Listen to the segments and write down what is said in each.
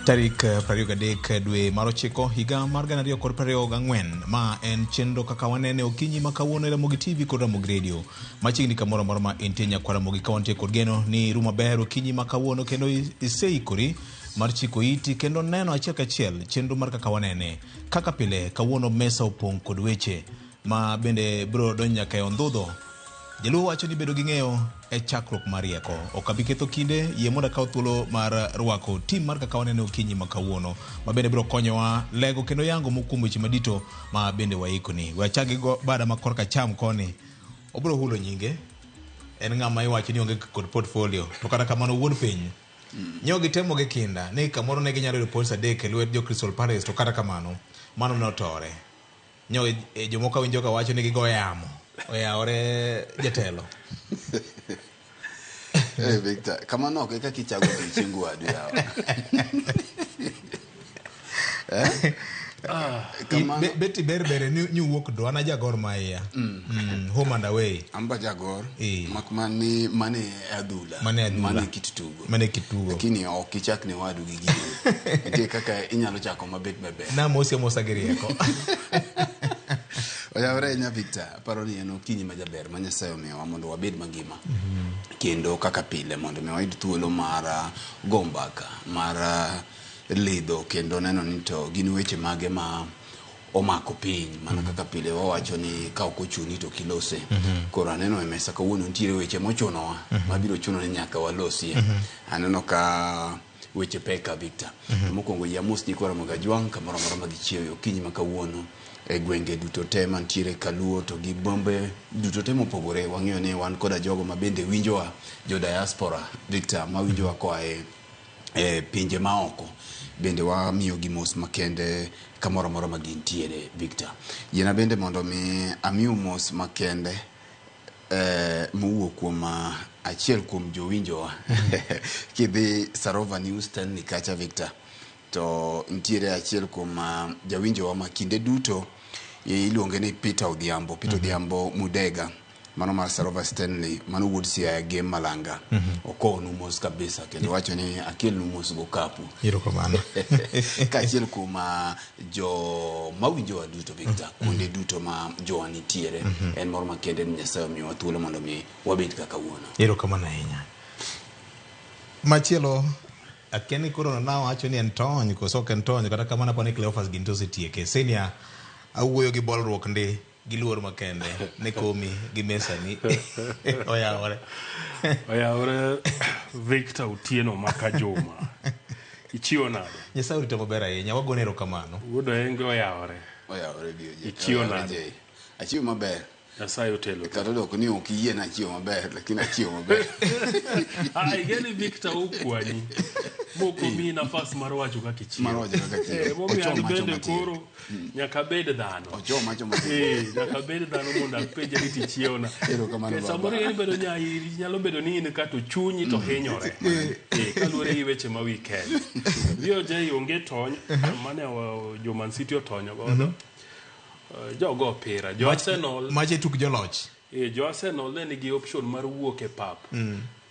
Tarik 23 dwe mar ochiko higa mar 2024 ma en chenro kaka wanene okinyi ma kawuono Ramogi TV kod Ramogi Radio machiegni kamoro moro ma intie nyakwara Ramogi kaunti kod geno ni rum maber okinyi ma kawuono kendo iseikori mar chiko iti kendo neno achiel kachiel chenro mar kaka wanene kaka pile kawuono mesa opong' kod weche ma bende bro donjo nyaka e ondhudho. Jaluo wacho ni bedo gi ng'eyo e chakruok mar rieko. Ok abi ketho kinde yie mondo akaw thuolo mar rwako tim mar kaka wanene okinyi ma kawuono ma bende biro konyowa lego kendo yango mokuom weche madito ma bende waikoni. Wachagi go bada ma korka cham koni. Obiro hulo nyinge. En ng'ama iwacho ni onge kod portfolio. To kata kamano wuod piny. Nyogi temo gi kinda ni kamoro ne ginyalo yudo points adek e lwet jo Crystal Palace to kata kamano mano notore. Nyogi jomoko winjo ka wacho ni gigo yamo. Oyawore jatelo. Victor, kama no kaka kichago chingu adu yawa. Beti berbere ni wuok do ana jagor maiya. Home and away. Amba jagor. Makmani mane adula. Mane kitutugo. Lakini okichak ne wadu gi gigi. Ntie kaka inyalo chako mabet bebe. Na mosa girieko. Oyawre nya Victor, paro ni eno kinyi majaber ma Nyasaye omiyowa mondo wabed mangima. Kendo kaka pile mondo wayud thuolo mar gombaka, mar lido kendo neno ni to gin weche mage ma omako piny mana kaka pile wawacho ni ka ok ochuni to kilose. Koro aneno e mesa kawuono nitiere weche mochunowa mabiro chuno ni nyaka walosie. Aneno ka weche peka Victor. Mokwongo yamus ni kora Mogajwang kamoro moro magichiewo kinyi ma kawuono. E gwenge duto te mantiere kaluo to gi bombe duto te mopogore wang'eyo ni wan koda jogo ma bende winjowa jo diaspora Victor ma winjowa koa e pinje maoko bende wamiyo gi mos makende kamoro moro ma gintiere Victor. Yiena bende mondo mi amiyo mos makende mowuok kuom achiel kuom jowinjowa kidhi Sarova News ni kacha Victor. To ntiere achiel kuom jawinjowa ma kinde duto iluonge ni Peter Odhiambo Mudega mano mar Sarova Stanley mano wuod Siaya Game Malanga okonu mos kabisa kendo wacho ni akel mos go kapu iro kamano ka achiel kuom jo mawinjowa duto Victor kuonde duto ma jowa nitiere en moro makende ni Nyasaye omiyowa thuolo mondo mi wabed kaka wuono. Iro kamano ahinya. Machielo akeni koro na wacho ni entony koso kentony kata kamana pa ni Cleophas Ginto setieke senia awuoyo gi bolruok ndi gi luor makende ne komi gi mesa ni oyawore Victor Otieno Makajoma ichiwo nade Nyasaye urito maber ahinya wagonero kamano wuodo enge oyawore bio ichiwo nade achiwo maber Nyasaye otelo kata dok ni ok yie na chiwo maber lakini achiwo maber igeni Victor ukwani moko mi nafas mar wacho kaka ichiwo momi bende koro nyaka bed dhano nyaka bed dhano mondo apenje ni tichiewna samoro en bedo nyalo bedo ni in kato chunyi to hinyore kaluwore gi weche ma weekend VOJ onge tony mane jo Man City otonyo godo jogo opira jo Arsenal mache tuk joloch jo Arsenal ne nigi option mar wuok e pap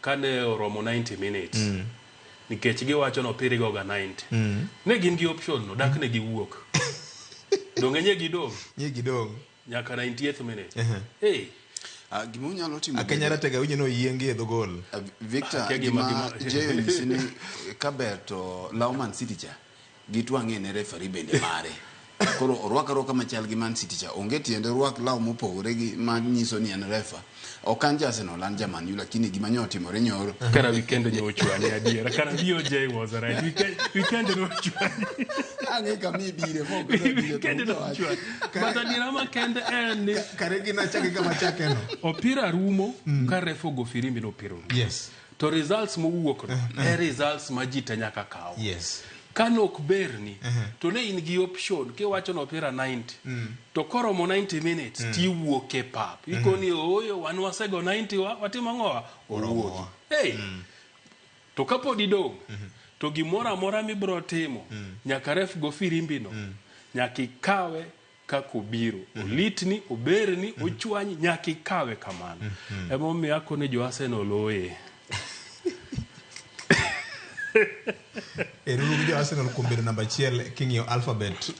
kane oromo 90 minutes nikech giwacho no piri goga 90 ne gin gi option no dak ne giwuok dongenye gidong nyaka 90th minute gimo nyalo timo akenyara tega winyo no yiengi e dhogol Victor gima jeyo nisini kaber to law Man City cha gitwang'e ne referee bende mare koro orwakaro kama chal gi Man City cha onge tiende rwak law mopogore gi ma nyiso ni en refa okanja Arsenal an jamani lakini gima nyotimore nyoro kana weekend nyochwani adiera kana VOJ was right weekend nyochwani ange kami bire moko weekend nyochwani bata dirama kende en kare gina chake kama chake no opira rumo ka refo go firimbi no piro yes to results mowuok no results majita nyaka kawo yes kanok berni to ne in gi option ke wacho no opira 90 to koromo 90 minutes ti wuok e pap ikoni oyo wan wasego 90 watimo ngowa owuok to kapodi dong to gimora mora mibro timo nyaka ref go firimbi no nyaka ikawe kako biro olitni oberni ochwanyi nyaka ikawe kamano emomiyo akone jo Arsenal oye Eruru jo Arsenal kumbedo namba 1 king'io alphabet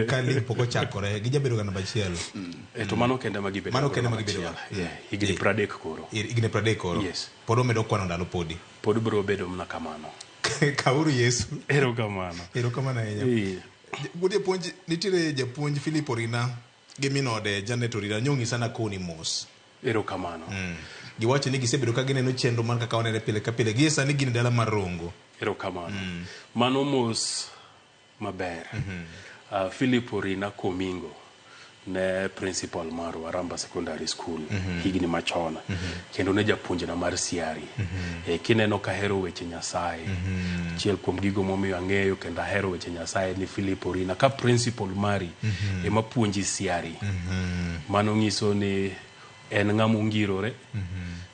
kali poko chakore gijabedo ga namba 1. To mano kende magibedo. Mano kende magibedo. Higni 30 koro. Higni 30 koro. Yes. Podo medo kwano ndalo podi. Pod bro bedo mna kamano. Kauru Yesu. Ero kamano. Ero kamano ahinya. Gudi puonj nitire japuonj Philip Orina gi minode Janet Orina nyongi sana koni mos. Ero kamano. Giwacho ni gisebedo ka gineno chenro man kaka wanere pile ka pile gi sani gin dala mar Rongo. Ero kamano. Mano mos maber. Philip Orina Komingo ne principal mar Waramba Secondary School higni machon kendo ne japuonjna mar siari kineno ka hero weche Nyasaye chiel kuom gigo momiyo ang'eyo kendo ahero weche Nyasaye ni Philip Orina ka principal mari ema puonji siari mano nyiso ni en ng'amo ngirore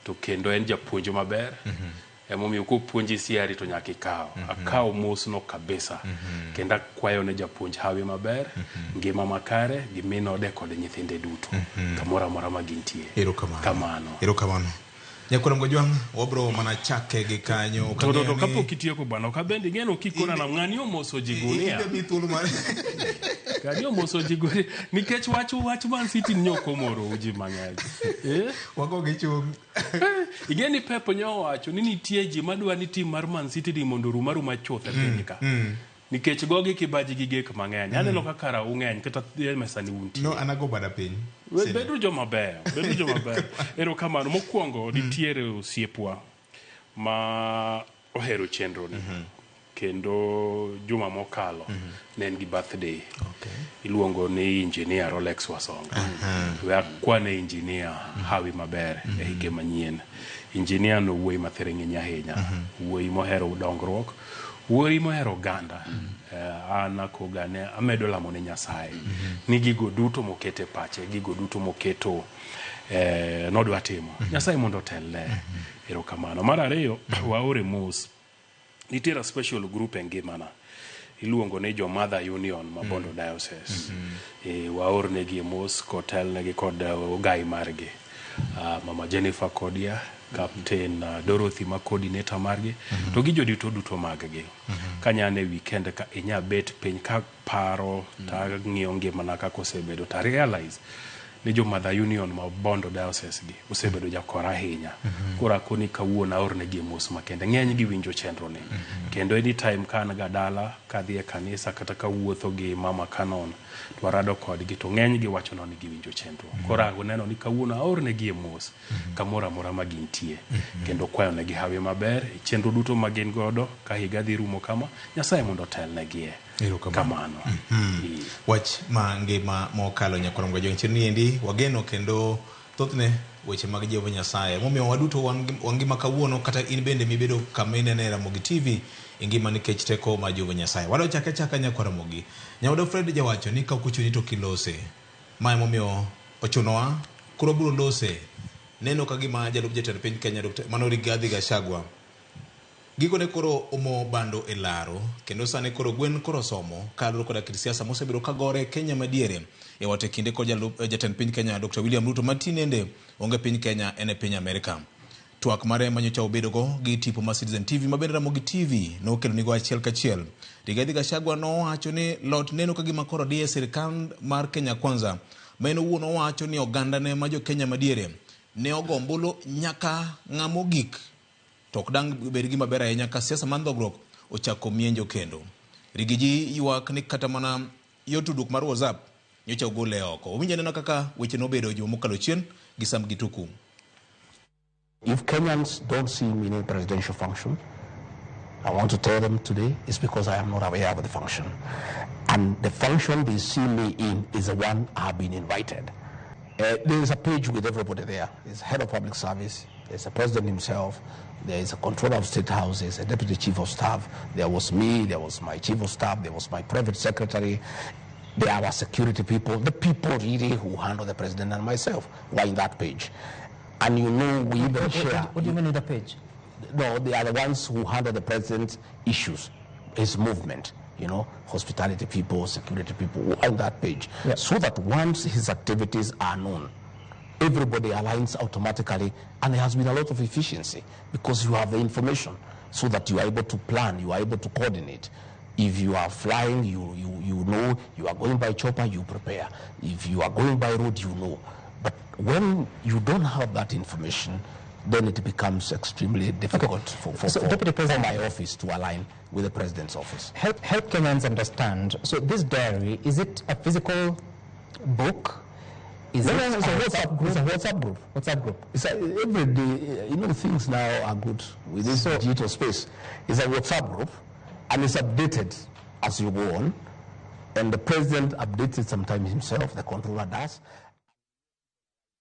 to kendo en japuonjo maber emomiyo ko puonji siari to nyaka akaw mosno kabisa kendo akwayo ne japuonj hawi maber ngima makare gi minode kod nyithinde duto kamoro amora ma gintie. Ero kamano Nyakura Mgojwang wabro mana chake gi kanyo to kapok itieko bwana ka bende ngeno kikona na ng'ani omoso jigunia kani omoso jigunia nikech wach Man City nyoko moro uji mang'eny wago gichung igeni Pep nyo wacho ni nitie ji madwa ni tim mar Man City di mondo rumaru machuth e piny ka nikech gogi kibaji gi gik mang'eny aneno kaka raw ng'eny kata mesani unti no anago bada piny bedo jo maber ero kamano mokwongo nitiere osiepwa ma ohero chenro ni kendo juma mokalo ne en gi birthday iluongo ni engineer Rolex Wasonga we akwane engineer hawi maber e hige manyien engineer no wuoyi mathere ng'eny ahinya wuoyi mohero dongruok wuoyi mohero ganda ana kogane amedo lamo ne Nyasaye ni gigo duto mokete pache gigo duto moketo nodwa timo Nyasaye mondo telle ero kamano mar ariyo waore mos nitiere special group e ngimana iluongo ni jo Mother Union ma Bondo Diocese waor negi mos kotel negi kod ogai margi mama Jennifer Kodia Captain Dorothy ma coordinator margi to gi jodito duto maggi kanyane weekend ka inya bet piny ka paro ta ng'iyo ngimana kako osebedo ta realize ni jo Mother Union ma Bondo Diocese gi osebedo jakora ahinya kora koni kawuono aorne gi mos makende ng'eny gi winjo chenro ni kendo anytime kan ga dala ka dhi e kanisa kata ka wuotho gi mama Canon twarado kodgi to ng'eny gi wacho ni giwinjo chenro kora uneno ni kawuono aorne gi mos kamoro amora ma gintie kendo kwayo ne gi hawi maber chenro duto ma gin godo ka higa dhi rumo kama Nyasaye mondo telnegi kamano wach ma ngima mokalo Nyakura Mgojwang chirni endi wageno kendo thothne weche mag Jehova Nyasaye momiyo waduto wangima kawuono kata in bende mibedo kama inene Ramogi TV ingima nikech teko ma Jehova Nyasaye wado chaka Nyakura Ramogi nyawdo Fred jawacho ni ka kuchuni to kilose mae momiyo ochunowa kuro biro lose neno ka gima jalup jatend piny Kenya Dr. Rigathi Gachagua giko ne koro omo bando e laro kendo sane koro gwen koro somo kaloro koda kit siasa mosebiro kagore Kenya madiere e wate kinde ko jatend piny Kenya Dr. William Ruto matinende onge piny Kenya ene piny Amerika twak mare manyocha obedogo gi tipo ma Citizen TV mabende Ramogi TV no kelo nigo achiel kachiel Rigathi Gachagua no wacho ni lot neno ka gima koro die sirkal mar Kenya Kwanza meno wuono wacho ni oganda ne ma jo Kenya madiere ne ogombulo nyaka ng'amo gik tok dang bed gima ber ahinya ka siasa man dhogrok ochako mienjo kendo rigiji ywak ni kata mana yotuduk mar WhatsApp nyocha ogole oko owinja neno kaka weche nobedo juma mokalo chien gi Sam Gituku. If Kenyans don't see me in a presidential function, I want to tell them today it's because I am not aware of the function. And the function they see me in is the one I have been invited. There is a page with everybody there. There's head of public service, there's the president himself, there is a controller of state houses, a deputy chief of staff, there was me, there was my chief of staff, there was my private secretary, there are security people, the people really who handle the president and myself were in that page. And you know, we even share. What do you mean in the page? No, they are the ones who handle the president's issues, his movement, you know, hospitality people, security people on that page. Yeah. So that once his activities are known, everybody aligns automatically, and there has been a lot of efficiency because you have the information. so that you are able to plan, you are able to coordinate. If you are flying, you know, you are going by chopper, you prepare. If you are going by road, you know. But when you don't have that information, then it becomes extremely difficult for Deputy President, my office to align with the President's office. Help Kenyans understand. So this diary, is it a physical book? It's a WhatsApp group. It's a WhatsApp group. WhatsApp group. It's every day, you know, things now are good with this digital space. It's a WhatsApp group, and it's updated as you go on. And the President updates it sometimes himself, the controller does.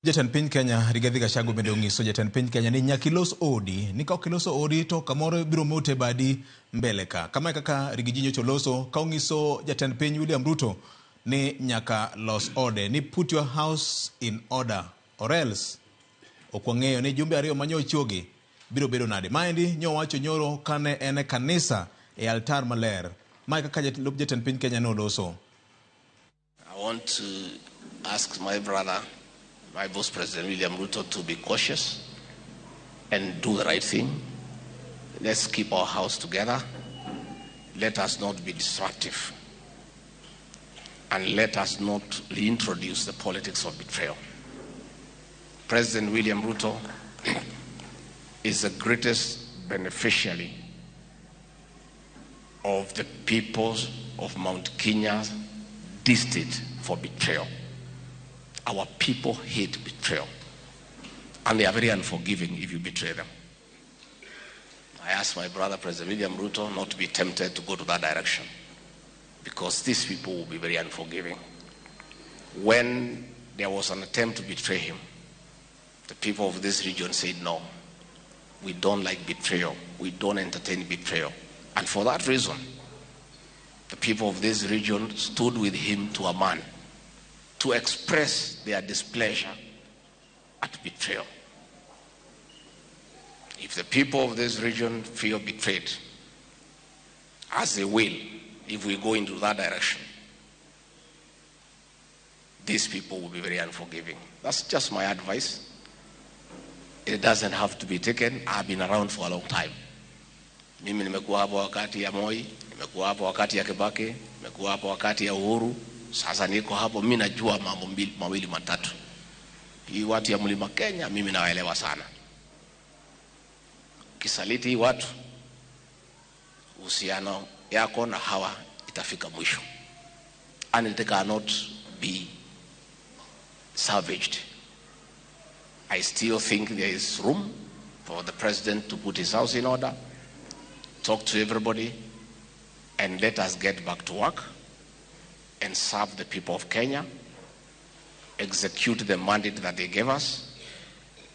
Jatend piny Kenya Rigathi Gachagua bende onyiso jatend piny Kenya ni nyakilos odi, ni ka okiloso odi to kamoro biro mote badi mbele ka. Kama kaka Rigijinyo choloso ka onyiso jatend piny William Ruto ni nyaka los ode, ni put your house in order or else okwang'eyo ni jumbe ariyo manyo chogi biro bedo nade. Maendi nyo wacho nyoro kane ene kanisa e altar maler. Mae kaka jatend piny Kenya no loso. I want to ask my brother, my Vice President William Ruto, to be cautious and do the right thing. Let's keep our house together. Let us not be disruptive. And let us not reintroduce the politics of betrayal. President William Ruto is the greatest beneficiary of the peoples of Mount Kenya destined for betrayal. Our people hate betrayal, and they are very unforgiving if you betray them. I ask my brother, President William Ruto, not to be tempted to go to that direction, because these people will be very unforgiving. When there was an attempt to betray him, the people of this region said, no, we don't like betrayal. We don't entertain betrayal. And for that reason, the people of this region stood with him to a man to express their displeasure at betrayal. If the people of this region feel betrayed, as they will, if we go into that direction, these people will be very unforgiving. That's just my advice. It doesn't have to be taken. I've been around for a long time. Mimi nimekuwa hapo wakati ya Moi, nimekuwa hapo wakati ya Kibaki, nimekuwa hapo wakati ya Uhuru. Sasa niko hapo, mimi najua mambo mawili matatu. Hii watu ya Mlima Kenya mimi nawaelewa sana. Kisaliti hii watu, uhusiano yako na hawa itafika mwisho. And it cannot be salvaged. I still think there is room for the president to put his house in order, talk to everybody, and let us get back to work and serve the people of Kenya, execute the mandate that they gave us.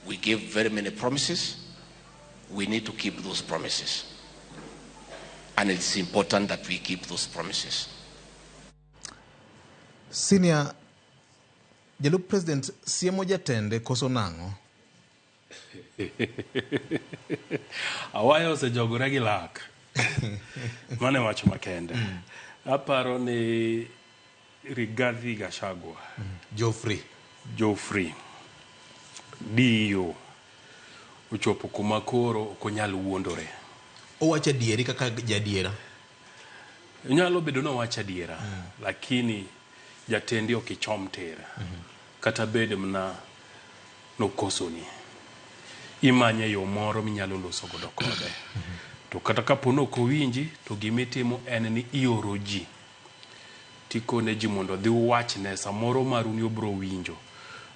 We gave very many promises. We need to keep those promises. And it's important that we keep those promises. Senior Jalup President siemo jatende koso nango. Awayo se jogore gi lak. Mane wacho makende. Aparo ni Rigathi Gachagua. Geoffrey. Dio. Uchopo kuma koro okonyal wuondore. Owacha dieri kaka jadiera. Nyalo bedo no wacha diera, lakini jatendi okichom tera. Kata bede mna no kosoni. Imanye yo moro minyalo loso godo kode. To kata kapono kowinji to gimitimo en ni ioro ji. Tikone ji mondo dhi wachne samoro maruni obro winjo.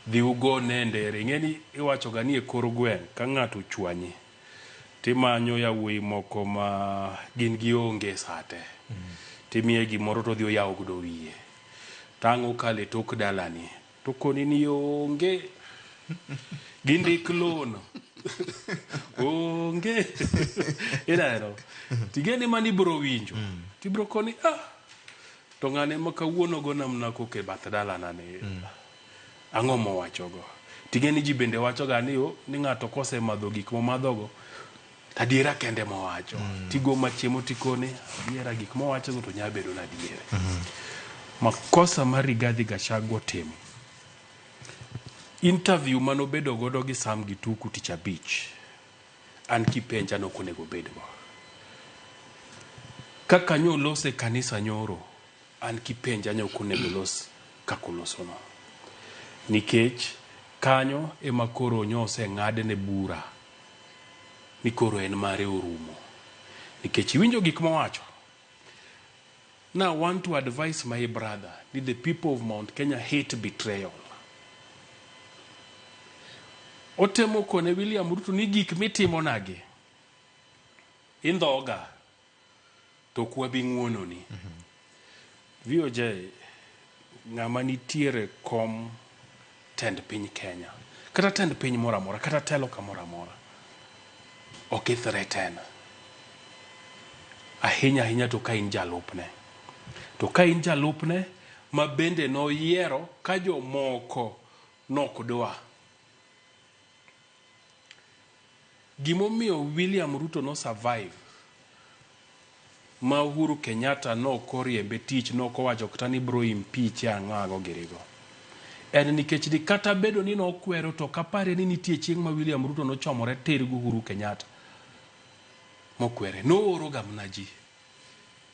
Dhi ugo nendere. Ng'eni iwacho gani e kor gweng' ka ng'ato chwanye. Timanyo yawuoyi moko ma gin gionge sate. Timiye gimoro to dhi oyawo godo wiye. Tango kale tok dalani. To koni ni onge. Gindik lono. Onge. Inano. Tigeni mani bro winjo. Tibro koni to ng'ane makawuono go namna koke bath dalana ni. Ang'o mowachogo. Tigeni ji bende wachoga ni ng'ato kose madho gik momadhogo. Adiera kende mowacho. Tigo machiemo tikone. Adiera gik mowachogo to nyabedo na adiere. Makosa mar Rigathi Gachagua timo. Interview manobedo godo gi Sam Gituku tich abich. An kipenja nokonego bedgo. kaka nyo lose kanisa nyoro an kipenja nyo kunego los kakulosono nikech kanyo ema koro nyo ng'ade ne bura ni koro en mare orumo nikech winjo gik mowacho. Now I want to advise my brother that the people of Mount Kenya hate betrayal. Otemo kone William Ruto ni gik mitimo nage indhoga to kwa bing'uono ni. VOJ ng'ama nitiere kom tend piny Kenya kata tend piny mora mora kata telo kamora mora ok threaten ahinya to ka in jalupne ma bende no yiero ka jomoko nokdwa. Gimomiyo William Ruto no survive ma Uhuru Kenyatta no koriembe tich no kowacho kata ni bro impeach ang'ago girigo en nikech di kata bedo ni no kwero to kapare ni nitie chieng' ma William Ruto no chomore tergo Uhuru Kenyatta mokwere no oro gamna ji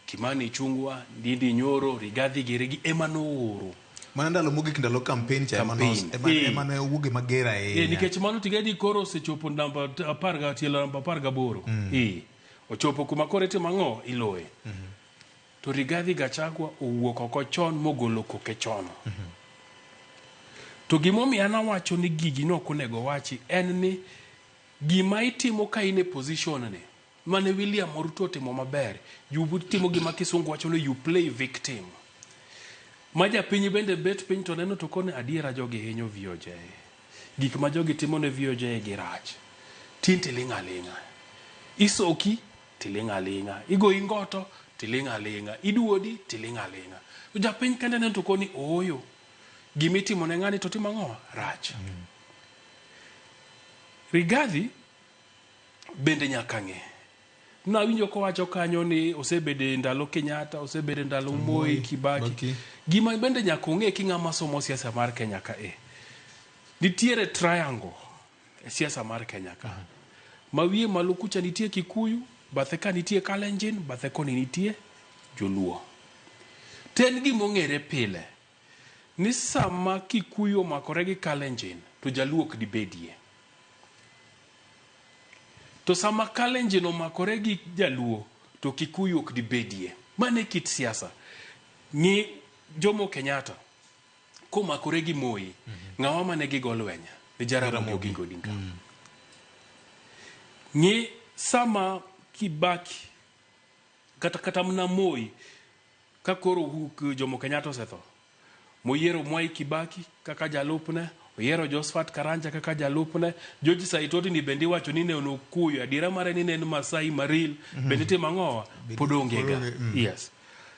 Kimani Chungwa Ndindi Nyoro Rigathi Gachagua ema no oro mana ndalo mogik ndalo campaign cha ema ne wuge magera nikech mano tigedi koro sechopo namba 10 tielo namba 18 ochopo kuma korete mang'o iloe to Rigathi Gachagua owuok oko chon mogolo koke chon to gimomiyo ana wacho ni gigi no konego wachi en ni gima itimo ka in e position ne mane William Ruto timo maber you timo gima kisungu wacho ni you play victim maja piny bende bet piny to neno to kone adiera jogi hinyo VOJ gik ma jogi timo ne VOJ girach tin tilingalinga isoki tilingalinga igo ingoto tilingalinga iduodi tilingalinga ja piny kende neno to koni oyo gimitimo ne ng'ani to timo ng'o rach Rigathi bende nyaka ng'e na winjo ko wacho kanyo ni osebede ndalo Kenyatta osebede ndalo Moi Kibaki gima bende nyaka ng'e ki ng'ama somo siasa mar Kenya ka nitiere triangle e siasa mar Kenya ka mawie malo kucha nitie Kikuyu bathe ka nitie Kalenjin bathe koni nitie Joluo ten gimo ng'ere pile ni sama Kikuyu makore gi Kalenjin to Jaluo ok dibedie to sama Kalenjin omakore gi Jaluo to Kikuyu ok dibedie mane kit siasa ni Jomo Kenyatta komakore gi Moi ng'awa mane gigol wenya ni Jaramogi Oginga Odinga ni sama Kibaki kata mna Moi ka koro Jomo Kenyatta osetho moyiero Mwai Kibaki kaka jalupne oyiero Josephat Karanja kaka jalupne George Saitoti ni bendi wacho ni ne onokuyo adiera mare ni ne en Masai Maril bendi te mang'owa podongega yes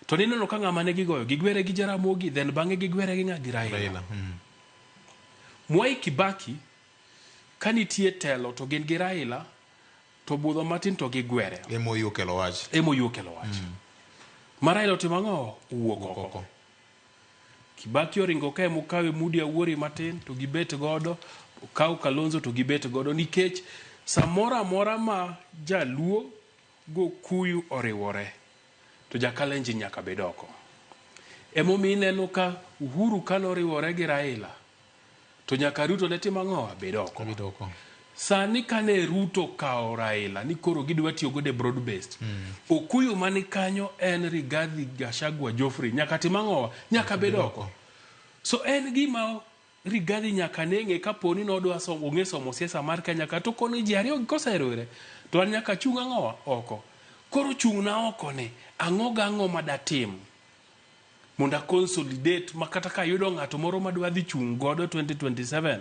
to ni neno ka ng'ama ne gigoyo gigwere gi Jaramogi then bang'e gigwere gi ng'agi Raila Mwai Kibaki kanitie telo to gin gi Raila to budho matin to gigwere emoyo kelo wach Maraila to mang'o uwuok oko Kibaki oringo kae mukawe Mudi Awuori matin to gibet godo kaw Kalonzo to gibet godo nikech samora mora ma Jaluo go Kuyu oriwore to Jakalenjin nyaka bedoko emomi neno ka Uhuru kano riwore gi Raila to nyaka Ruto ne timo ng'owa bedoko sani kane Ruto kao Raila ni koro gidwa tiyo gode broad based Okuyu mani kanyo en Rigathi Gachagua Geoffrey nyaka timang'owa nyaka bedoko so en gima Rigathi nyaka neng'e kaponi nodwa ong'e somo siasa mar Kenya ka to kono ji ariyo koserwere to an nyaka chung ang'owa oko koro chung na oko ne ang'o madatim monda consolidate makata ka yudo ng'ato moro madwa dhi chung godo 2027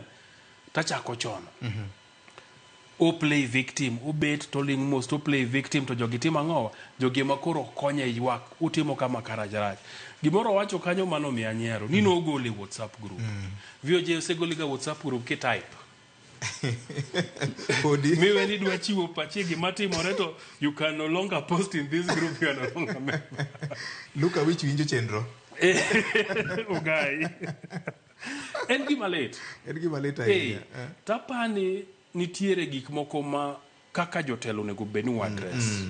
tachako chon o play victim ubet to ling most o play victim to jogi timo ang'owa jogi makoro konye ywak utimo kama karajraj gimoro wacho kanyo mano mi anyiero ni no gole WhatsApp group VOJ osegole ga WhatsApp group ki type miwe ni dwa chiwo pache gima timore to you can no longer post in this group you are no longer member look at which winjo chenro ugai en gima let tapani nitiere gik moko ma kaka jotelo nego benu address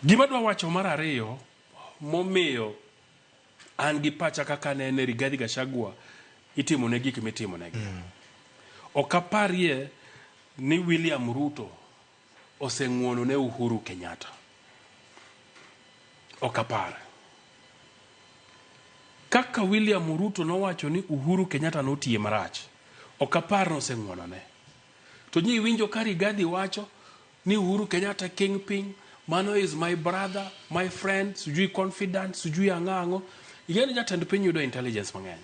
Gima dwa wacho mar ariyo momiyo an gi pacha kaka nene Rigathi Gachagua itimo ne gik mitimo negi. Ok aparie ni William Ruto oseng'uono ne Uhuru Kenyatta. Ok apar. Kaka William Ruto nowacho ni Uhuru Kenyatta notiye marach, ok apar noseng'uono ne. To nyi winjo ka Rigathi wacho ni Uhuru Kenyatta kingpin, mano is my brother, my friend, sujui confident, sujui ang'ango. Igeni jatend piny yudo intelligence mang'eny.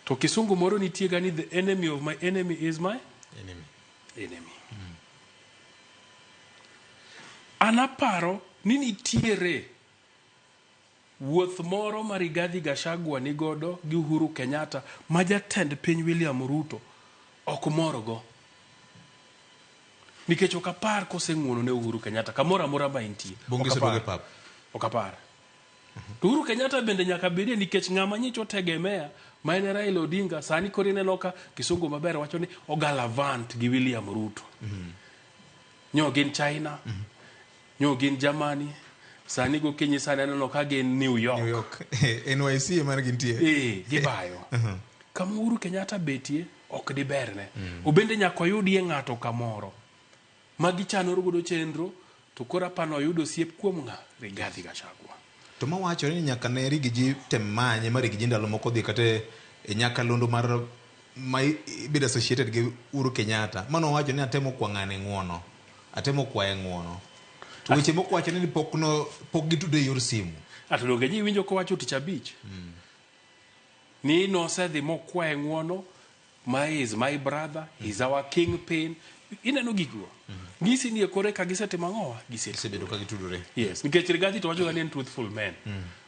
To kisungu moro nitie gani, the enemy of my enemy is my enemy. Anaparo ni nitiere wuoth moro ma Rigathi Gachagua ni godo gi Uhuru Kenyatta ma jatend piny William Ruto ok morogo. Nikech ok apar koseng'uono ne Uhuru Kenyatta kamoro amora ma intie. Ok apar. Uhuru Kenyatta bende nyaka bedie nikech ng'ama nyicho tegemea ma en Raila Odinga sani koro ineno ka kisungu maber wacho ni ogalavant gi William Ruto. Nyo gin China, nyo gin Germany, sani go kinyi sani aneno ka gin New York. NYC mar gintie. Gibayo. Kama Uhuru Kenyatta betie ok di berne. Obende nyaka oyudie ng'ato kamoro magi chanoro godo chenro, to kora pano yudo siep kuom ng'a Rigathi Gachagua. To mawacho ni nyaka ne Rigiji temanye ma Rigiji ndalo moko dhi kate nyaka londo mar ma bid associated gi Uhuru Kenyatta. Mano wacho ni atemo kwang'ane ng'uono, atemo kwaye ng'uono. To weche moko wacho ni pok gitudo e yor simu. Atudonge nyi winjo ko wacho tich abich. Ni no sedhi mokwaye ng'uono, is my brother, he's our kingpin. Ineno gigwo. Ngisi ni kore ka gisetimo ang'owa, gisebedo ka gitudore. Yes, nikech Rigathi to wacho ni en truthful man.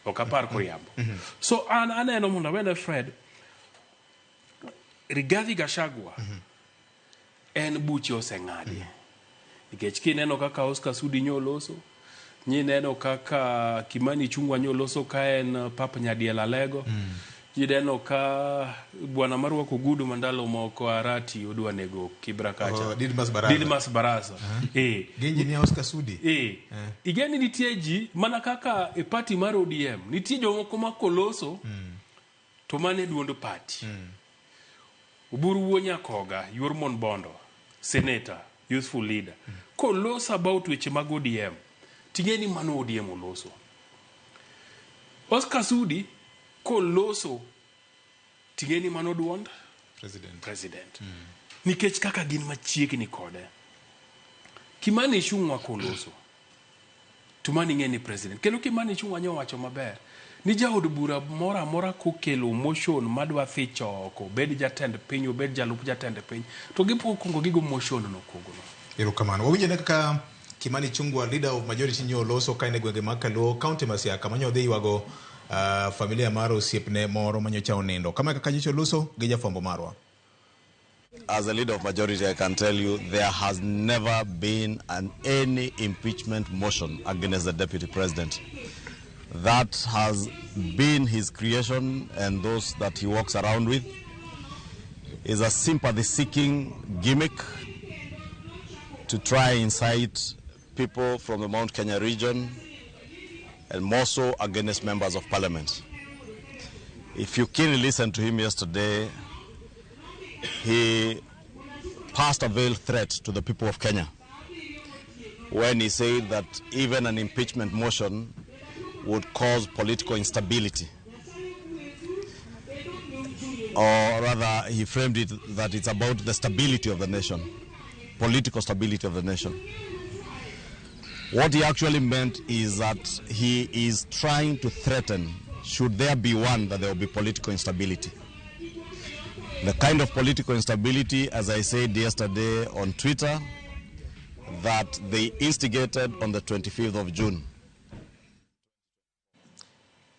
Ok apar koriambo. So aneno munda when Fred Rigathi Gachagua en buche oseng'adi. Nikech kineno kaka Oscar Sudi nyoloso, nyi neno kaka Kimani Ichung'wa nyoloso ka en pap nyadiel Lego. Nyidenno ka bwana marwako gudu mandalo moko Arati odwa nego Kibra kacha. Didmas Barasa. Genji ni Oscar Sudi. Igeni nitie ji mana kaka e party mar ODM. Nitie jomoko makoloso to mane duondo party. Uburu Wonyakoga, Yurmon Bondo, senator, youthful leader. Koloso about weche mag ODM. Tingeni mano ODM oloso. Oscar Sudi koloso tingeni mano duond president. Nikech kaka gin machiegni kode. Kimani Ichung'wa koloso tumani ng'eni president. Kendo Kimani Ichung'wa nyowacho maber ni jaod bura mora mora kokelo motion madwa thicho oko bed jatend piny obed jalup jatend piny to gipokungo gigo motion no kogono. Erokamano. Wawinjo ne kaka Kimani Ichung'wa, leader of majority nyoloso kaine gwenge makalo county Masiaka manyo dhi yuago familia maro osiepne moro manyocha onindo. Kama kaka nyicho luso gi jafwambo marwa. As a leader of majority, I can tell you there has never been any impeachment motion against the deputy president. That has been his creation, and those that he walks around with is a sympathy-seeking gimmick to try and incite people from the Mount Kenya region and more so against members of parliament. If you keenly listen to him yesterday, he passed a veiled threat to the people of Kenya when he said that even an impeachment motion would cause political instability. Or rather, he framed it that it's about the stability of the nation, political stability of the nation. What he actually meant is that he is trying to threaten, should there be one, that there will be political instability. The kind of political instability, as I said yesterday on Twitter, that they instigated on the 25th of June.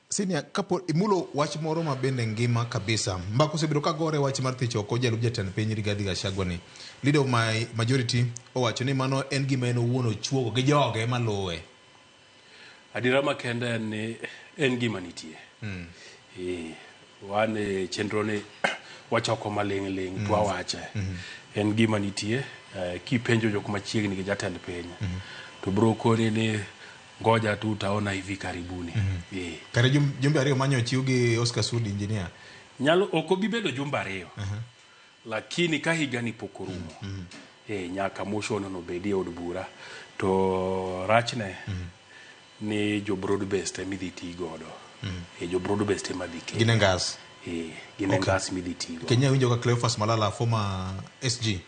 Senior kapo imulo wach moro mabende ngima kabisa. Mbako sebedo ka gore wach mar thicho ko jalup jatend piny Rigathi Gachagua ni. Leader of my majority owacho ni mano en gima en owuon ochuogo gi joge maluwe. Adira makende ni en gima nitie. Wane chenro ni wachoko maling' twa wache. En gima nitie kipenjo jok machiegni gi jatend piny. to bro koni ni ngoja tu utaona hivi karibuni. Kare jumbe ariyo manyo chiugi Oscar Sudi engineer. Nyalo okobi bedo jumbe ariyo. Lakini ka higa ni pokorumo. Nyaka motion no bedi od bura to rachne ni jo broad-based midhi ti godo. Jo broad-based madhi ke. Ginengas. Ginengas midhi ti godo. Kenya winjo ka Cleophas Malala former SG.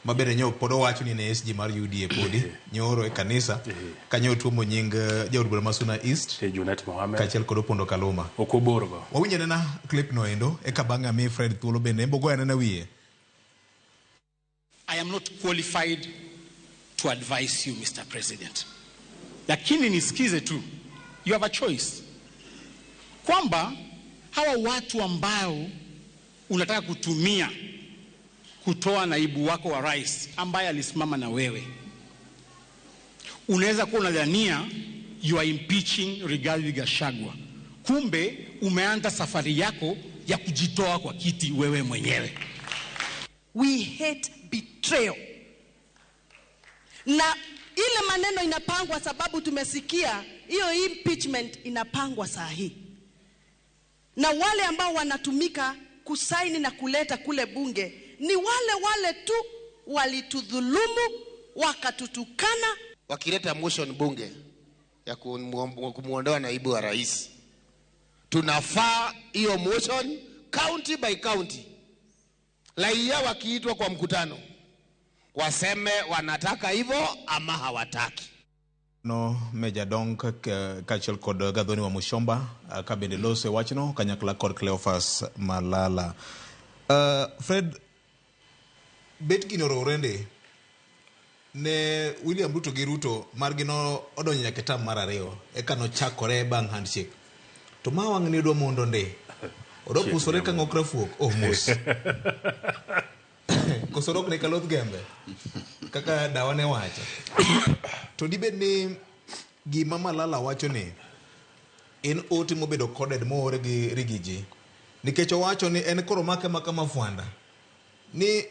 Mabere nyo podo wacho ni ne SG mar UDA podi nyoro e kanisa kanyo tuomo nying jaod bura masuna East Junet Mohamed kachel kod Opondo Kaluma okoborgo. Wawinje na clip no endo e kabanga mi Fred thuolo bende mbogo na wiye. I am not qualified to advise you, Mr. President. Lakini nisikize tu. You have a choice. Kwamba hawa watu ambao unataka kutumia kutoa naibu wako wa rais ambaye alisimama na wewe, unaweza kuwa unadhania you are impeaching Rigathi Gachagua. Kumbe umeanza safari yako ya kujitoa kwa kiti wewe mwenyewe. We hate betrayal. Na ile maneno inapangwa sababu tumesikia hiyo impeachment inapangwa saa hii. Na wale ambao wanatumika kusaini na kuleta kule bunge ni wale tu walitudhulumu, wakatutukana. Wakileta motion bunge ya kumuondoa naibu wa rais, tunafaa hiyo motion county by county. Raia wakiitwa kwa mkutano waseme wanataka hivyo ama hawataki. No Meja Donk kachel kod Gadhoni wa Mushomba kabende lose wachno kanyakla kod Cleophas Malala. Fred Betgino Rorende ne William Ruto gi Ruto margino odonyo nyaka tam mar ariyo eka no chakore bang handshake. To ma wang ni do mondo nde odo pusore ka ngokra fuok mos. Kosorok ne kaloth gembe kaka dawane wacho. To dibed ni gima Malala wacho ni en ote mobedo coded moore gi Rigiji nikech owacho ni en koro make maka mafuanda ni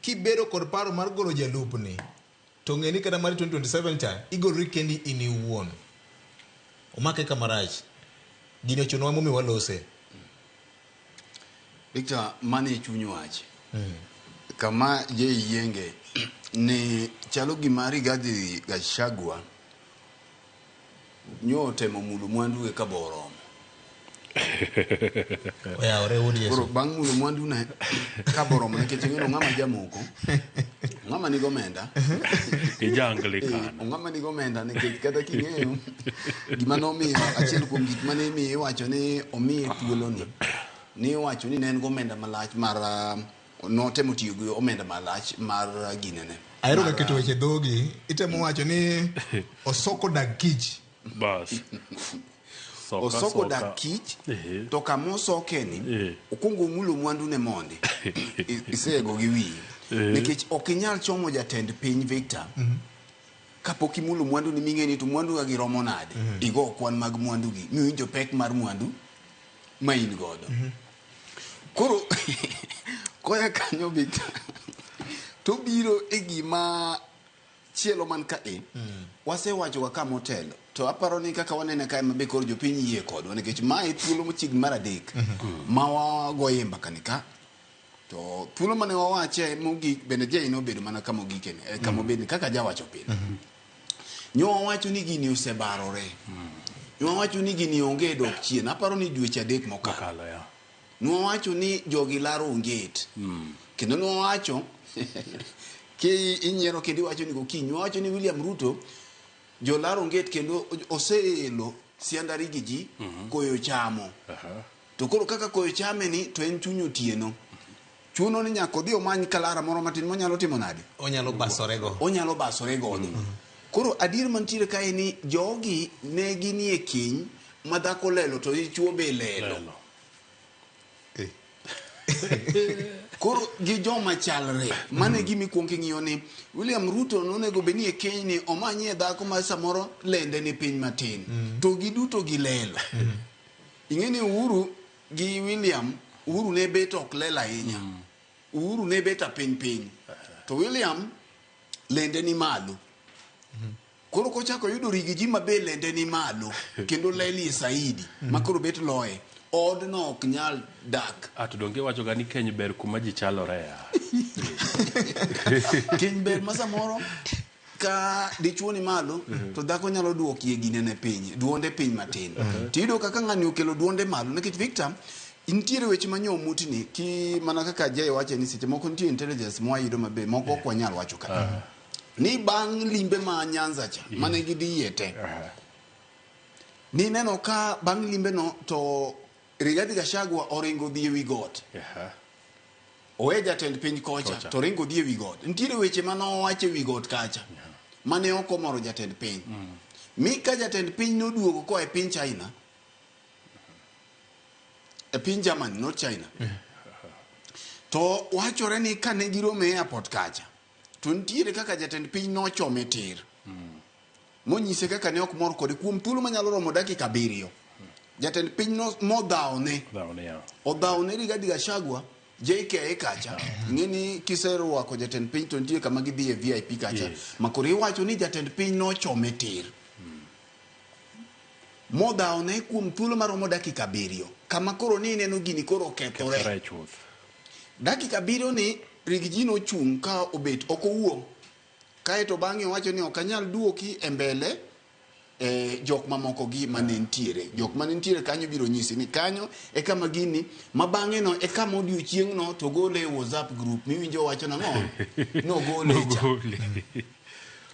kibedo kod paro mar golo jalupni to ng'eni kada mar 2027 cha igolri kendi ini uwuon omake kamarach gino chuno momi walose. Victor mane chunyu wach kama je yenge ni chalo gima Rigathi Gachagua nyote mulu mwandu e kaboro oya ore udi yeso bang mulu mwandu na kaboro ne ketengeno ngama jamoko ngama ni gomenda Anglikana ngama ni gomenda ne kata kingeyo gima no mi achiel kuom gik mane mi wacho ni omi thuolo ni wacho ni ne en gomenda malach mar no temo tiyo gi omenda malach mar ginene. Aero ka keto weche dhogi itemo wacho ni osoko dag kich bas osoko dag kich to kamo sokeni okungo mulo mwandu ne monde isego gi wi nikech okinyal chomo jatend piny Victor kapok imulo mwandu ni mingeni to mwandu gi romo nade igo kwan mag mwandu gi miwinjo pek mar mwandu ma in godo koro koya kanyo Victor to biro e gima chielo man ka wasewacho ka kama hotel to aparo ni kaka wanene kae mabe kor jopiny yie kodwa nikech mae thuolo mochigni mar adek ma wagoye mbaka nika to thuolo mane wawache mogik bende je nobedo mana kama ogikene kama obedni kaka jawacho pile nyo wawacho ni gini osebarore nyo wawacho ni gini onge dok chien aparo ni dweche adek mokalo ya nyo wacho ni jogi laro onget kendo nyo wacho ke inyero kendo wacho ni gokinyi wacho ni William Ruto jo laro onget kendo oseelo siandari gi ji koyo chamo to koro kaka koyo chame ni to en chunyo tieno chuno ni nyako dhi omany kalara moro matin monyalo timo nade onyalo basore godo koro adier mantiere kae ni jogi ne ginie kiny madhako lelo to ichuo be lelo koro gi joma chalre mane gimi kuongo ng'iyo ni William Ruto nonego benie keny ni omanye dhako ma samoro lende ni piny matin to giduto gi lelo ing'eni Uhuru gi William Uhuru ne bet ok lela ahinya Uhuru ne bet piny to William lende ni malo koro kochako yudo rigiji mabele ndeni malo kendo leli saidi makoro bet loye od no ok nyal dak atudonge wacho gani keny ber kuma ji chalore ya keny ber masamoro ka dichuo ni malo to dhako nyalo duokie gine ne piny duonde piny matin tido kaka ng'ani okelo duonde malo nikech Victor intiere weche manyo mutni ki mana kaka Jay wacho ni seche moko nitie intelligence mwayudo mabe moko ok wanyal wacho kata ni bang' limbe ma Nyanza cha mane gidhiye te ni neno ka bang' limbe no to Rigathi Gachagua oringo dhi ewi got owe jatend piny kocha to ringo dhi ewi got ntiere weche manowacho ewi got kacha mane ok omoro jatend piny mi ka jatend piny noduogo ko e piny China e piny Germany not China to wachore ni kane girome e airport kacha to ntiere kaka jatend piny nochome tir monyise kaka ne ok mor kode kuom thuolo manyalo romo dakika 7 jatend piny no modhaone odhaone Rigathi Gachagua JK kacha ngeni kisero wako jatend piny to ntiere kama gidhi e VIP kacha makori wacho ni jatend piny nochome tir modhaone kuom thuolo maromo dakika 7 kama koro ni neno gini koro kethore dakika 7 ni Rigiji no chung ka obet okowuo kae to bang'e wacho ni ok anyal duoki e mbele jok mamoko gi manentiere jok manentiere kanyo biro nyisi ni kanyo e kama gini mabang'e no e kama odiochieng' no to gole WhatsApp group miwinjo wacho nang'o no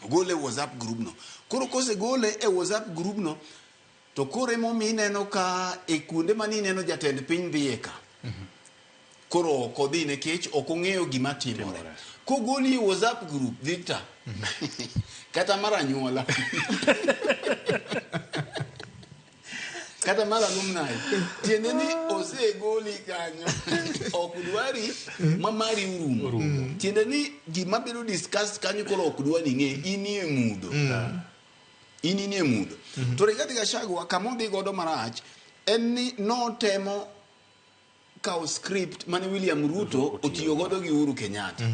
gole WhatsApp group no koro kose gole e WhatsApp group no to kore momi neno ka e kuonde mani neno jatend piny dhiye ka koro kodhi nekech ok ong'eyo gima timore kogoli e WhatsApp group Victor kata mara nyuola kata mara numnai tiende ni osegoli kanyo ok dwari mamari urumo tiende ni gima biro discuss kanyo koro ok dwani ng'e inie mudo inie mudo to Rigathi Gachagua kamodhi godo marach en ni notemo kao script mane William Ruto otiyo godo gi Uhuru Kenyatta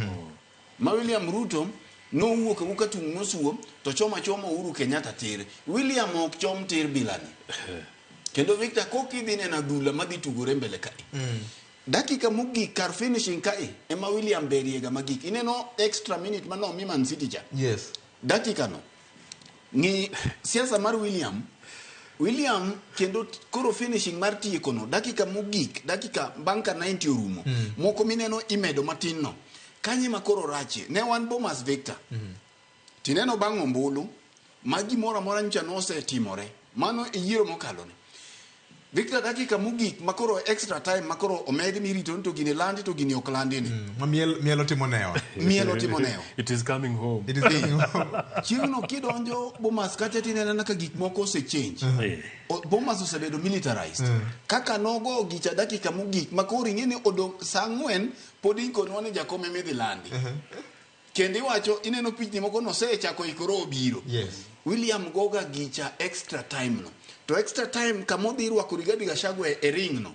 ma William Ruto nowuok wuka tung nosuo to choma Uhuru Kenyatta tir William ok chom tir bilani kendo Victor kokidhi nena dhula madhi tugore mbele kai dakika mogik kar finishing kai ema William beriega magik ineno extra minute mano mi Man City cha dakika no ni siasa mar William kendo koro finishing mar tieko no dakika mogik dakika banka 90 orumo moko mineno imedo matin no kanye makoro rache ne wan Bomas Victor tineno bang' ombulu magi mora ncha nose timore mano e yiero mokalo ne Victor dakika mogik makoro extra time makoro omedi mirito to gine landi to gine oklandi ni mielo timonewa it is coming home chiuno kidonjo Bomas kacha tinena naka gik moko se change Bomas osebedo militarized kaka nogo gicha dakika mogik makoro ing'eni odong sangwen podin kono ne jakome medhi landi kendi wacho ineno pichni moko no sechako ikoro obiro William goga gicha extra time no to extra time kamodhi rwako Rigathi Gachagua e ring no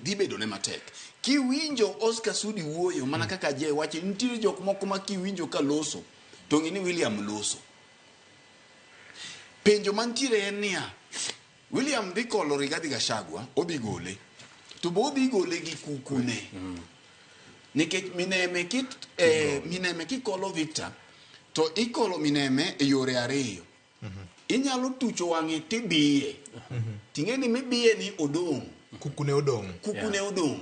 dhi bedo ne matek kiwinjo Oscar Sudi wuoyo mana kaka Jay wacho nitiere jok moko ma kiwinjo ka loso to ng'ini William loso penjo mantiere en niya William dhi kolo Rigathi Gachagua odhi gole to bo dhi gole gi kukune nikech mineme kikolo Victor to ikolo mineme e yore ariyo inyalo tucho wang'e tibiye ting'eni mibiye ni odong kukune odong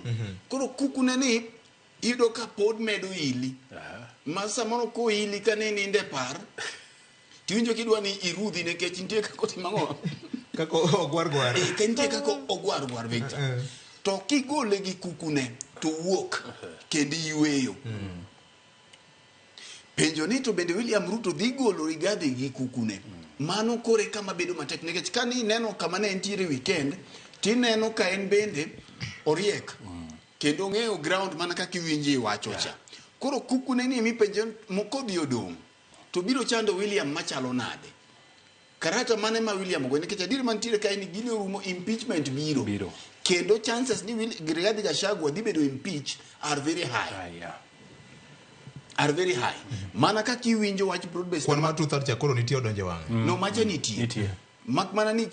koro kukune ni ido ka pod medo ili ma samoro ko ili kane ninde par tiwinjo kidwa ni irudhi nekech nitie kako timang'o kako ogwargwar nitie kako ogwargwar Victor to kigole gi kukune to wuok kendi yweyo penjo ni to bende William Ruto dhi golo Rigathi gi kukune mano kore kama bedo matek nikech kani neno kama ne entiere weekend tineno ka en bende oriek kendo ng'eyo ground mana kaka iwinji wacho cha koro kukune ni mi penjo moko dhi odong to biro chando William machalo nade karata mane ma William go nikech adiri mantiere ka en gini rumo impeachment biro kendo chances ni Rigathi Gachagua dhi bedo impeach are very high are very high. Mana ka kiwinjo wach broad-based. Kwan ma 2/3 cha koro nitie odonje wang'e. No, macha nitie. Mak mana ni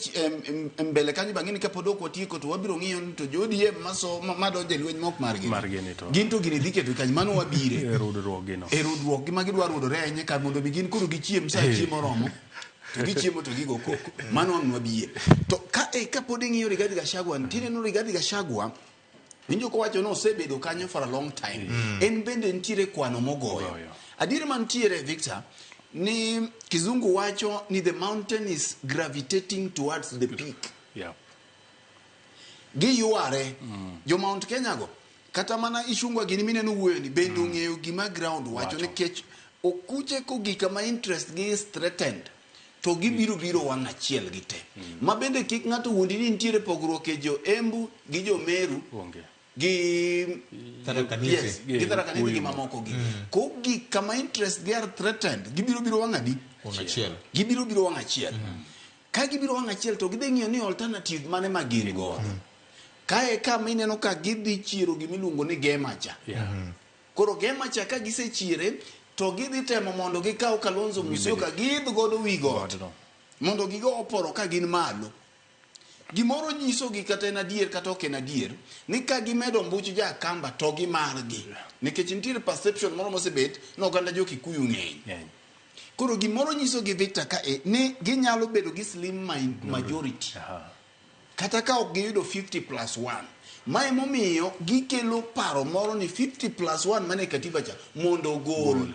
mbele kanyo bang'e ka pod ok watieko to wabiro ng'iyo ni to jodi maso madonje lweny mok margi. Gin to gini dhike to kanyo mano wabire. Rudruok gi magidwa rudore ahinya kar mondo gin koro gichiem sa chiemo romo. To gichiemo to gigo koko. Mano wang' wabire. To ka pod ing'iyo Rigathi Gachagua, tineno Rigathi Gachagua winjo ko wacho no osebedo kanyo for a long time. En bende ntiere kwano mogoyo. Adier mantiere Victor ni kizungu wacho ni the mountain is gravitating towards the peak. Giyuare jo Mount Kenya go kata mana Ichung'wa gini mineno wuoyo ni bende ong'eyo gima ground wacho nikech okuche ko gika ma interest gi is threatened to gibiro wang' achiel gi te. Ma bende kik ng'ato wuondi ni nitiere pogruok e jo Embu gi jo Meru gi Tarakanise gi mamoko gi. Ko gika ma interest gi are threatened gibiro wang' adi? Wang' achiel. Gibiro wang' achiel. Ka gibiro wang' achiel to gidhi ng'iyo ni alternative mane ma gin go. Kae ka mineno ka gidhi chiro gimiluongo ni Gemacha. Koro Gemacha ka gisechiere to gidhi temo mondo gikaw Kalonzo Musyoka gidh godo wi got mondo gigo oporo ka gin malo. Gimoro nyiso gi kata en adier kata ok en adier ni ka gimedo mbuch ja Kamba to gi margi nikech nitiere perception moro mosebet no oganda jo Kikuyu ng'eny. Koro gimoro nyiso gi Victor ka ni ginyalo bedo gi slim majority kata ka ok giyudo 50+1. Ma emomiyo gikelo paro moro ni 50+1 mane katiba cha mondo gol.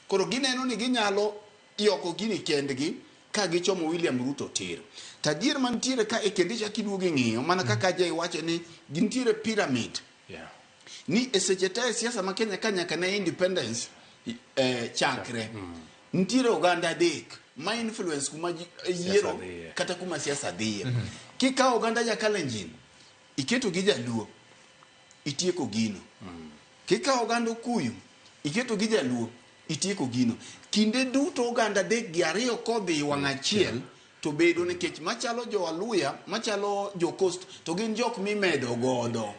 Koro gineno ni ginyalo yoko gini kendgi ka gichomo William Ruto tir. Tadier mantiere ka ekendicha kiduogo ng'iyo mana kaka Jay wacho ni gintiere pyramid. Ni eseche te siasa ma Kenya ka nyaka ne independence chakre. Ntiere oganda adek ma influence kuma yiero kata kuma siasa dhiye. Kika oganda ja Kalenjin iketo gi Jaluo itieko gino. Kika oganda Okuyu iketo gi Jaluo itieko gino. Kinde duto oganda adek gi ariyo kodhi wang' achiel to bedo nikech machalo jo Aluya machalo jo Coast to gin jok mimedo godo.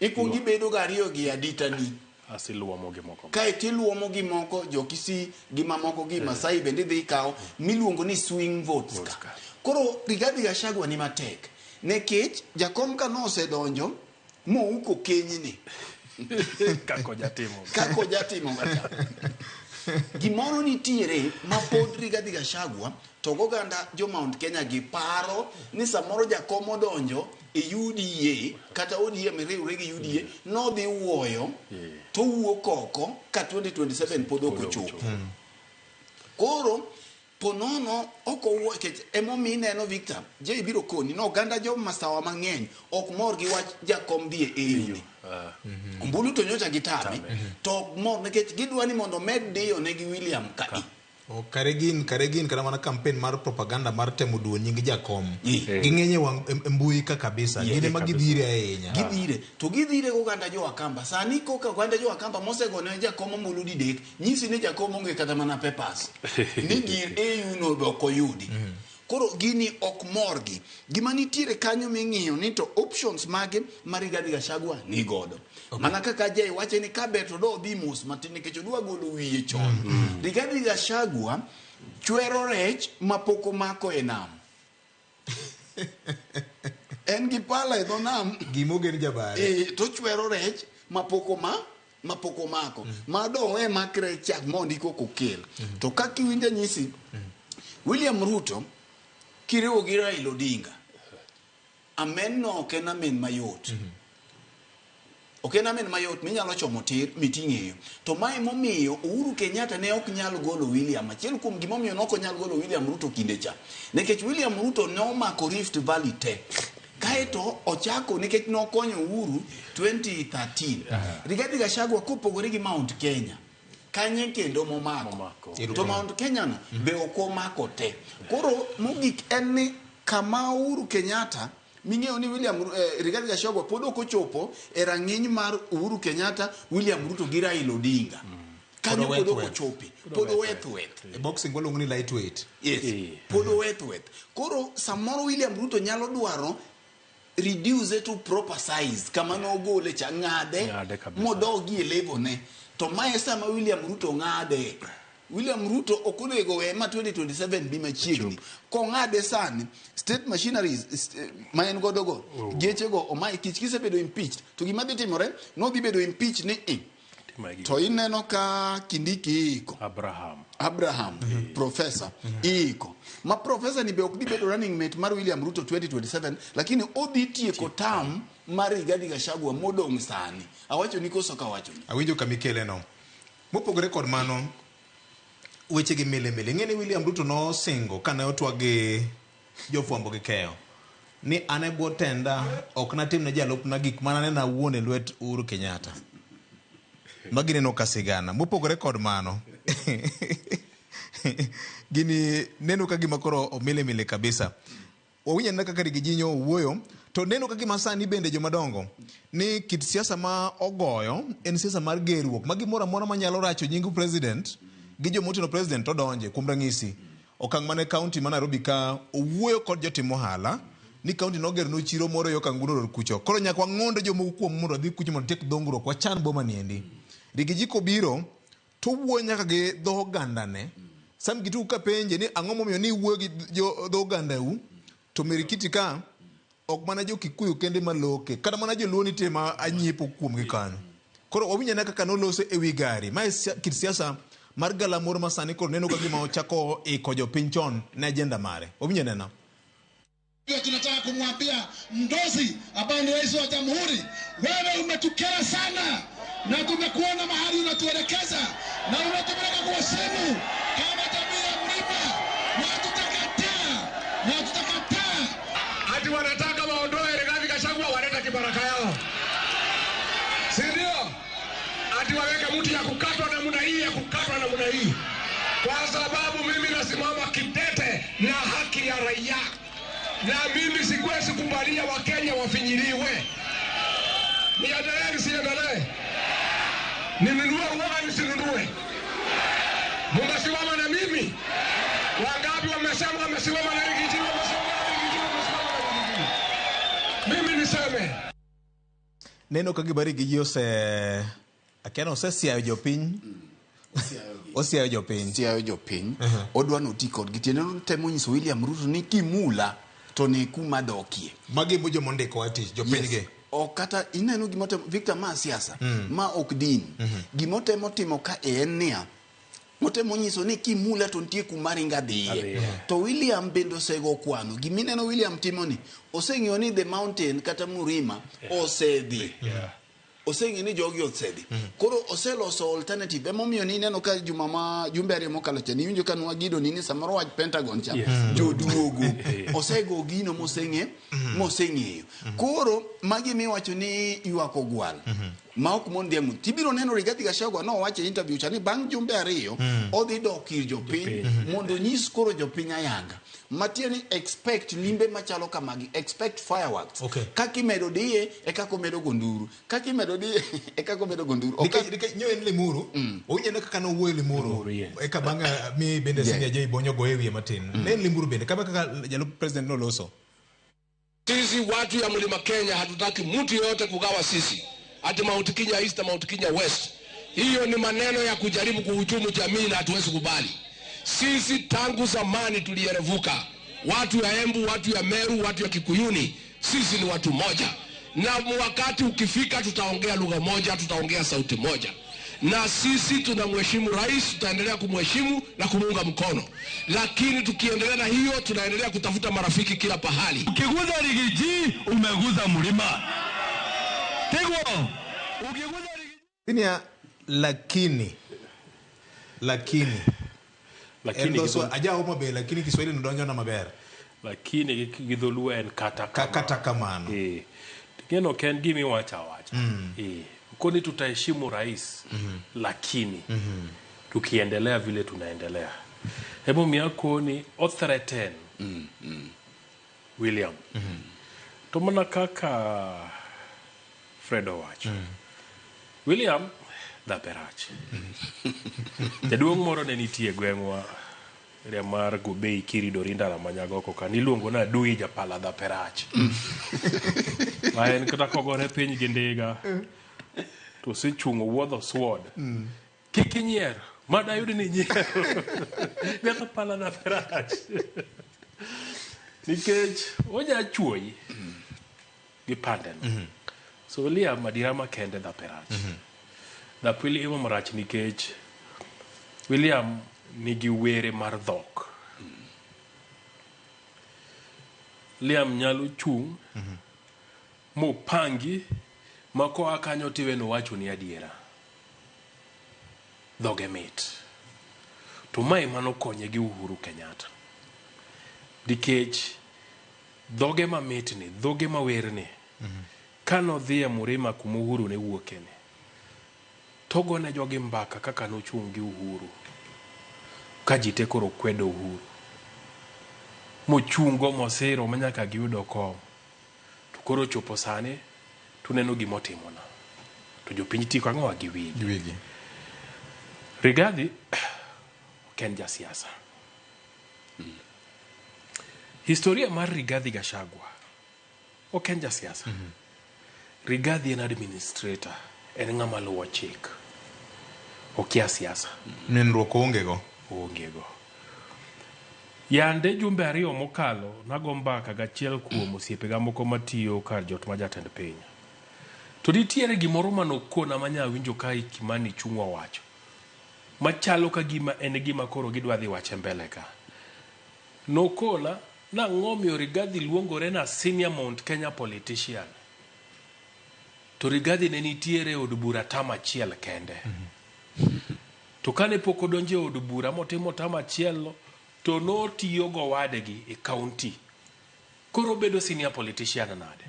Ikuongi bedo ga ariyo gi adita ni asiluomo gi moko. Kae tiluomo gi moko jo Kisii gi mamoko gi Masai bende dhi kawo miluongo ni swing votes ka. Koro Rigathi Gachagua ni matek nekech jakom ka no osedonjo mouko kenyni kako jatimo mata. Gimoro nitiere ma pod Rigathi Gachagua to oganda jo Mount Kenya gi paro ni samoro jakom odonjo e UDA kata ODM riwre gi UDA no dhi wuoyo to wuok oko ka 2027 pod ok ochopo. Koro ponono oko wuok kech emomi neno Victor je biro koni no oganda jo masawa mang'eny ok mor gi wach jakom dhi e EU. Ombulu to nyocha gitame to ok mor nikech gidwani mondo med diyo ne gi William Kai. Kare gin kana mana campaign mar propaganda mar temo duo nying jakom. Ging'enye wang mbui ka kabisa. Gine ma gidhire ahinya. Gidhire go ganda jo Akamba. Sani ko ka ganda jo Akamba mosegone jakom ombulu didek. Nyisi ni jakom onge kata mana papers. Ni gir EU no doko yudi. Koro gini ok morgi. Gima nitiere kanyo ming'iyo ni to options mage ma Rigathi Gachagua ni godo. Mana kaka Jay wache ni kabeto do dhi mos matin nikech odwa golo wiye chon. Rigathi Gachagua chwero rech mapok omako e nam. En gi pala e dho nam gimogen jabare. To chwero rech mapok omako. Ma do we makre chak mondi koko kel. To kaka iwinja nyisi William Ruto kiriwo gi Raila Odinga amen no ok en amen mayot. Ok en amen mayot minyalo chomo tir miting'eyo. To mae momiyo Uhuru Kenyatta ne ok nyal golo William. Achiel kuom gimomiyo ne ok nyal golo William Ruto kinde cha nikech William Ruto ne omako Rift Valley te. Kaeto ochako nikech nokonyo Uhuru 2013. Rigathi Gachagua kopogore gi Mount Kenya kanye kendo momako. To Mount Kenya no be ok omako te. Koro mogik en ni kama Uhuru Kenyatta ming'eyo ni Rigathi Gachagua pod ok ochopo e rang'iny mar Uhuru Kenyatta, William Ruto gi Raila Odinga. Kanyo pod ok ochopi. Pod oweth. E boxing waluongo ni lightweight. Yes. Pod oweth. Koro samoro William Ruto nyalo dwaro reduce to proper size kama no gole cha ng'ade modogi e level ne. to mae sama William Ruto ng'ade. William Ruto okunego we ma 2027 bima chiegni. Ko ng'ade sani state machineries ma en godo go geche go omai kich kisebedo impeached to gima dhi timore no dhi bedo impeached ni to ineno ka Kindiki iko Abraham professor iko ma professor ni be ok dhi bedo running mate mar William Ruto 2027 lakini odhi tieko term mar Rigathi Gachagua modong sani awacho ni koso kawacho awinjo kamikele no mopogore kod mano weche gi mile ngene William Ruto no singo kana otwage jofwambo gi keyo ni ane bwo tenda ok natim ne jalop na gik manane na wuone lwet Uhuru Kenyatta magine no kasigana mopogore kod mano gini neno ka gima koro omile kabisa owinja na kaka rigijinyo wuoyo to neno ka gima sani bende jomadongo ni kit siasa ma ogoyo en siasa mar gerruok magimora mora manyalo racho nyingu president gi jomotino president to donje kuom ranyisi okang' mane county ma Nairobi ka owuoyo kod jotimo hala ni county no ger no chiro moro yo kanguno kucho koro nyaka ng'onde jomoko kuom mondo dhi kucho mondo tek dongruok wachan boma niendi rigijiko biro to wuoyo nyaka gi dho gandane sam gitu ka penje ni ang'o momiyo ni wuoyo gi dho gandau to Mirikiti ka ok mana jo Kikuyu kende maloke kada mana jo Luo nitie ma anyiepo kuom gi kanyo koro owinja na kaka nolose ewi gari ma kit siasa mar galamoro masani koro neno ka gima ochako iko jopiny chon na agenda mare owinja nena tunataka kumwambia Mdozi ambaye ni rais wa jamhuri, wewe umetukera sana na tumekuona mahali unatuelekeza na unatupeleka kwa simu kama jamii ya Mlima na tutakataa hadi wanataka waondoe Rigathi Gachagua waleta kibaraka yao, si ndio? Hadi waweke mtu ya kukatwa namna hii kwa sababu mimi nasimama kidete na haki ya raia. Na mimi sikwezi kubalia Wakenya wafinyiliwe. Niendelee nisiendelee? Ninunue uoga nisinunue? Mumesimama na mimi? Wangapi wamesimama na Rigiji? Mimi niseme neno kagibari gi ose akeno ose jopiny osiayo jopiny odwa no tikod gitieno temo nyiso William Ruto ni kimula to ne kuma dokie magi bujo mondiko ati jopiny ge o kata ineno gimotemo Victor ma siasa ma ok din gimotemo timo ka enia motemo nyiso ni kimula to ntie kumaringa dhiye to William bendo sego kwano gimineno William timoni oseng'iyo ni the mountain kata Murima osedhi oseng'i ni jogi osedhi koro oseloso alternative emomiyo ni neno ka jumbe ariyo mokalo chani winjo ka nwa gido nini samoro wach Pentagon cha joduogo osego gino moseng'eyo koro magi miwacho ni ywako gwal ma ok mon diemu tibiro neno Rigathi Gachagua no wacho interview chani bang' jumbe ariyo odhi dok ir jopiny mondo nyis koro jopiny ayanga matieni expect limbe machalo kamagi expect fireworks kakimedo diye ekakomedo gonduru kakimedo diye ekakomedo gonduru nyo en Limuru onyene kaka no wuoyo Limuru eka banga mi bende singa jay bonyo go ewie matin ne Limuru bende kama kaka jalup president no loso sisi watu ya Mlima Kenya hatutaki mtu yote kugawa sisi ati Mount Kenya East Mount Kenya West. Hiyo ni maneno ya kujaribu kuhujumu jamii na hatuwezi kubali. Sisi tangu zamani tulierevuka. Watu ya Embu, watu ya Meru, watu ya Kikuyuni, sisi ni watu moja. Na wakati ukifika tutaongea lugha moja, tutaongea sauti moja. Na sisi tunamheshimu rais, tutaendelea kumheshimu na kumuunga mkono. Lakini tukiendelea na hiyo tunaendelea kutafuta marafiki kila pahali. Ukiguza Rigiji, umeguza Mlima. Tego. Ukiguza Rigiji. Lakini endoso aja homa be lakini Kiswahili ndonjo na maber. Lakini gidholuo en kata kamano. Ngeno ken gimi wacha. Koni tutaheshimu rais lakini tukiendelea vile tunaendelea. Hebu miako ni threaten William. Tumana kaka Fredo wacho. William da perache. Jaduong' moro ne nitie gweng'wa area mar Gobei Kiri Dorinda la Manyagoko kaniluongo na Dui Japala da perache. Ma en kata kogore piny gi ndiga to osechungo wuodho sword. Kik inyier, mad ayud ni nyiero. Nyaka pala na perach. Nikech onya chuoyi gi panden. So William madira makende da perach. Da pili imo marach nikech William nigi were mar dhok. Liam nyalo chung mo pangi mako akanyo tiwe no wacho ni adiera. Dhoge mit. To mai mano konye gi Uhuru Kenyatta. Dikech dhoge ma mitni, dhoge ma werni. Kano dhie Murima kuma Uhuru ne wuokene. Togo ne jogi mbaka kaka no chung gi Uhuru. Kajite koro kwedo Uhuru. Mochungo mosero manyaka giyudo kom. To koro chopo sane tuneno gimotimona. To jopiny tiko ang'o gi wigi. Rigathi ken jasiasa. Historia mar Rigathi Gachagua oken jasiasa. Rigathi en administrator, en ng'ama luwo chik. Okia siasa. Nenruok ongego. Yande jumbe ariyo mokalo nago mbaka gachiel kuom osiepega moko matiyo kar jot ma jatend piny. To nitiere gimoro manokona manya winjo ka Kimani chungwa wacho. Machalo ka gima en gima koro gidwa dhi wache mbele ka. Nokona na ng'omio Rigathi luongore na senior Mount Kenya politician. To Rigathi ne nitiere od bura tama chiel kende. To kane pok odonje od bura motimo tama chielo to no tiyo go wadegi e county. Koro bedo senior politician nade.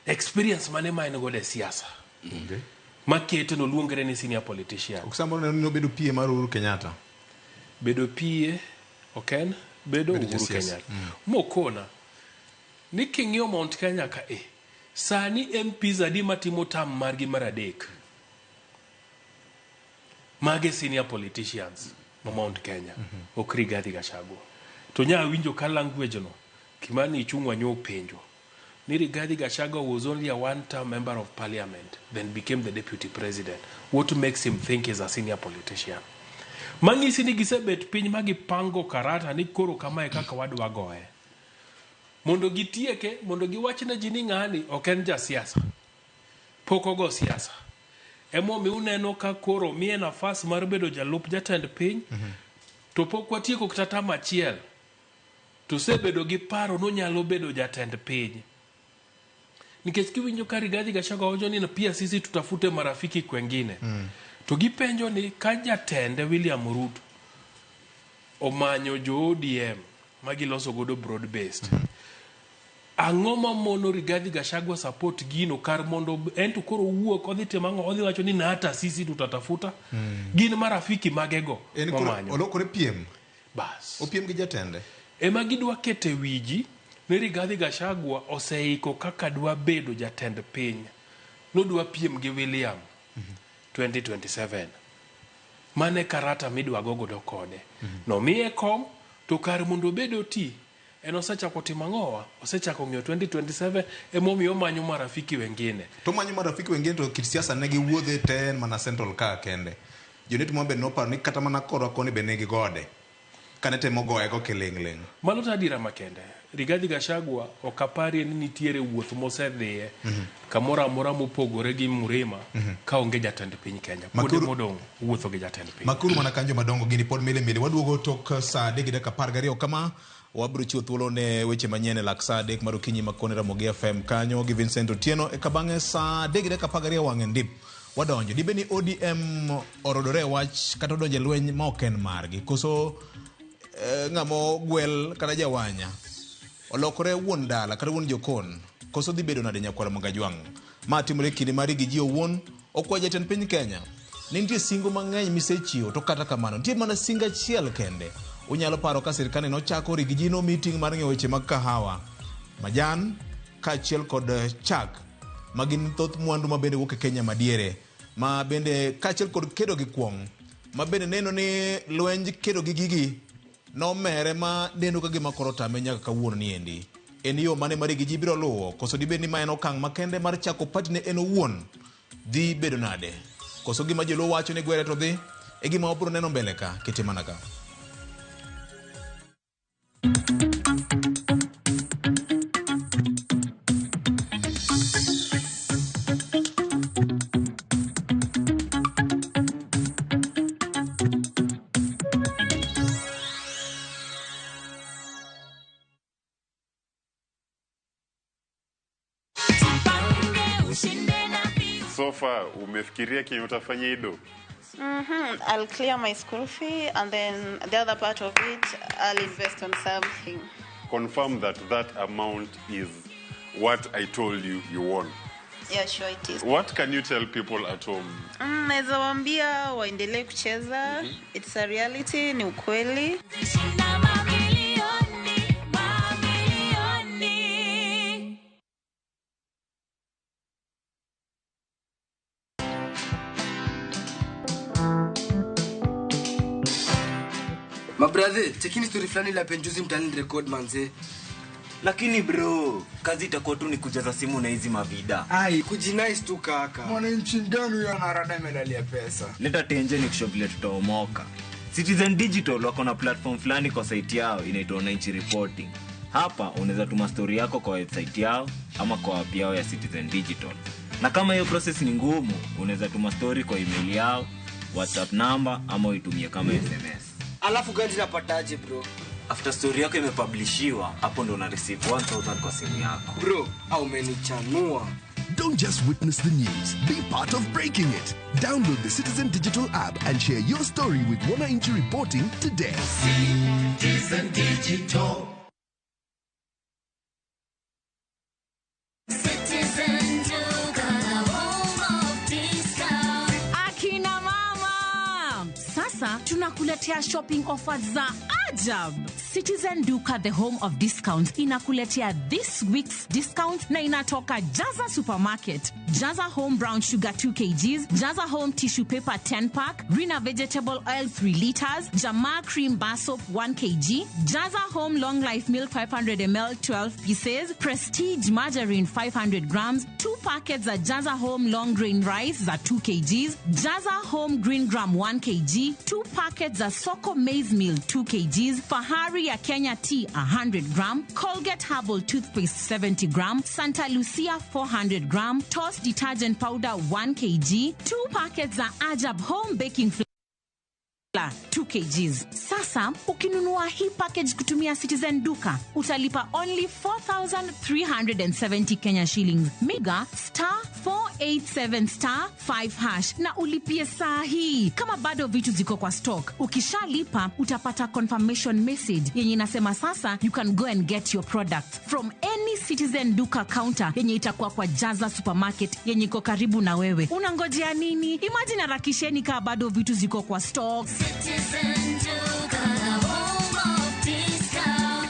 Experience mane ma en gode siasa. Makete no luongre ni senior politician. Oksamoro no bedo pie mar Uhuru Kenyatta. Bedo pie, oken? Bedo Uhuru Kenyatta. Mokona, ni king'io Mount Kenya ka sani MPs adi matimo tam margi maradek. Mage senior politicians ma Mount Kenya. Ok Rigathi Gachagua. To nya winjo ka language no. Kimani ichungwa nyo penjo. Ni Rigathi Gachagua was only a one-term member of parliament, then became the deputy president. What makes him think he's a senior politician? Mangisi ni gisebet piny magipango karata ni koro kamae kaka wadwa goye. Mondo gitieke, mondo giwachne ji ni ng'ani ok en jasiasa. Poko go siasa. Emo mi uneno ka koro mie nafas mar bedo jalup jatend piny. To pok watieko kata machiel. To sebedo gi paro no nyalo bedo jatend piny. Nikech kiwinjo ka Rigathi Gachagua wacho ni na pia sisi tutafute marafiki kwengine. To gipenjo ni ka jatende William Ruto omanyo jo ODM magiloso godo broad based. Ang'o ma mono Rigathi Gachagua support gino kar mondo ento koro wuok odhi temango odhi wacho ni na hata sisi tutatafuta. Gin marafiki magego omanyo. Olokore piem. Bas. Opiem gi jatende. Ema gidwa kete wiji ni Rigathi Gachagua oseiko kaka dwa bedo jatend piny. Nodwa piem gi William 2027. Mane karata midwa gogo do kode. No miye kom to kar mondo bedo ti. En osechako timo ang'owa, osechako ng'io 2027 emomiyo manyo marafiki wengine. To manyo marafiki wengine to kit siasa ne giwuodhe ten mana Central ka kende. Joneti Mohamed noparo ni kata mana korwa koni be ne gigode. Kane temo goye go kiling'. Mano tadira makende. Rigathi Gachagua okapari ni nitiere wuoth mosedhie kamoro amora mopogore gi Murima ka onge jatend piny Kenya. Kuonde modong' wuotho gi jatend piny. Makuru mana kanjo madongo gini pod mile. Waduogo tok saa 3:12 kama wabro chiwo thuolo ne weche manyien lak saa 3 mar okinyi makone Ramogi FM kanyo gi Vincent Otieno e kabang'e saa 3:12 wang'e ndip. Wadonjo dibe ni ODM orodore wach kata odonje lweny ma oken margi koso ng'amo gwel kata jawanya olokore wuon dala kata wuon jokon koso dhi bedo nade nyakwara Magajwang'. Ma timore kinde mari gi ji owuon okwa jatend piny Kenya. Nitie singo mang'eny misechiwo to kata kamano nitie mana singa achiel kende. Unyalo paro ka sirkane nochako rigijino meeting mar ng'eyo weche mag kahawa, majan, kaachiel kod chak, magin thoth mwandu ma bende wuok e Kenya madiere, ma bende kaachiel kod kedo gi kuong', ma bende neno ni lwenj kedo gi gigi nomere ma dendo ka gima koro tame nyaka kawuono ni endi. En yo mane mari gi ji biro luwo koso dibed ni ma en okang' makende mar chako party ne en owuon dhi bedo nade. Koso gima joluo wacho ni gwere to dhi e gima wabiro neno mbele ka kitimo ka. So far, umefikiria kenye utafanya Ido? I'll clear my school fee and then the other part of it, I'll invest on something. Confirm that amount is what I told you won. Yeah, sure it is. What can you tell people at home? Naweza waambia waendelee kucheza. It's a reality, ni ukweli. Mabrother, chekini story flani la penjuzi mtani record manze. Lakini bro, kazi itakuwa tu ni kujaza simu na hizi mavida. Ai, kujinice tu kaka. Mwananchi ngani huyo anarada imedalia pesa? Leta tenje ni kushow vile tutaomoka. Citizen Digital wako na platform flani kwa site yao inaitwa Wananchi Reporting. Hapa unaweza tuma story yako kwa website yao ama kwa app yao ya Citizen Digital. Na kama hiyo process ni ngumu, unaweza tuma story kwa email yao, WhatsApp number ama uitumie kama SMS. Alafu gani napataje bro? After story yako imepublishiwa, hapo ndo una receive 1000 kwa simu yako. Bro, au umenichanua. Don't just witness the news, be part of breaking it. Download the Citizen Digital app and share your story with Wananchi Reporting today. Citizen Digital. Citizen Digital, home of discount. Akina mama, sasa tunakuletea shopping offers za ajab. Citizen Duka, the home of discounts, inakuletea this week's discount na inatoka Jaza Supermarket. Jaza Home Brown Sugar 2 kgs, Jaza Home Tissue Paper 10 pack, Rina Vegetable Oil 3 liters, Jamaa Cream Bar Soap 1 kg, Jaza Home Long Life Milk 500 ml 12 pieces, Prestige Margarine 500 grams, 2 packets za Jaza Home Long Grain Rice za 2 kgs, Jaza Home Green Gram 1 kg, 2 packets za Soko Maize Meal 2 kgs, Fahari ya Kenya Tea 100 gram, Colgate Herbal Toothpaste 70 gram, Santa Lucia 400 gram, Toast Detergent Powder 1 kg, 2 packets za Ajab Home Baking Flour 2 kgs. Sasa, ukinunua hii package kutumia Citizen Duka, utalipa only 4,370 Kenya shillings. Mega *487*5# na ulipie saa hii. Kama bado vitu ziko kwa stock, ukishalipa utapata confirmation message yenye inasema sasa you can go and get your products from any Citizen Duka counter yenye itakuwa kwa Jaza Supermarket yenye iko karibu na wewe. Unangojea nini? Imagine harakisheni kama bado vitu ziko kwa stock. Citizen Duka, home of discount.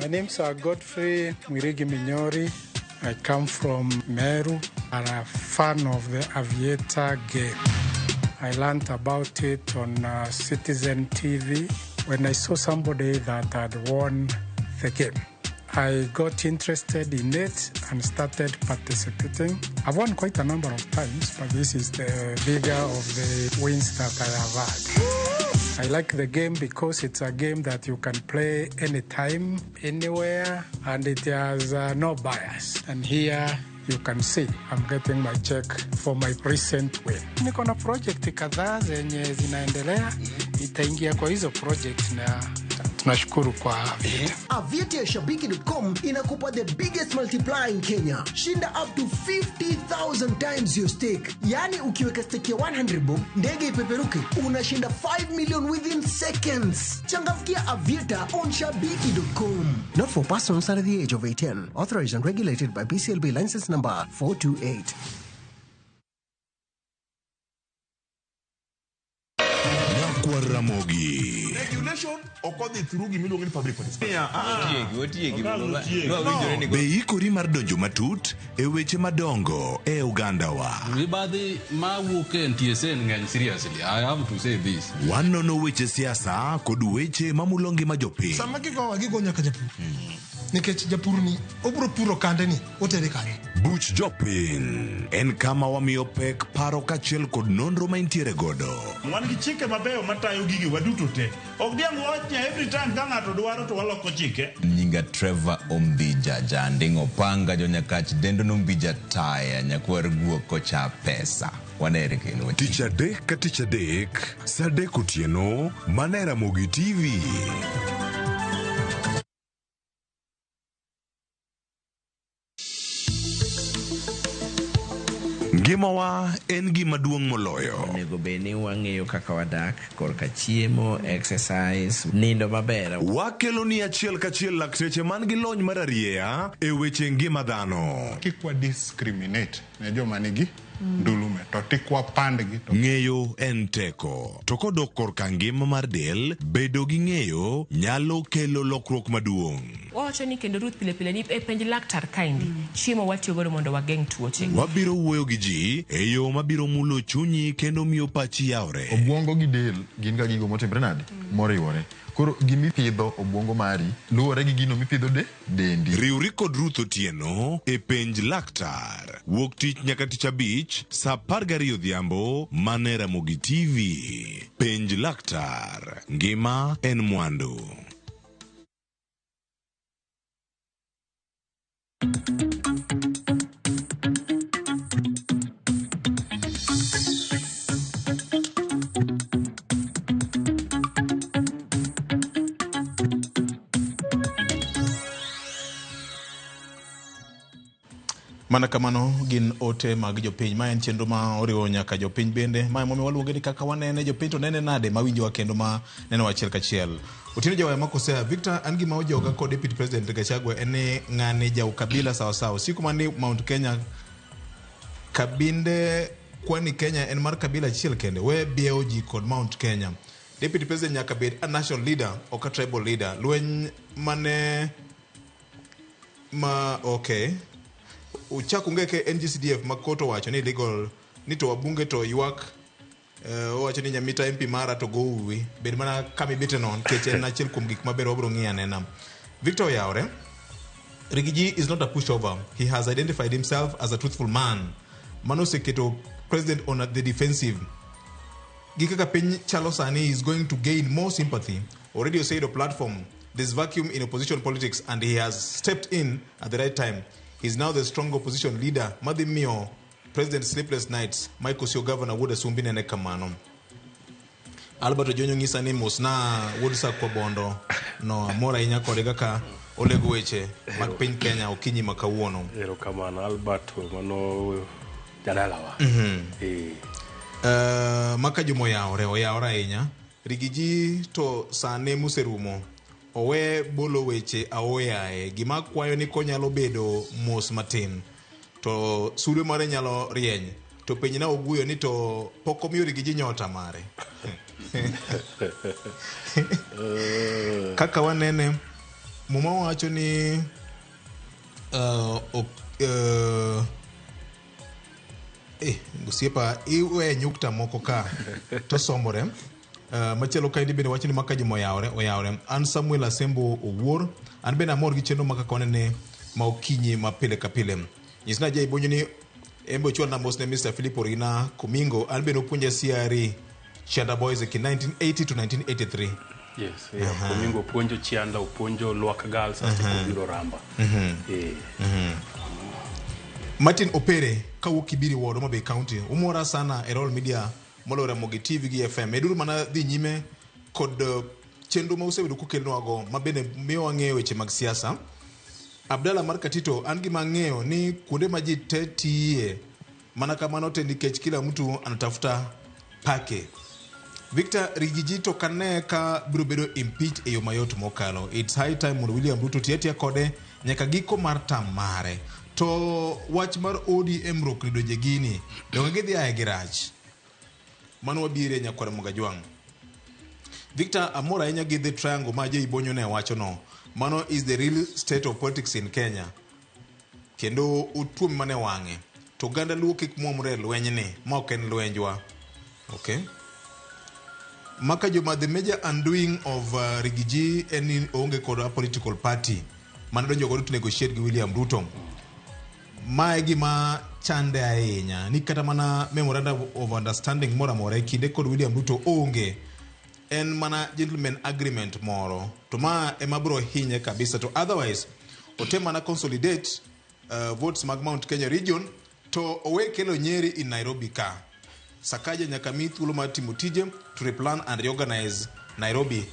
My name's Godfrey Mwirigi Minyori. I come from Meru. I'm a fan of the Aviator game. I learned about it on Citizen TV when I saw somebody that had won the game. I got interested in it and started participating. I've won quite a number of times, but this is the bigger of the wins that I have had. I like the game because it's a game that you can play anytime, anywhere, and it has no bias. And here you can see I'm getting my check for my recent win. Niko na project kadhaa zenye zinaendelea, itaingia kwa hizo project na tunashukuru kwa Aviator. Aviator ya Shabiki.com inakupa the biggest multiplier in Kenya. Shinda up to 50,000 times your stake. Yani ukiweka stake ya 100 bob, ndege ipeperuke, unashinda 5 million within seconds. Changamkia Aviator on Shabiki.com. Not for persons under the age of 18. Authorized and regulated by BCLB license number 428. Ramogi. Regulation okodhi through gimiluongo ni public participation. Be ikori mar donjo matut e weche madongo e Uganda wa. Mibadhi ma wuok e NTSA ng'eny seriously. I have to say this. Wanono weche siasa kod weche mamulo ngima jopiny. Sama gigo nyaka japur. Nikech japur ni obro puro kande ni otere kare. Buch jopiny en kama wamiyo pek paro kachiel kod nonro ma intiere godo. Wan gi chike mabeyo matayo gigi waduto te. Ok diang wachnya every time ka ng'ato dwaro to waloko chike. Nyinga Trevor Ombija jandingo panga jonyakach dendo nombija taya nyakwar guoko cha pesa. Wanere kendo. Tich adek ka tich adek, sa adek otieno, mana Ramogi TV. Ngimawa en gima duong' moloyo. Onego beni wang'eyo kaka wadak, korka chiemo, exercise, nindo maber. Wakelo ni achiel kachiel lakteche man gi lony mar arieya e weche ngima dhano. Kikwa discriminate ne joma nigi ndulume to tikwa pandgi. Ng'eyo en teko. To kodok korka ngima mar del, bedo gi ng'eyo nyalo kelo lokruok maduong'. Wacho ni kendo Ruth pile pile ni e penj laktar kaindi. Chiemo watiyo godo mondo wageng' tuoche. Wabiro wuoyo gi ji e yo mabiro mulo chunyi kendo miyo pachi yawre. Obwongo gi del gin ga gigo motimre nade? Moriwore. Koro gimipidho obwongo mari luwore gi gino mipidho dendi. Riwri kod Ruth Otieno e penj laktar. Wuok tich nyaka tich abich sa 12 odhiambo mana Ramogi TV. Penj laktar. Ngima en mwandu. Mana kamano gin ote mag jopiny ma en chenro ma oriwo nyaka jopiny bende ma momi waluonge ni kaka wanene jopiny to nene nade mawinjo kendo ma neno achiel kachiel. Otieno jawaya makosea Victor an gima ojoga kod Deputy President Gachagua en ng'ane jau kabila sawa sawa siku mani Mount Kenya kabinde kwani Kenya en mar kabila achiel kende we BOG kod Mount Kenya. Deputy President nyaka bed a national leader oka tribal leader lweny mane ma okay uchak ungeke NGCDF makoto wacho ni legal ni to wabunge to ywak wacho ni nyamita MP mara to go uwi bed mana kami bite non keche na chiel kum gik maber wabro ng'iya nena. Victor Yaure Rigiji is not a pushover. He has identified himself as a truthful man. Mano seketo president on the defensive. Gikaka piny chalo sani is going to gain more sympathy. Already said a platform there's vacuum in opposition politics and he has stepped in at the right time. He's now the strong opposition leader. Madhimio, President Sleepless Nights, Michael Sio Governor Wood Sumbine ne kamano. Albert Ojonyo ngisa ni mosna Wood sa kwa bondo no mora inya kode kaka olego weche mag piny Kenya okinyi makawuono. Ero kamano Albert mano jadalawa. Maka jumo oyawre ahinya. Rigiji to sane muserumo. Owe bolo weche aoyae gima kwayo ni konyalo bedo mos matin to suru mare nyalo rieny to penj na oguyo ni to poko miyo Rigiji nyota mare. Kaka wanene muma wacho ni gusiepa iwe nyukta moko ka to somore. Machelo kaindi bende wachini maka jimo oyawre an Samuel Asembo owuor an bende amor gi chenro maka konene ma okinyi ma pile ka pile nyisna jai bonyo ni embo chwal na mosne Mr. Philip Orina Kumingo an bende opuonja CRE Chianda Boys ki 1980 to 1983. Yes, Kumingo puonjo Chianda upuonjo Luak Girls biro ramba. Martin Opere kawuok Kibiri Ward Homa Bay County umora sana Erol Media molo Ramogi TV gi FM eduru mana dhi nyime kod chenro ma usebedo kukelnwago ma bende miyo wang'eyo weche mag siasa. Abdalla Markatito an gima ng'eyo ni kuonde ma ji te tiye mana kamano te nikech kila mtu anatafuta pake. Victor Rigiji to kane ka biro bedo impeach e yo mayot mokalo. It's high time mondo William Ruto tiatia kode nyaka giko mar tam mare. To wach mar ODM rokrido jegini donge gidhi ae girach. Mano wabire nyakwara Mogajwang. Victor Amora enya gi the triangle ma Ibonyo ne wacho no. Mano is the real state of politics in Kenya. Kendo utuom mane wange. To ganda luo kik muomre lweny ni, ma ok en lwenjwa. Okay. Maka joma the major undoing of Rigiji en onge kod a political party. Mane donjo godo to negotiate gi William Ruto. Mae gima chande ahinya ni kata mana memorandum of understanding mora mora kinde kod William Ruto onge. En mana gentleman agreement moro. To ma emabro hinye kabisa. To otherwise, otema na consolidate votes mag Mount Kenya region to owe kelo Nyeri in Nairobi ka. Sakaja nyakami thuolo mar timo tije to replan and reorganize Nairobi.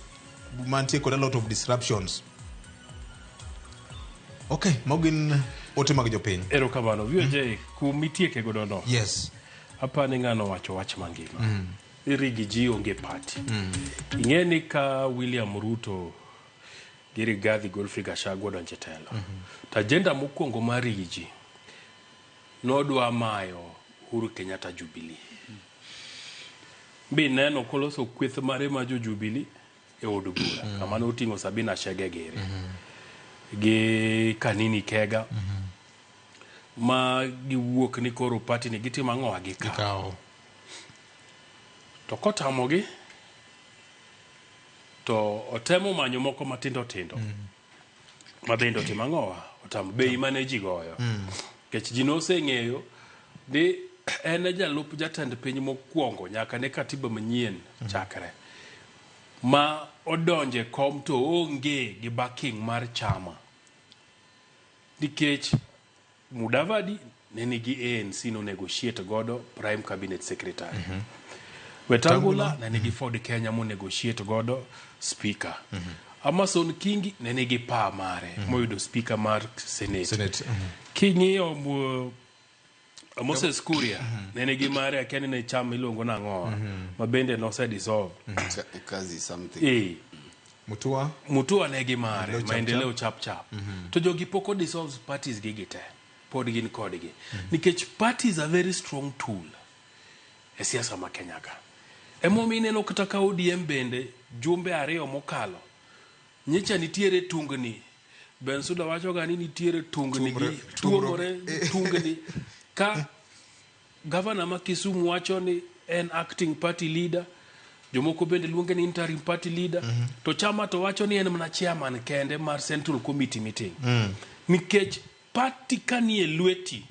Mantie kod a lot of disruptions. Okay, mogin ote mag jopiny. Erokamano, VJ kumitieke godo no. Yes. Hapa ni ngano wacho wach mangima. Rigiji onge party. Ingeni ka William Ruto gi Rigathi Godfrey Gachagua donje telo. Ta agenda mokwongo mar Rigiji nodwa mayo Uhuru Kenyatta Jubilee. Bi neno koloso kweth mare ma jo Jubilee e od bura. Kamano otingo Sabina Chege gi Kanini Kega. Ma giwuok ni koro party ni gitimo ang'o gi kao. To kotamogi to otemo manyo moko matindo tindo. Mabendo timo ang'o otam bei mane ji goyo. Kech ji noseng'eyo ni en jalup jatend piny mokwongo nyaka ne katiba manyien chakre. Ma odonje kom to onge gi backing mar chama. Nikech Mudavadi ne nigi ANC no negotiate godo prime cabinet secretary. Wetangula ne nigi Ford Kenya mo negotiate godo speaker. Amason Kingi ne nigi pa mare moyudo speaker mar Senate. King'iyo Moses Kuria ne nigi mare akeni ne chama ilongo nang'o ma bende no se dissolve. Kazi something. Mutua ne gi mare maendeleo chap. To jogi poko dissolves parties gi gite. Pod gin kodgi. Nikech parties are very strong tool e siasa ma Kenya ka. Emomi neno kata ka ODM bende jumbe ariyo mokalo. Nyicha nitiere tungni. Bensuda wacho ga ni nitiere tungni gi tuomore tungni. Ka governor ma Kisumu wacho ni en acting party leader. Jomoko bende luonge ni interim party leader. To chama to wacho ni en mana chairman kende mar Central Committee meeting. Nikech party kanie lweti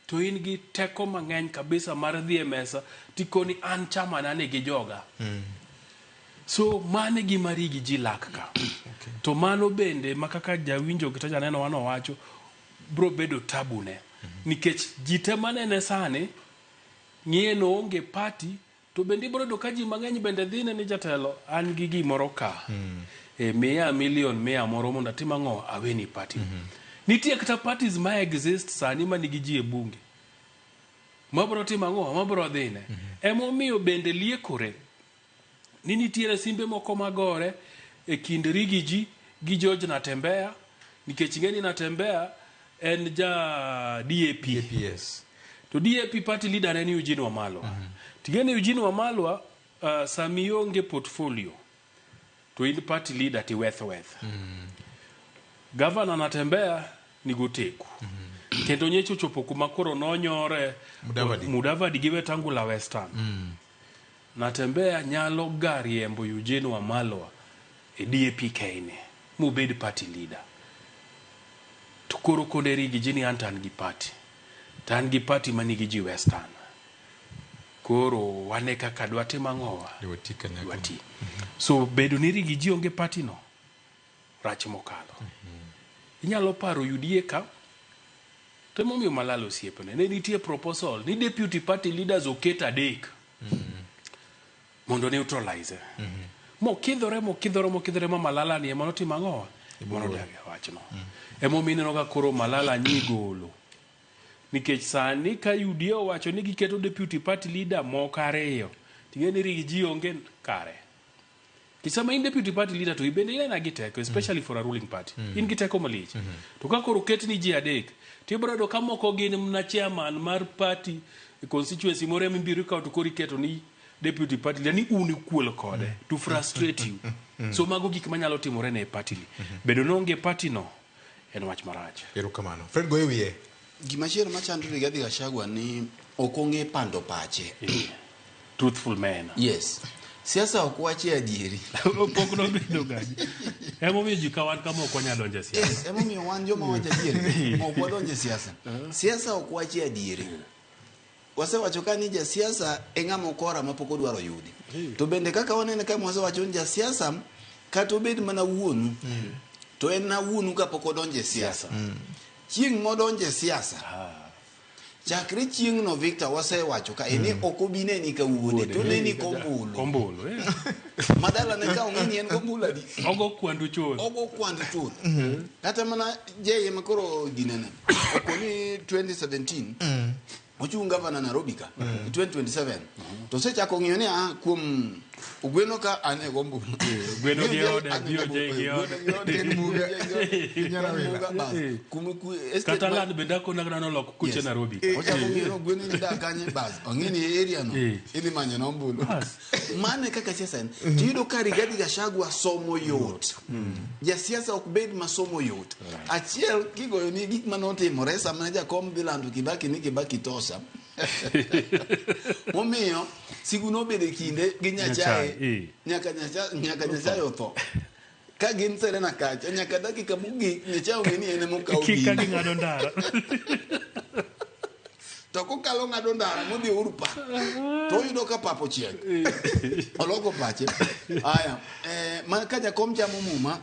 to in gi teko mang'eny kabisa mar dhi e mesa tikoni an chama nane gi joga. So mane gi marigi ji lak ka. To mano bende makaka jawinjo kata janeno wano wacho bro bedo tabune. Nikech jite manene sane ng'ieno onge party to bende bro do ka ji mang'eny bende dhine ni jatelo an gi gimoro ka. Mia million mia moro mondo atim ang'o aweni party. Nitie kata parties ma exist sani ma nigi ji e bunge. Mabro timo ang'o, mabro dhine. Emomiyo bende liekore ni nitiere simbe moko magore e kind Rigiji gi George Natembeya, nikech ng'eni Natembeya en ja DAP. Yes. To DAP party leader en Eugene Wamalwa. Tigeni Eugene Wamalwa sami onge portfolio. To in party leader ti weth. Governor Natembeya ni goteku. Kendo nyecho chopo kuma koro nonyore Mudavadi gi Wetangula Western. Natembeya nyalo gariembo Eugene Wamalwa e DAP kaine mubed party leader. To koro konde Rigiji ni antan gi party. Tan gi party manigi ji Western. Koro wane kaka dwate mang'owa. Dwati. So bedo ni Rigiji onge party no. Rach mokalo. Inyalo paro UDA ka. To momiyo malalo siepene. Ne nitie proposal ni deputy party leaders oketa adek. Mondo neutralize. Mokidhore ma Malala ni ema notimo ang'o. Mono dagi wachno. Emomiyo ineno ka koro Malala nyigolo. Nikech sani ka UDA wacho ni giketo deputy party leader moko ariyo. Tingeni Rigiji onge kare. Kisama in deputy party leader to ibende ina giteko, especially for a ruling party. In giteko malich. To ka koro ket ni ji adek. Tibro do kamoko gin mna chairman mar party constituency more mibiru ka to kori keto ni deputy party leader ni uni kuol kode to frustrate you. So mago gik manyalo timore ne party li. Bedo nonge party no en wach marach. Erokamano. Fred goye wiye. Gimachielo machando Rigathi Gachagua ni okonge pando pache. Truthful man. Yes. Siasa okwache adieri. Pok no bedo gaji. Emo mi jikawan kama okonya donje siasa. Yes, emo mi wan joma wacha adieri. Okwa donje siasa. Siasa okwache adieri. Wasewacho ka ni ja siasa eng'ama okora mapok odwaro yudi. To bende kaka wanene ka wasewacho ni ja siasa kata obed mana wuonu. To en na wuonu kapok odonje siasa. Chieng' modonje siasa. Chakre chieng' no Victor wasewacho ka eni okobine ni ka wuode to ne ni kombulu madala ne ka ong'eni en kombulu adi ogo kwandu chul kata mana jeye makoro ginene okoni 2017 ochung gavana Nairobi ka 2027 to sechako ng'iyo ni kuom Ugweno ka ane gombu. Gweno giode, bio je giode. Katalan bedako na grano lok kuche Nairobi. Ocha ngiro gweno ni da kanye baz. Ongini area no. Ili manye no mbulu. Mane kaka siasa. Tido ka Rigathi Gachagua somo yot. Ja siasa okbed masomo yot. Achiel kigoyo ni gik manote moresa manaja kom bilandu Kibaki ni Kibaki tosa. Momio siguno bede kinde ginyachae nyaka nyachae otho ka gin serena kacha nyaka dakika mugi nyachao ngeni ene mokao gi kika ngado ndara to kokalo ngado ndara modhi urupa to yudo ka papo chien oloko pache aya man kaja komcha mumuma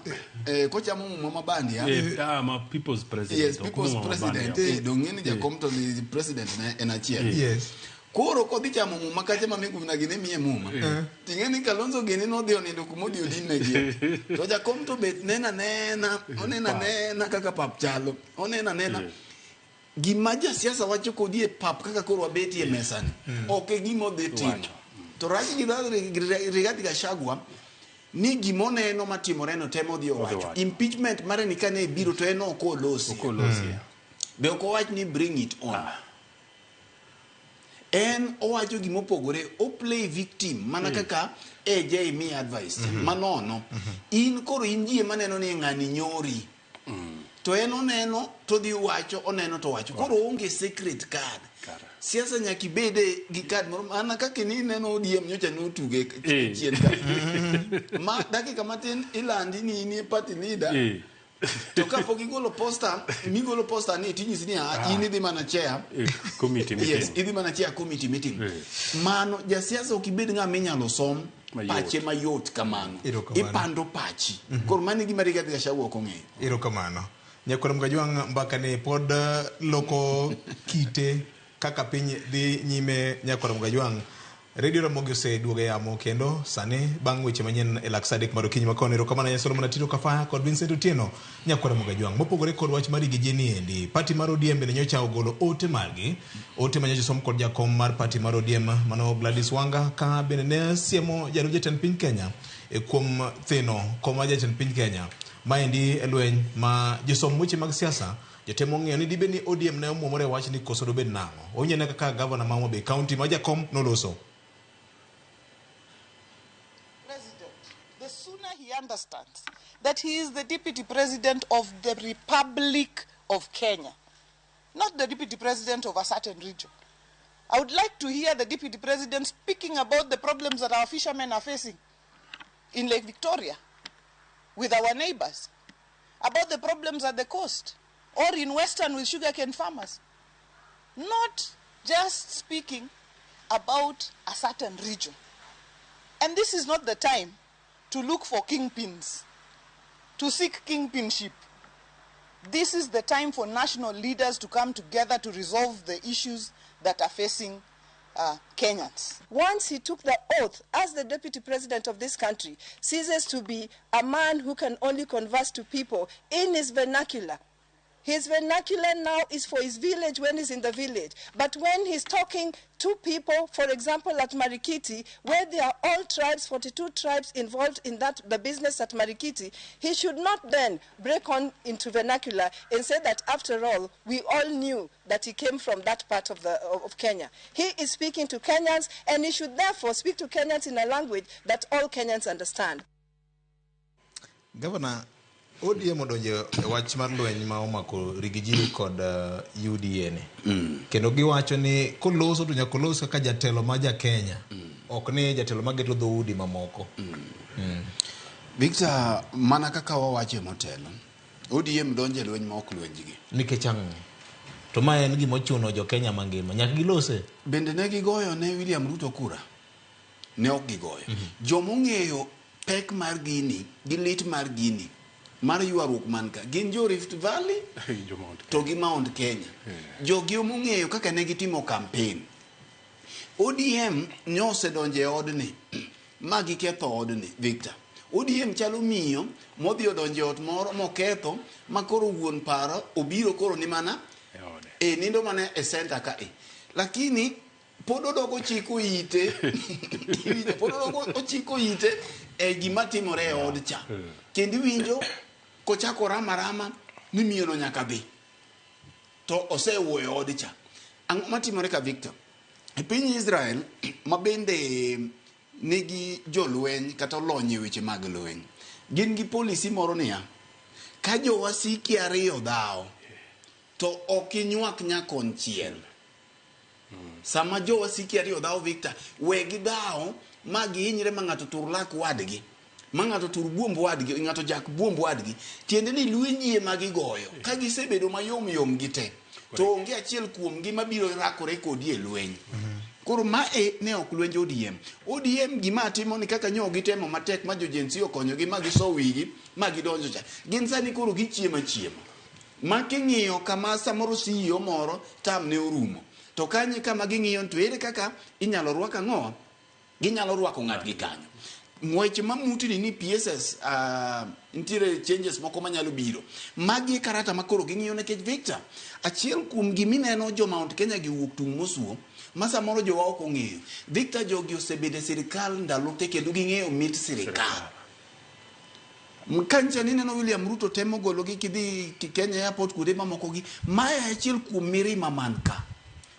kocha mumuma mabandi ya ma people's president. Yes, people's president dongeni ja komto ni president na enachiel. Yes. Koro kodhi chamo muma kacha mamigu na gine miye muma. Tingeni Kalonzo gini no dio ni dokumodi odine je. To ja komto bet nena onena kaka pap chalo. Onena gimaja siasa wacho kodi e pap kaka koro wabeti e mesani. Oke gimo dhi timo. To raji Rigathi Gachagua ni gimone eno matimore no temo dhi owacho. Impeachment mare ni kane biro to eno okolosi. Be okowach ni bring it on. En owacho gimopogore o play victim mana kaka AJ me advice manono in koro injie maneno ni ngani nyori to en oneno to dhi wacho oneno to wacho koro onge secret card siasa nyaki bede gi card moro ana kaka ni neno odiem nyocha no tuge chien ka ma dakika matin ilandi ni party leader to kapo gigolo poster migolo poster ni tinyisi ni ini dhi mana chair committee meeting. Yes, idhi mana chair committee meeting. Mano ja siasa okibed ng'a minyalo som pache mayot kamano. Ipando pachi. Koro mani gima Rigathi Gachagua okong'eyo. Erokamano. Nyakwar Gajwang' mbaka ne pod loko kite kaka piny dhi nyime. Nyakwar Gajwang' Radio Ramogi oseduogo yamo kendo sani bang' weche manyien e lak sadek mar okinyi makono. Erokamano ne Solomon Atito Kafaya kod Vincent Otieno. Nyakwar Gajwang' mopogore kod wach mar gijeni endi party mar ODM bende nyocha ogolo ote margi ote manyocha som kod jakom mar party mar ODM mano Gladys Wanga ka bende ne siemo jaro jatend piny Kenya e kuom thino koma jatend piny Kenya maendi elweny ma josom weche mag siasa jatemo ng'iyo ni dibe ni ODM ne omuomore wach ni koso dobed nang'o onyene kaka governor ma Homa Bay County ma jakom noloso. The sooner he understands that he is the deputy president of the Republic of Kenya, not the deputy president of a certain region. I would like to hear the deputy president speaking about the problems that our fishermen are facing in Lake Victoria with our neighbors, about the problems at the coast or in Western with sugarcane farmers. Not just speaking about a certain region. And this is not the time to look for kingpins, to seek kingpinship. This is the time for national leaders to come together to resolve the issues that are facing Kenyans. Once he took the oath as the deputy president of this country, ceases to be a man who can only converse to people in his vernacular, His vernacular now is for his village when he's in the village. But when he's talking to people, for example, at Marikiti, where there are all tribes, 42 tribes involved in the business at Marikiti, he should not then break on into vernacular and say that, after all, we all knew that he came from that part of Kenya. He is speaking to Kenyans, and he should therefore speak to Kenyans in a language that all Kenyans understand. Governor, ODM odonjo e wach mar lweny ma omako Rigiji kod UDA ne. Kendo giwacho ni koloso to nyaka loso kaka jatelo ma ja Kenya. Ok ni jatelo ma geto dhoudi mamoko. Victor, mana kaka wawache motelo. ODM donjo e lweny ma ok lwenjgi. Nikech ang'o? To ma en gima ochuno jo Kenya mangima. Nyaka gilose. Bende ne gigoyo ne William Ruto kura. Ne ok gigoyo. Jomong'eyo pek mar gini, gi lit mar gini, mar yuaruk manka, gin jo Rift Valley to gi Mount Kenya. Jogi omong'eyo kaka ne gitimo campaign. ODM nyose donje odni, ma giketho odni, Victor. ODM chalo miyo modhi odonje ot moro moketho, ma koro wuon paro obiro koro ni mana nindo mana e center ka lakini pod odogo chiko ite pod odogo chiko ite gima timore e od cha. Kendo winjo kochako rama ni miyo no nyaka dhi to osewuoyo od cha. Ang'o matimore ka Victor? E piny Israel mabende nigi jolweny kata lony e weche mag lweny, gin gi policy moro niya, ka jowasiki ariyo dhawo to ok inywak nyakonchiel. Sama jowasiki ariyo dhawo, Victor, wegi dhawo ma gihinyre ma ng'ato tur lak wadgi, ma ng'ato tur buomb wadgi, ng'ato jak buomb wadgi, tiende ni lwenyie ma gigoyo ka gisebedo mayom yom gite, to onge achiel kuomgi mabiro rakore kodi e lweny. Koro mae ne ok lwenj ODM. ODM gima timo ni kaka nyo gitemo matek ma jojensi okonyogi ma giso wigi ma gidonjo cha. Gin sani koro gichiema. Ma king'iyo kama samoro CEO moro tam ne orumo. To kanye kama ging'iyo to ere kaka inyalo rwaka ng'o? Ginyalo rwako ng'atgi kanyo. Ng'wech mamutini ni PSS ntiere changes moko manyalo biro. Magi karata makoro ging'iyo nekech Victor. Achiel kuom gimineno jo Mount Kenya gi wuok tung' mosuo. Masa moro jowa ok ong'eyo. Victor, jogi osebede sirikal ndalo te kendo ging'eyo mit sirikal. Kancha neno William Ruto temo gologi kidhi Kenya airport kude mamoko gi. Mae achiel kuom mirima manka.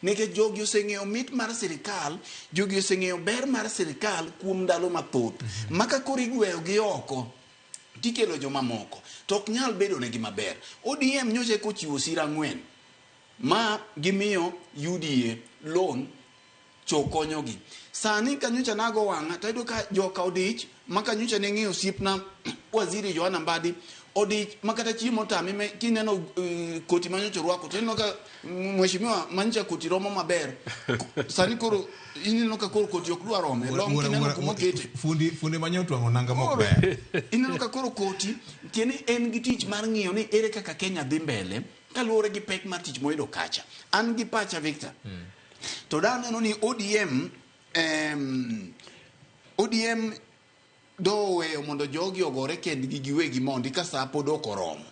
Nikech jogi oseng'eyo mit mar sirikal, jogi oseng'eyo ber mar sirikal kuom ndalo mathoth. Maka koro igweyo gi oko tikelo joma moko. To ok nyal bedo negi maber. ODM nyoche kochiwo sira 4 ma gimiyo UDA loan chokonyogi. Sani kanyocha nago wang'a tayudo ka joka odich maka nyocha ne ng'iyo siepna waziri Johanna Mbadi odich makata chiemo tami me kineno koti manyocha rwako to ineno ka mheshimiwa mancha koti romo maber. Sani koro ineno ka koro koti ok dwa rome long kineno kuma kete fundi manyoto nanga mokber. Ineno ka koro koti tieni en gi tich mar ng'iyo ni ere kaka Kenya dhi mbele kaluwore gi pek mar tich moyudo kacha. An gi pacha Victor. To da neno ni ODM do weyo mondo jogi ogore kendgi giwegi mondi ka sa pod ok oromo.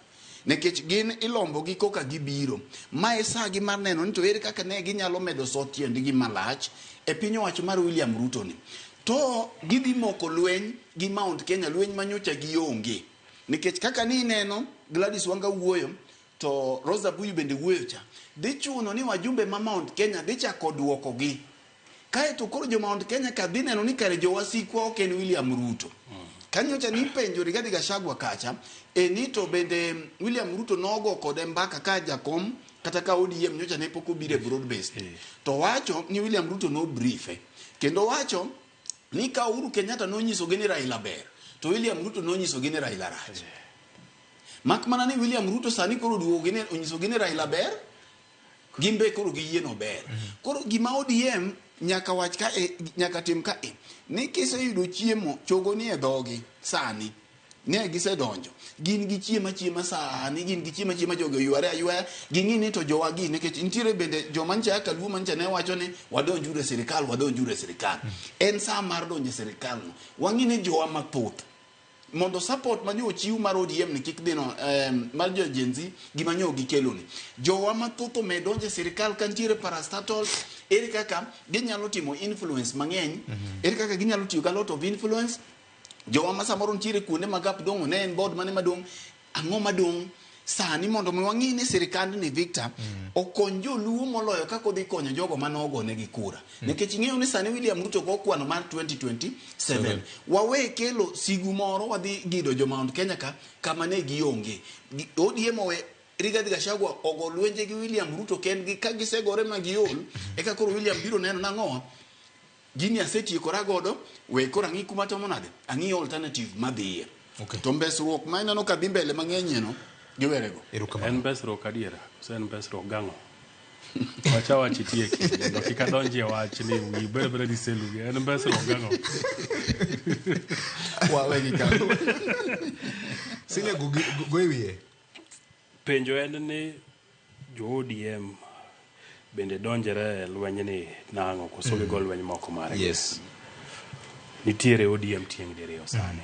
Nekech gin ilombo gi koka gibiro. Mae sa gi mar neno ni to ere kaka ne ginyalo medo sotiendgi malach e piny owacho mar William Ruto ni. To gidhi moko lweny gi Mount Kenya, lweny manyocha gionge. Nikech kaka ni neno Gladys Wanga wuoyo to Rosa Buyi bende wuoyo cha. Dhi chuno ni wajumbe ma Mount Kenya dhi chako duoko gi. Kae to koro jo Mount Kenya ka dhi neno ni kare jo wasikwa ok en William Ruto. Kanyocha ni penjo Rigathi Gachagua kacha ni to bende William Ruto nogo kode mbaka ka jakom kata ka ODM nyocha ne poko bire broad based. To wacho ni William Ruto no briefe. Kendo wacho ni ka Uhuru Kenyatta no nyiso gini Raila ber. To William Ruto no nyiso gini Raila rach. Makmana ni William Ruto sani koro duogo gini onyiso gini Raila ber. Gimbe koro giyieno ber. Koro gima ODM nyaka wach ka nyaka tim ka ni kise yudo chiemo chogo ni e dhogi sani ne gise donjo gin gi chiema sani gin gi chiema jogo yuare ayuaya ging'i ni to jowa gi nikech ntiere bende joma ncha ka luo mancha ne wacho ni wadonjure sirikal en sa mar donjo sirikal no wang'i ni jowa mathoth mondo support manyo chiu mar ODM ni kik dino mar jo Gen Z gimanyo gikelo ni jowa mathoth medonje sirikal kantiere parastatals ere kaka ginyalo timo influence mang'eny ere kaka ginyalo tiyo ga lot of influence jowa ma samoro ntiere kuonde magap dong ne en board mane madong ang'o madong sani mondo mi wang'i ni sirikand ni Victor okony joluo moloyo kako dhi konyo jogo manogo negi kura nikech ing'eyo ni sani William Ruto go kwano mar 2027 wawe kelo sigu moro wadhi gido jo Mount Kenya kama ne gionge ODM owe Rigathi Gachagua ogo lwenje gi William Ruto ken gi ka gisegore magiol eka koro William biro neno nang'o gini asetiekora godo we kora ng'i kuma tomo nade ang'i alternative madhiye to mbesruok ma ineno ka dhi mbele mang'eny no giwerego en besruok adiera en besruok gang'o wacha wachitieki ndo kikadonjie wach ni wi bere diselugi en besruok gang'o wawegi kama sine goiwie penjo en ni jo ODM bende donjere lweny ni nang'o koso gol lweny moko mare yes nitiere ODM tieng' diriyo sani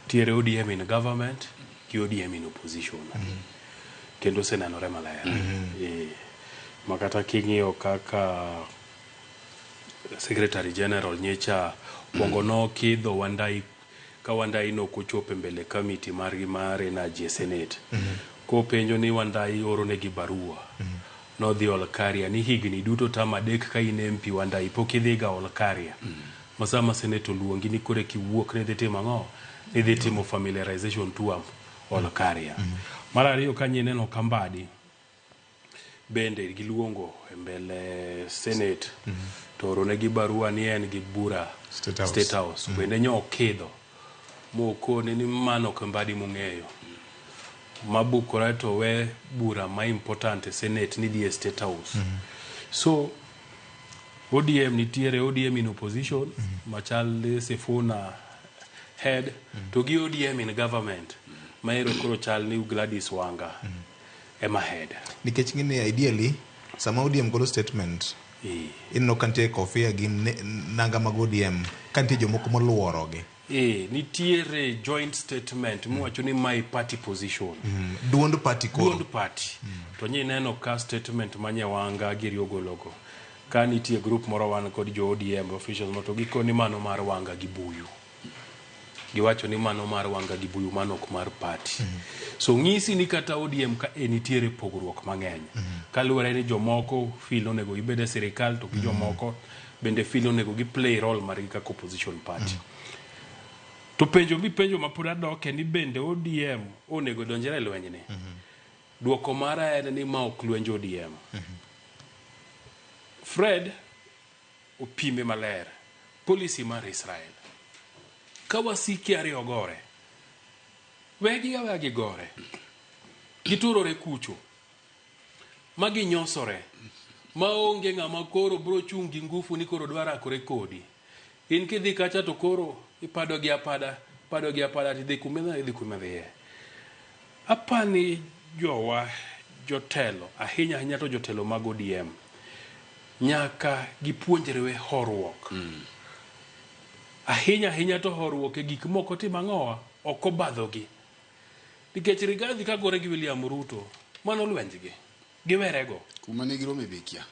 tiere ODM in government ki ODM in opposition kendo senanore maler makata king'iyo kaka secretary general nyecha bongo no kidho Wandai ka Wandai no kochope mbele committee margi mare na je senate ko penjo ni Wandai oro negi barua no dhi Olkaria ni higni duto tamadek ka in MP Wandai pok idhiga Olkaria masama senate luongi ni kore kiwuok ne dhi timo ang'o ni dhi timo familiarization tour Olkaria mar ariyo kanyi neno Kambadi bende giluongo e mbele senate to oro negi barua ni en gi bura state house bende nyo okidho mokone ni mano Kambadi mong'eyo mabukora to we bura ma important senate ni di state house so ODM nitiere ODM in opposition machal Sifuna head to gi ODM in government maero koro chal ni Gladys Wanga ema head nikech ngine ideally sama ODM golo statement inno kantie kofia gi nanga mag ODM kantie jomoko moluoroge nitiere joint statement muwacho ni my party position duond party to nyi neno ka statement manye Wanga giriogologo ka nitie group moro wan kod jo ODM officials moto giko ni mano mar Wanga gi Buyu giwacho ni mano mar Wanga gi Buyu mano ok mar party so ng'isi ni kata ODM ka nitiere pogruok mang'eny kaluwore ni jomoko feel onego gibede sirikal to jomoko bende feel onego gi play role margi kaka opposition party to penjo ma pod adoke ni bende ODM onego donjere lweny ni duoko mara en ni ma ok lwenj ODM Fred opime maler policy mar Israel kawasiki ariyo gore wegi gore giturore kucho magi nyosore maonge ng'ama koro bro chungi ngufu ni koro dwara kore kodi in kidhi kacha to koro ipado gi apada tidhi kumedhiye apani jowa jotelo ahinya to jotelo mag ODM nyaka gipuonjre we horruok ahinya to horruok e gik moko timang'owa ok obadhogi nikech Rigathi kagore gi William Ruto mano lwenjgi giwerego kuma ne girome bekia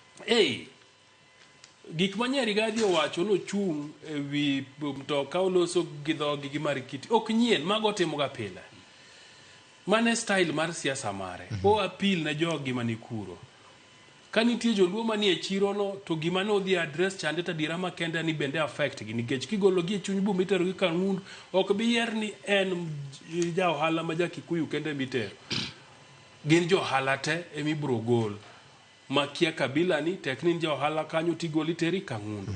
gik manye Rigathi owacho no chung e wi mtoka oloso gi dhogi gi Marikiti ok nyien mago timoga pile mane style mar siasa mare o appeal na jogi manikuro kanitie joluo manie chiro no to gima no dhi address chande ta dira makenda ni bende affect gi nikech kigolo gi chuny bu mitero gi Kangundu ok bi yer ni en ja ohala ma Jakikuyu kende mitero gin jo ohala te emibro gol makia kabila ni tekni ja ohala kanyo tigoli teri Kangundu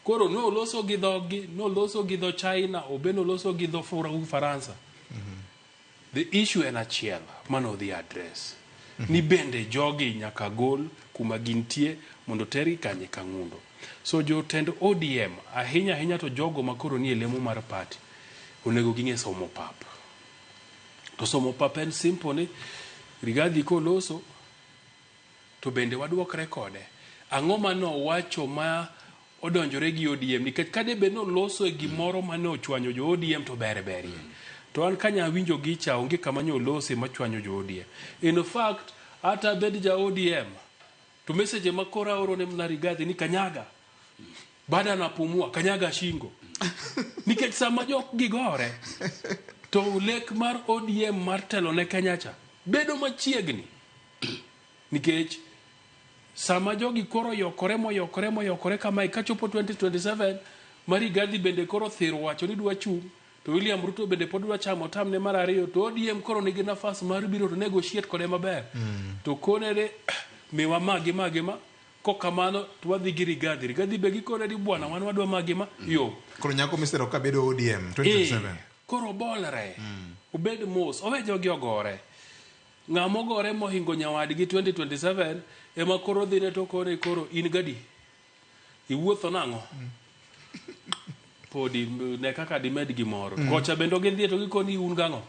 koro no loso gi dhogi no loso gi dho China obeno loso gi dho Faransa the issue en achiel mano dhi address ni bende jogi nyaka gol kuma gintie mondo teri kanye Kangundu so jotend ODM ahinya to jogo makoro ni elemo mar party onego ging'e somo pap to somo pap en simple ni Rigathi ko loso to bende waduokre kode ang'o mano wacho ma odonjore gi ODM nikech kade be no loso e gimoro mane ochwanyo jo ODM to bere to an kanya winjo gicha onge kama nyo lose machwanyo jo ODM. In fact ata bed ja ODM to message makora oro ne mnarigadi ni kanyaga baada napumua kanyaga shingo nikech sama jok gigore to lek mar ODM mar telo ne Kenyacha bedo machiegni nikech sama jogi koro yokore kama ikachopo 2027 Marigadi bende koro thiro wacho ni dwa chung to William Ruto bende pod dwa chamo tamne mar ariyo to ODM koro nigi nafas mar biro to negotiate kode maber to konere miwa magima kokamano twadhi gi Rigadi be gikone di bwana wan wadwa magima yo koro nyako misero ka bedo ODM 2027 koro bolre obed mos owe jogi ogore ng'amo gore mohingo nyawadgi 2027 ema koro dhine to koro in gadi iwuotho nang'o podi ne kaka dimed gimoro kocha bendo gidhi to gikoni un gang'o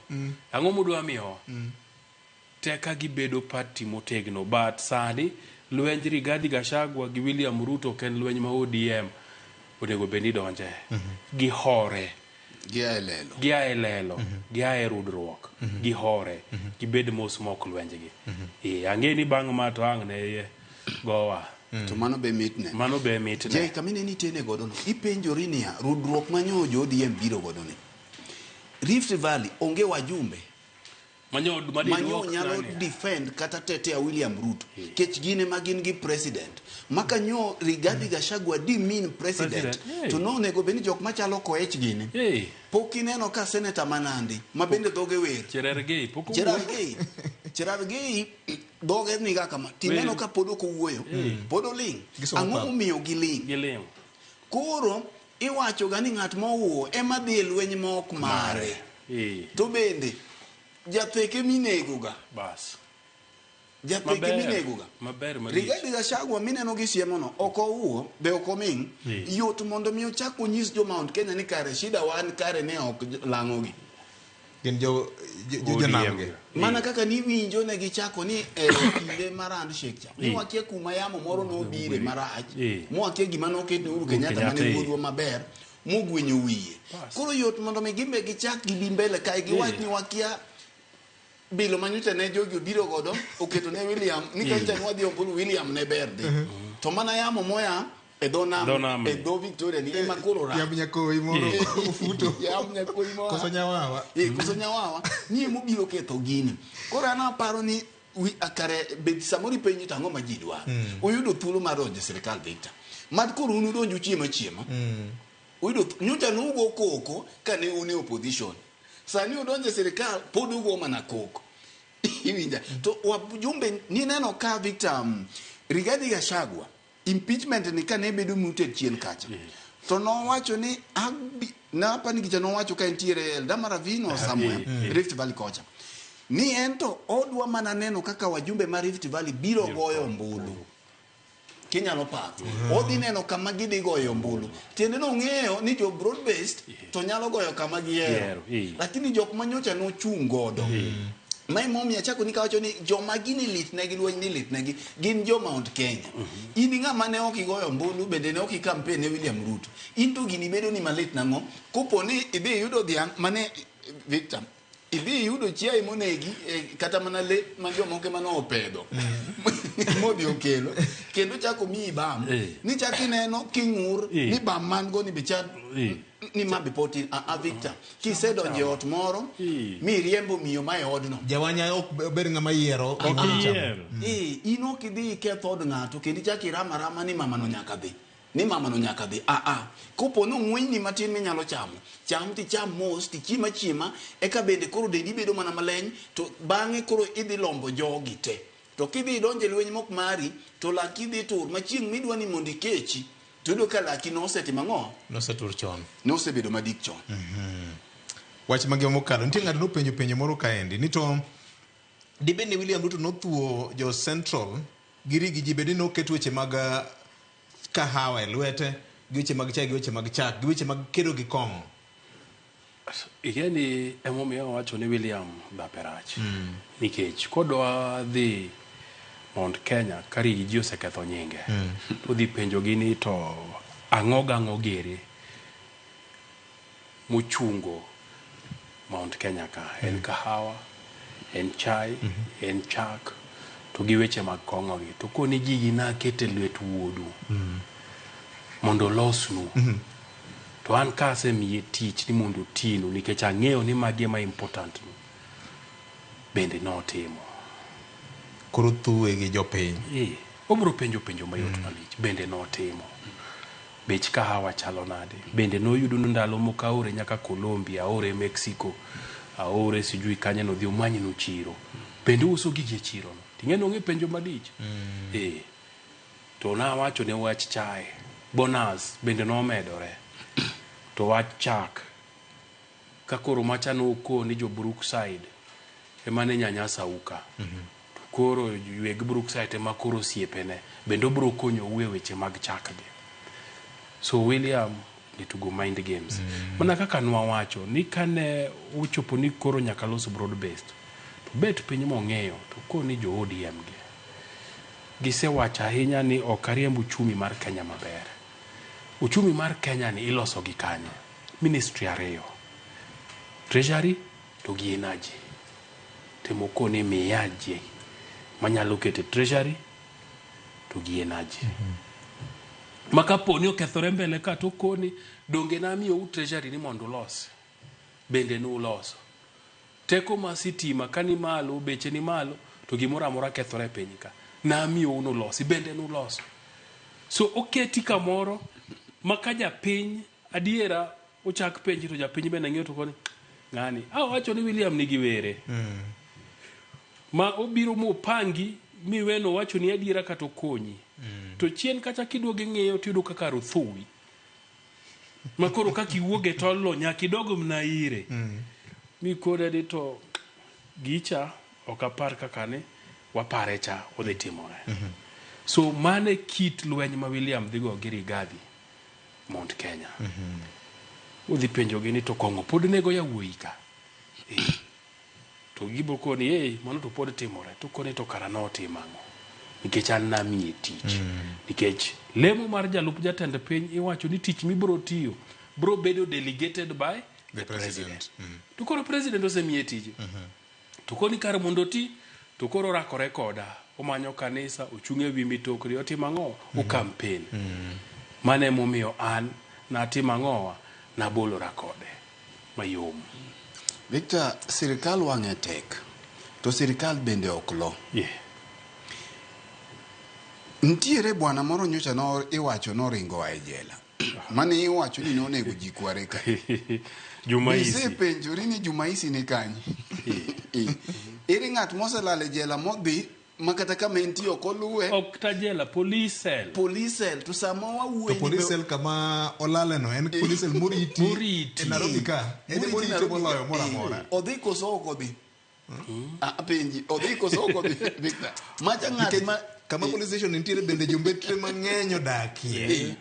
ang'o mudwa miyo teka gibedo party motegno but sani lwenj Rigathi Gachagua gi William Ruto ken lweny ma ODM onego beni donje gihore gia elelo gia rudruok gihore gibed mos mok lwenjgi ang'eni bang' ma to ang' ne gowa to mano be mitne je kamine ni tene godo no ipenjori niya rudruok manyo jo ODM biro godo ni Rift Valley onge wajumbe manyo nyalo defend kata tetea William Ruto kech gine magin gi president makanyo Rigathi Gachagua di mean president to no nego beni jok machalo koech gine pok ineno ka senator Manandi mabende doge wer Cherargei doge ni ga kama tineno ka podo ko wuoyo podo ling ang'o miyo giling koro iwacho gani ng'at mowuo ema dhi lweny mok mare to bende jatheke minego ga bas jatheke minego ga maber Rigathi Gachagua mineno gi siemo no oko uo be oko min yot mondo mi ochako nyis jo Mount Kenya ni kare shida wan kare ne ok lang'ogi gen jo namge mana kaka ni winjo ne gichako ni kinde marand shekcha ni wakie kuma yamo moro no bire marach mo wakie gima no kete Uhuru Kenyatta mane wuodwa maber mugwinyo wiye koro yot mondo mi gimbe gichak gibi mbele kai giwach ni wakia bilo manyuta ne jogi biro godo oketo ne William ni kancha nwadhi ombulu William ne berde to mana yamo moya e donam e do Victoria ni ema koro ra yam nyako imoro ufuto yam nyako imoro koso nyawawa ni mu biro keto gini koro ana paro ni akare be samori penyi tango majidwa uyudo thulo mar donjo sirkal Victor mad koro unu donjo chiema uyudo nyuta nugo koko kane une opposition sani udonje serikal pod ugo mana koko iwinja to wajumbe ni neno ka Victor Rigathi Gachagua impeachment ni kane bedo muted chien kacha to no wacho ni na pa ni gichano wacho ka entiere Eldaravino somewhere Rift Valley kocha ni ento odwa mana neno kaka wajumbe ma Rift Valley biro goyo mbulu Kenya no pa odhi neno kama gidhi goyo mbulu tiende no ng'eyo ni jo broad based to nyalo goyo kama giero lakini jok manyocha no chung godo mai momi achako ni kawacho ni joma gini litnegi lweny ni litnegi gin jo Mount Kenya ini ng'ama ne ok igoyo mbulu bende ne ok campaign ne William Ruto into gini bedo ni malit nang'o kopo ni idhi yudo dhiang' mane Victor idhi yudo chiaye monegi kata mana le ma jomoko mano opedho modi okelo kendo chako mi bam ni chaki neno king'ur ni bam man go ni bichad ni mabe poti a Victor kisedo je ot moro mi riembo miyo mai odno jawanya ok ber ng'ama yiero ino kidhi ketho od ng'ato kendo chaki rama ni mama no nyaka dhi kopo no ng'weny matin minyalo cham ti cham mos ti chiema eka bende koro dendi bedo mana maleny to bang'e koro idhi lombo jogi te to kidhi donje lweny mok mari to laki dhi tur machieng' midwa ni mondi kechi tudo ka laki nosetimo ang'o nosetur chon nosebedo madik chon wach mage mokalo nitie ng'ato nopenjo moro kaendi ni to dibed ni William Ruto nothuo jo Central giri gi jibedi noketo weche mag kahawa e lwete gi weche mag chai gi weche mag chak gi weche mag kedo gi kong'o yani emomiyo wacho ni William Baperach nikech kodwa dhi Mount Kenya kari ji oseketho nyinge to dhi penjo gini to ang'o gere mochungo Mount Kenya ka en kahawa, en chai, en chak, to gi weche mag kong'o gi. To koni gigi na kete lwet wuodu mondo losnu. To an kase miye tich ni mondo tinu nikech ang'eyo ni magi ma important nu. Bende notimo. Koro thuwe gi jopiny. Obro penjo mayot malich. Bende notimo. Bech kahawa chalo nade. Bende noyudo ndalo mokaore nyaka Colombia, aore Mexico, aore sijui kanye no dhi omanyi no chiro. Bende uso gigi e chiro no. Ting'eno ng'e penjo malich. To na wacho ne wach chai. Bonus bende no medore. To wach chak. Kakoro macha no ko ni jo Brookside. Emane nyanya sauka. To koro weg Brookside ema koro siepene. Bende obro konyo uwe weche mag chak gi. So William need to go mind games. Mana kaka nwa wacho ni kane uchopo ni koro nyaka los broad based. To bet piny mong'eyo to ko ni jo ODM gi. Gise wacha ahinya ni okariemb uchumi mar Kenya maber. Uchumi mar Kenya ni iloso gi kanye. Ministry ariyo. Treasury to gi energy. Temo ko ni miyaji manyalo kete treasury to gi energy. Makaponi okethore mbele ka to koni donge na miyo u treasury ni mondo los. Bende no loso. Teko ma sitima kani malo beche ni malo to gimora amora kethore piny ka. Na miyo uno losi bende no loso. So oketi kamoro makaja piny adiera ochak penji to japiny bende ng'iyo to koni ng'ani. Wacho ni William nigi were. Ma obiro mo pangi miweno wacho ni adiera kato konyi. To chien kacha kiduoge ng'eyo tiyudo kaka ruthui. Makoro kaka iwuoge tolo nyaka idogo mna ire. Mi kode de to gicha okapar kaka ne wapare cha odhi timore. So mane kit lweny ma William dhigo gi Rigathi Mount Kenya. Udhi penjo gi ni to kong'o pod nego yawuoyi ka. To gibo koni mano to pod timore. To koni to kara notimang'o. Nikech an namiye tich. Nikech lemo mar jalup jatend piny iwacho ni tich mibro tiyo bro bedo delegated by the president. To koro president osemiye tije. To koni kar mondo ti to koro rakore koda omanyo kanisa ochunge wi mitokri otimang'o o campaign. Mane momiyo an natimang'owa na bolo rakode mayom. Victor, sirikal wang'e tek. To sirikal bende oklo. Ntiere bwana moro nyocha no iwacho no ringo a jela. Mane iwacho ni nonego ji kware ka. Jumaisi. Ise penjori ni Jumaisi ni kanyi. Iri ng'at moselale jela modhi makata kama entiyo koluwe. Okta jela, police cell. Police cell, to sama wawuwe. To police cell kama olale no, en police cell muriti. Muriti. Enarobi ka. Ene muriti moloyo mora mora. Odhi koso okodhi. Penji, odhi koso okodhi. Victor. Macha ng'at ma kama police station nitiere bende jombetre mang'eny odakie.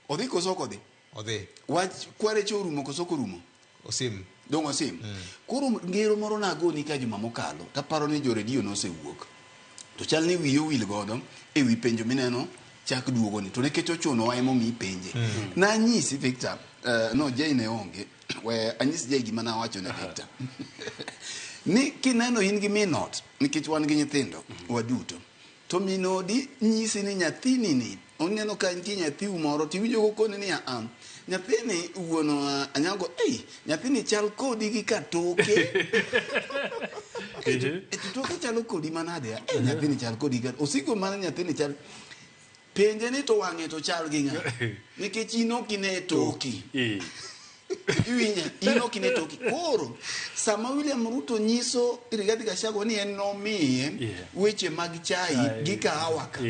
Odhi koso okodhi. Odhi. Wach kware chorumo koso korumo. Osim. Dongo sim. Koro ngero moro nagoni ka juma mokalo. Taparo ni jo radio nosewuok. To chal ni wiyo wil godo e wi penjo mineno chak duogo ni. To nekech ochuno wa emo mi penje. Na nyisi Victor, no jay ne onge. We anyisi jay gima na wacho ne Victor. Ni kineno in gi minot nikech wan gi nyithindo waduto. To minodi nyisi ni nyathini ni oneno ka nitie nyathi moro tiwinjo kokoni ni nyathini wuono anyago nyathini chal kodi gi katoke. Toke chalo kodi manade nyathini chal kodi ka osigo mana nyathini chal penje ni to wang'e to chal gi ng'a nikech inokine toki. Iwinya inokine toki. Koro sama William Ruto nyiso Rigathi Gachagua ni en nomiye weche mag chai gi kahawa ka.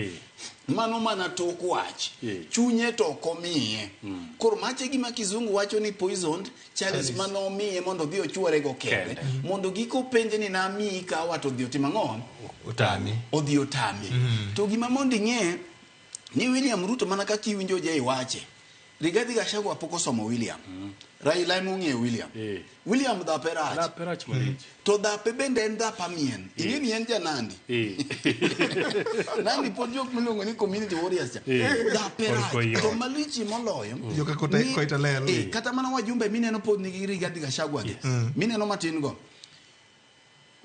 Mano mana tok wach. Chunye to komiye. Koro mache gima kizungu wacho ni poisoned chalice manomiye mondo dhi ochuore go kende. Mondo giko penje ni namiyi kahawa to dhi otimang'o? Odhi otami. To gima mondo ing'e ni William Ruto mana kaka iwinjo jay wache. Rigathi Gachagua poko somo William. Raila munge William. William da perach. Da perach malich. To da pe bende en da pamien. Ingeni en ja Nandi. Nandi podjok mulungo ni community warriors ja. Da perach. To malichi moloyo. Yo ka koita lelo. Kata mana wajumbe mine no pod ni Rigathi Gachagua ge. Mine no matin go.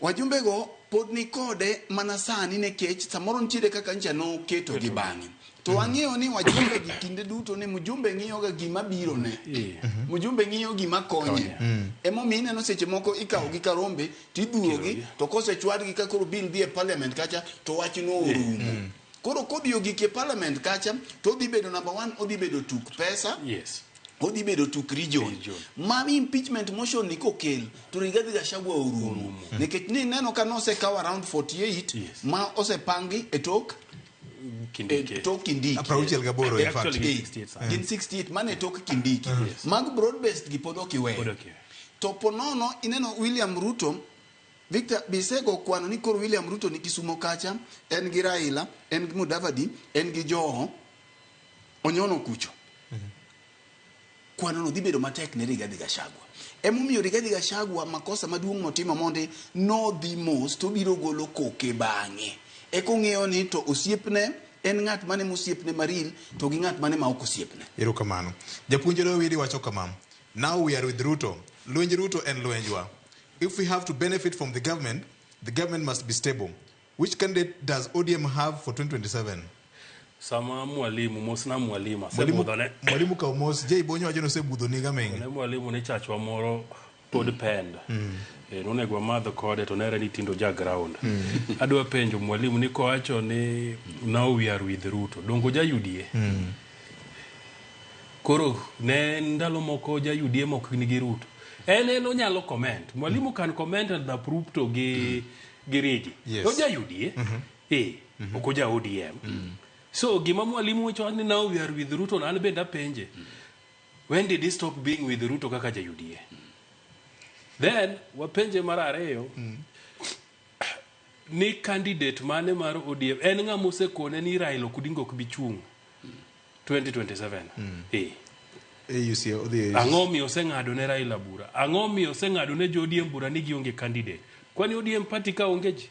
Wajumbe go pod ni kode manasani ne kech samoro ntiere kaka ncha no keto gi bangi. To ang'eyo ni wajumbe gi kinde duto ni mujumbe ng'iyo ga gima biro ne. Mujumbe ng'iyo gima konye. Emo mine no seche moko ikawo gi karombe tidhuogi to kose chwad gi kakoro bill dhi e parliament kacha to wach no orumo. Koro kodhiyo gi ke parliament kacha to dhi bedo number 1 odhi bedo tuk pesa. Yes. Odhi bedo tuk region. Mami impeachment motion ni kokel to Rigathi Gachagua orumo. Nikech ni neno ka nose kaw around 48 ma ose pangi e tok Kindiki. Approachel gaboro in fact. Gin 68 mane tok Kindiki. Mag broad based gi podo kiwe. To ponono ineno William Ruto Victor Bisego kwano ni kor William Ruto ni Kisumo kacha en gi Raila en gi Mudavadi en gi Joho onyono kucho. Kwano no dibedo matek ne Rigathi Gachagua. Emomiyo Rigathi Gachagua makosa maduong' motimo monde no the most to biro golo koke bang'e. Eko ng'eyo ni to osiepne en ng'at mane mosiepne maril to gi ng'at mane ma ok osiepne. Erokamano. Japuonjre widi wacho kamano. Now we are with Ruto. Lwenj Ruto and Lwenjwa. If we have to benefit from the government must be stable. Which candidate does ODM have for 2027? Sama mwalimu mosna mwalima mwalimu ka mos je ibonyo ajono se budho ni gameng ne mwalimu ne chachwa moro pod pend none gwa madho kode to nere ni tindo ja ground adwa penjo mwalimu ni ko acho ni now we are with Ruto dongo ja UDA koro ne ndalo moko ja UDA mok ni gi Ruto en onyalo comment mwalimu kan comment and approve to gi regi to ja UDA oko ja ODM so gima mwalimu wacho ni now we are with Ruto na benda penje when did he stop being with Ruto kaka ja UDA then wapenje mara areyo ni candidate mane mar ODM en nga mose kone ni Raila Odinga ok bichung 2027 you see angomi osengado ne Raila bura angomi osengado ne ODM bura ni gionge candidate kwani ODM party ka ongeji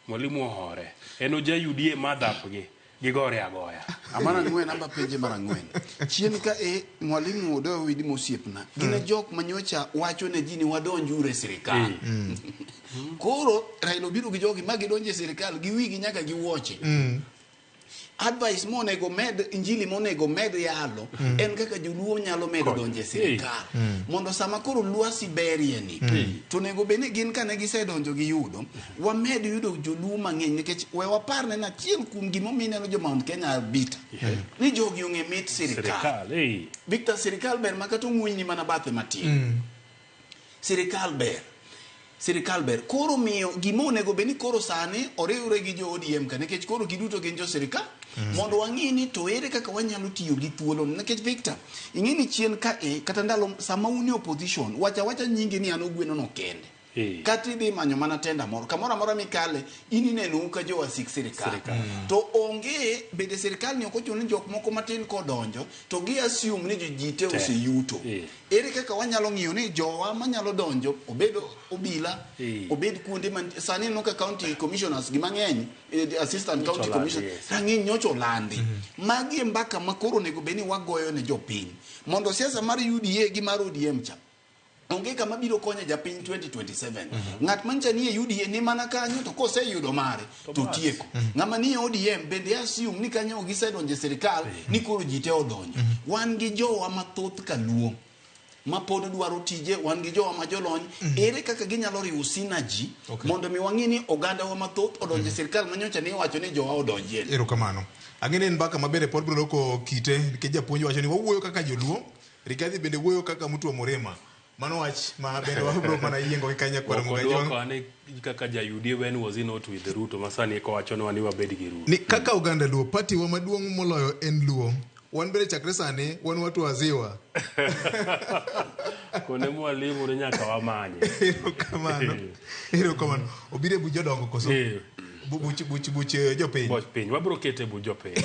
mwalimu ohore eno ja UDA madhapge gigore agoya amana ngwe namba penje mara ngwen chien ka mwalimu odo widi mosiepna gine jok manyocha wacho ne jini wadonjure sirikal koro Raila biro gi jogi magi donje sirikal gi wigi nyaka gi woche advice monego med injili monego med yalo en kaka joluo nyalo medo donje sirikal mondo sama koro luasi berie ni to nego bene gin kane gisedonjo gi yudo wa med yudo joluo mang'eny nikech we waparne na chiel kum gimo mineno jo Mount Kenya bita ni jogi onge mit sirikal Victor sirikal ber makato ng'uny ni mana bathe matin sirikal ber koro miyo gimo nego beni koro sane oriwre gi jo ODM ka nikech koro giduto gin jo sirikal mondo wang'ini to ere kaka wanyalo tiyo gi thuolo nikech Victor ing'ini chien ka kata ndalo sama uni opposition wacha nyingi ni an ogweno no kende kati dhi manyo mana tenda moro kamora mora mikale ini nenu ka jo wasik sirikal to onge bede sirikal ni okochuno jok moko matin kodonjo to gi assume ni jite oseyuto ere kaka wanyalo ng'iyo ni jowa manyalo donjo obedo obila obed kuonde man sani no ka county commissioners gi mang'eny assistant county commissioners rang'iny nyocho landi magi mbaka makoro nego beni wagoyo ne jopiny mondo siasa mar UDA gi mar ODM cha onge kama biro konyo japiny 2027 ng'at mancha ni UDA ni mana kanyo to kose yudo mare to tieko ng'ama ni ODM bende assume ni kanyo gisedonje sirikal ni koro jite odonjo wan gi jowa mathoth kaluo ma pod dwaro tije wan gi jowa ma jolony ere kaka ginyalo riwo synergy mondo mi wang'ini oganda wa mathoth odonje sirikal manyocha ni wacho ni jowa odonje erokamano ang'ene mbaka mabere pod bro loko kite nikech japuonj wacho ni wawuoyo kaka joluo Rigathi bende wuoyo kaka mtu wa Murema mano wach ma bende wabro mana yiengo kanya kwa Mungu jongo ane kaka ja UDA when was he not with the Ruto masani ko wacho no ni wabedi gi Ruto ni kaka Uganda luo party wa maduong' moloyo en luo wan bere chakre sane wan watu waziwa kone mwalimu ne nyaka wamanye erokamano obire bujodongo koso buch jopiny. Buch piny. Wabro kete bu jopiny.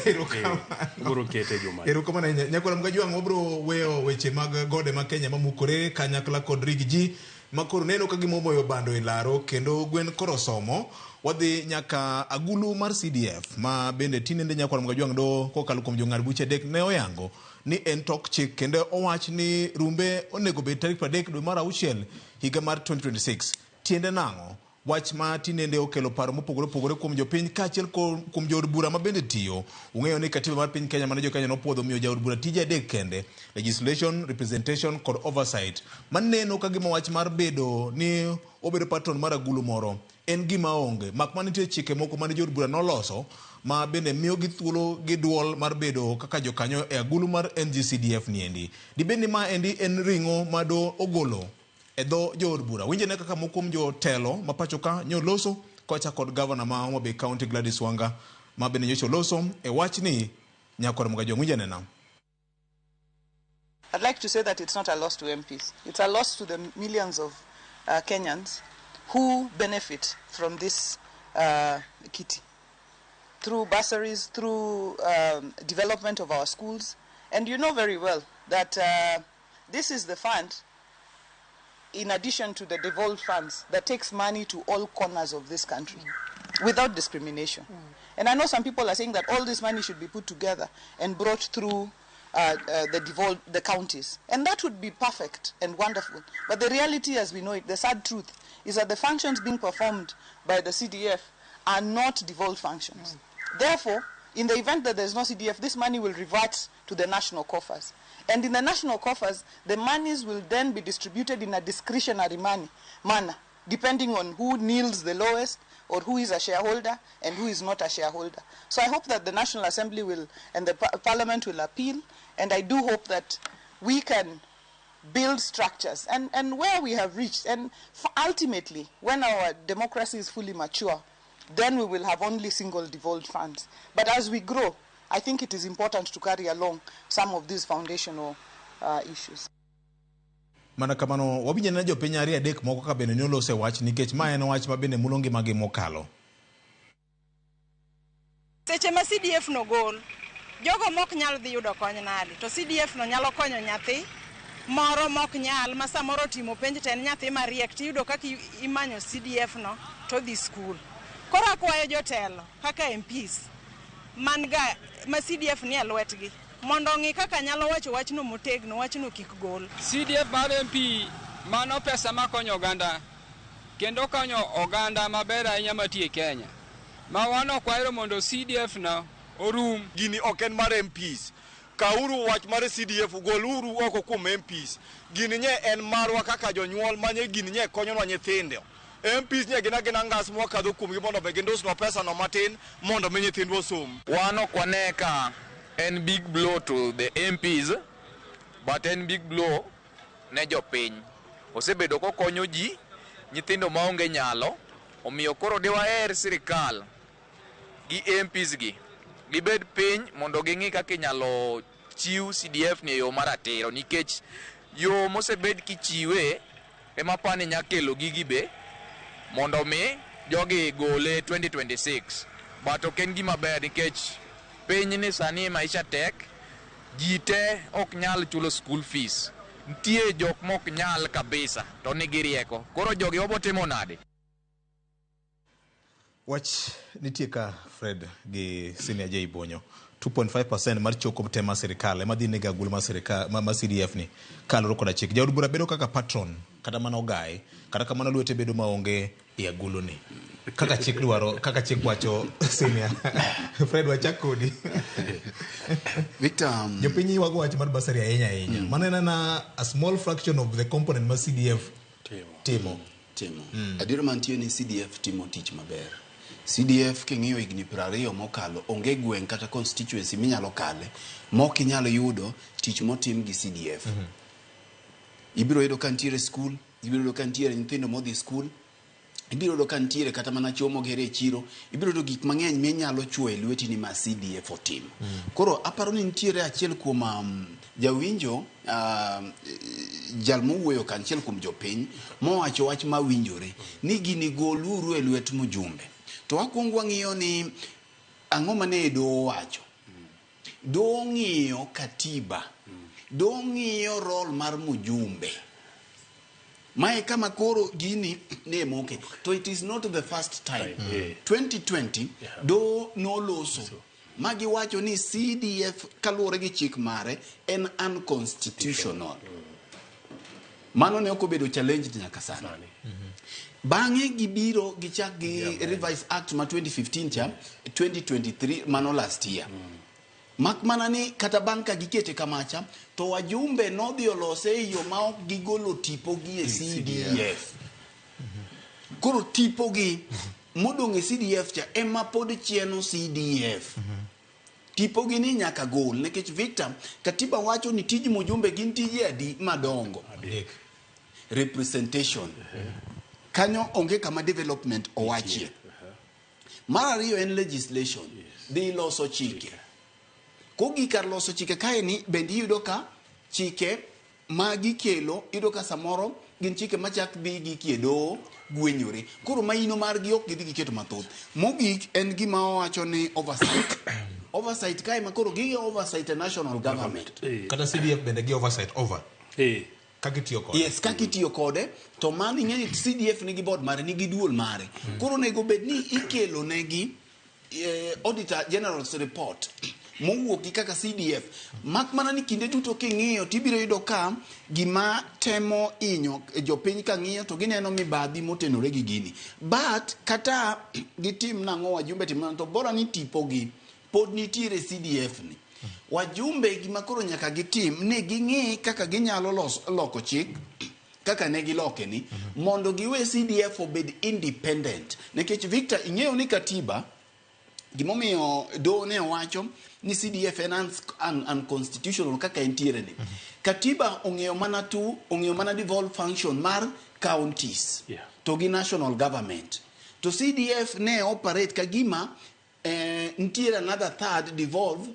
Wabro kete joma. Erokamano ahinya. Nyakwar Mgajwang' wabro weyo weche mag gode ma Kenya mamukore kanyakla kod rig ji makoro neno ka gimomoyo bando e laro kendo gwen koro somo. Wadhi nyaka agulu mar CDF ma bende tinende Nyakwar Mgajwang' do kokalo kuom jong'ad buche dek ne oyango ni en tok chik kendo owach ni rumbe onego bed tarik 30 dwe mar auchiel higa mar 2026. Tiende nang'o? Wach ma tinende okelo paro mopogore opogore kuom jopiny kaachiel kuom jood bura ma bende tiyo. Ung'eyo ni katiba mar piny Kenya mane jo Kenya nopuodho miyo jaod bura tije adek kende: legislation, representation kod oversight. Maneno ka gima wach mar bedo ni obedo patron mar agulu moro en gima onge, mak manitie chike moko mane jood bura noloso ma bende miyo gi thuolo gi duol mar bedo kaka jokanyo e agulu mar NGCDF niendi. Dibeni ma endi en ring'o ma do ogolo e dho jood bura. Winje ne kaka mokum jo telo ma pacho ka nyoloso kocha kod governor ma Homa Bay County Gladys Wanga ma bende nyocho loso e wach ni Nyakwar Mgajwang' winje nena. I'd like to say that it's not a loss to MPs. It's a loss to the millions of Kenyans who benefit from this kitty through bursaries, through development of our schools. And you know very well that this is the fund, in addition to the devolved funds, that takes money to all corners of this country without discrimination. And I know some people are saying that all this money should be put together and brought through the counties. And that would be perfect and wonderful. But the reality as we know it, the sad truth, is that the functions being performed by the CDF are not devolved functions. Therefore, in the event that there's no CDF, this money will revert to the national coffers. And in the national coffers, the monies will then be distributed in a discretionary manner, depending on who kneels the lowest or who is a shareholder and who is not a shareholder. So I hope that the National Assembly will and the Parliament will appeal, and I do hope that we can build structures and where we have reached, and ultimately when our democracy is fully mature, then we will have only single devolved funds. But as we grow, I think it is important to carry along some of these foundational issues. Mana kamano wabinje na jopiny ariyo adek moko ka bende nyolose wach nikech ma en wach ma bende mulo ngimagi mokalo. Seche ma CDF no gol, jogo mok nyal dhi yudo kony nade, to CDF no nyalo konyo nyathi moro mok nyal ma samoro timo penj ten nyathi mariek tiyudo kaka imanyo CDF no to dhi skul. Koro akwayo jotelo kaka MPs manga ma CDF ni e lwetgi mondo ng'i kaka nyalo wacho wachno motegno, wachno kik gol. CDF mar MP mano pesa makonyo oganda kendo konyo oganda maber ahinya matie Kenya. Ma wano kwayo mondo CDF no orum. Gini ok en mar MPs. Kauru wach mar CDF goluru oko kuom MPs. Gini nye en marwa kaka jonyuol manye gini nye konyowa nyithindo. MPs nye gina ngas mwakadho kuomgi mondo be gindusnwa pesa no matin mondo mi nyithindwa osom. Wano kwaneka en big blow to the MPs, but en big blow ne jopiny. Osebedo kokonyo ji, nyithindo maonge nyalo, omiyo koro dewaher sirikal gi MPs gi gibed piny mondo ging'i kaka inyalo chiw CDF ni yo maratiro, nikech yo mosebed kichiwe ema pani nyakelo gigi be mondo mi jogi gole 2026. But ok en gima ber nikech piny ni sani maisha tek, ji te ok nyal chulo school fees. Ntie jok mok nyal kabisa to nigi rieko. Koro jogi obotimo nade? Wach nitie ka Fred gi Senior J Bonyo. 2.5% mar choko mtema serikal ema dhi nega agulu mar serikal ma CDF ni kaloro koda chik. Jaod bura bedo kaka patron kata mana ogaye kata kamano lwete bedo maonge e agulu ni. Kaka chik dwaro, kaka chik wacho Senior. Fred wachakodi. Victor, jopinyi wago wach mar basari ahinya. Manena na a small fraction of the component ma CDF timo. Adiero mantie ni CDF timo tich maber. CDF king'iyo higni 20 mokalo onge gweng kata constituency minyalo kale mok inyalo yudo tich motim gi CDF. Ibiro yudo kantiere school, ibiro yudo kantiere nyithindo modhi school, ibiro yudo kantiere kata mana chomo gere chiro, ibiro yudo gik mang'eny minyalo chwoe lweti ni ma CDF otim. Koro aparo ni nitiere achiel kuom jawinjo jal mowuoyo kanchiel kuom jopiny mowacho wach mawinjore ni gini goluru e lwet mujumbe. to wakwongo wang'iyo ni ang'o mane doho wacho. Doho ng'iyo katiba, doho ng'iyo role mar mujumbe. Mae kama koro gini ne moke. To it is not the first time. 2020 doho noloso magi wacho ni CDF kaluwore gi chik mare en unconstitutional. Mano ne ok obedo challenge nyaka sani. Bang'e gibiro gichak gi Revised Act ma 2015 cha 2023 mano last year. Mak mana ni kata bang' ka gikete kamacha to wajumbe nodhi olose e yo ma ok gigolo tipo gi e CDF. Koro tipo gi modong' e CDF cha ema pod chieno CDF. Tipo gi ni nyaka gol nikech Victor katiba wacho ni tij mujumbe gin tije adi madongo. Representation. Kanyo onge kama development owachie. Mar ariyo en legislation. Dhi loso chike. Kogi kar loso chike kae ni bendi yudo ka chike ma gikelo yudo ka samoro gin chike machak dhi gi kiedo gwenyore. Koro maino margi ok gidhi giketo mathoth. Mogik en gima owacho ni oversight. Oversight kae ma koro gige oversight a national government. Kata CDF bende gi oversight over. Kakitiyo kode. Yes, kakitiyo kode. To mani ng'eni CDF nigi board mare, nigi duol mare. Koro nego bed ni ikelo negi Auditor General's report. Mowuok gi kaka CDF. Mak mana ni kinde duto king'iyo tibiro yudo ka gima temo inyo jopiny ka ng'iyo to gineno mibadhi motenore gi gini. But kata gitim nang'o wajumbe tim to bora ni tipo gi pod nitiere CDF ni. Wajumbe gima koro nyaka gitim ne ging'i kaka ginyalo loko chik kaka ne giloke ni mondo giwe CDF obed independent. Nekech Victor ing'eyo ni katiba gimomiyo do ne wacho ni CDF en unconstitutional kaka entiere ni. Katiba ong'eyo mana devolve function mar counties to gi national government. To CDF ne operate kagima ntiere another third devolve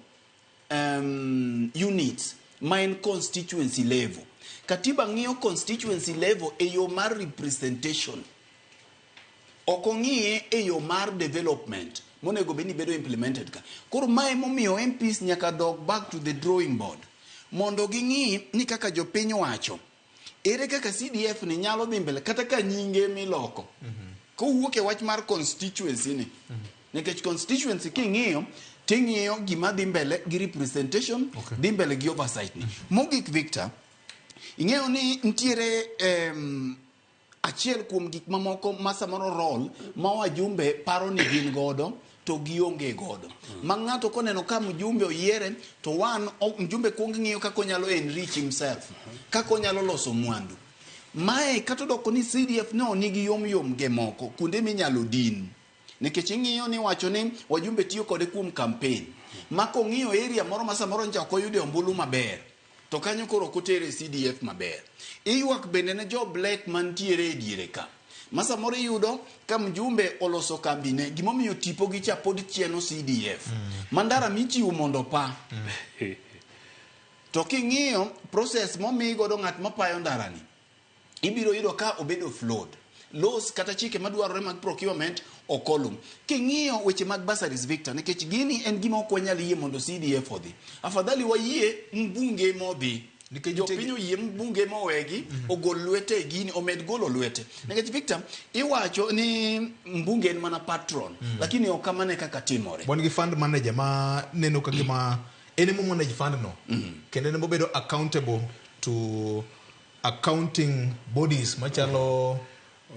units main constituency level. Katiba ng'iyo constituency level e yo mar representation. Okong'iye e yo mar development. Monego beni bedo implemented ka. Koro mae momiyo MPs nyaka dog back to the drawing board. Mondo ging'i ni kaka jopiny wacho. Ere kaka CDF ni nyalo dhi mbele kata ka nyinge miloko. Kowuok e wach mar constituency ni. Nikech constituency king'iyo ting'iyo gima dhi mbele gi representation, dhi mbele gi oversight ni. Mogik Victor, ing'eyo ni ntiere achiel kuom gik mamoko masamoro role ma wajumbe paro ni gin godo to gionge godo. Ma ng'ato koneno ka mjumbe oyiere to mjumbe kuong ng'iyo kako nyalo enrich himself, kako nyalo loso mwandu. Mae kato doko ni CDF no nigi yom ge moko kunde minyalo din. Nikech ing'iyo ni wacho ni wajumbe tiyo kode kuom campaign. Mako ng'iyo area moro masamoro nja koyude ombulu maber. To kanyo koro kotere CDF maber. Iyuak bende ne jo black mantiere e diere ka. Masa moro yudo ka mjumbe oloso kambine gimomiyo tipo gi cha pod chieno CDF. Mandara michiwo mondo pa. To king'iyo process momi godo ng'at mapayo ndarani. Ibiro yudo ka obedo flawed. Laws kata chike madwarore mag procurement okolum. King'iyo weche mag bursaries Victor nikech gini en gima ok wanyal yie mondo CDF odhi. Afadhali wayie mbunge modhi. Nikech jopiny oyie mbunge mowegi ogol lwete gini omed golo lwete. Nikech Victor iwacho ni mbunge en mana patron lakini ok kamane kaka timore. Wan gi fund manager ma neno ka gima ene mo manage fund no. Kendo ne bobedo accountable to accounting bodies machalo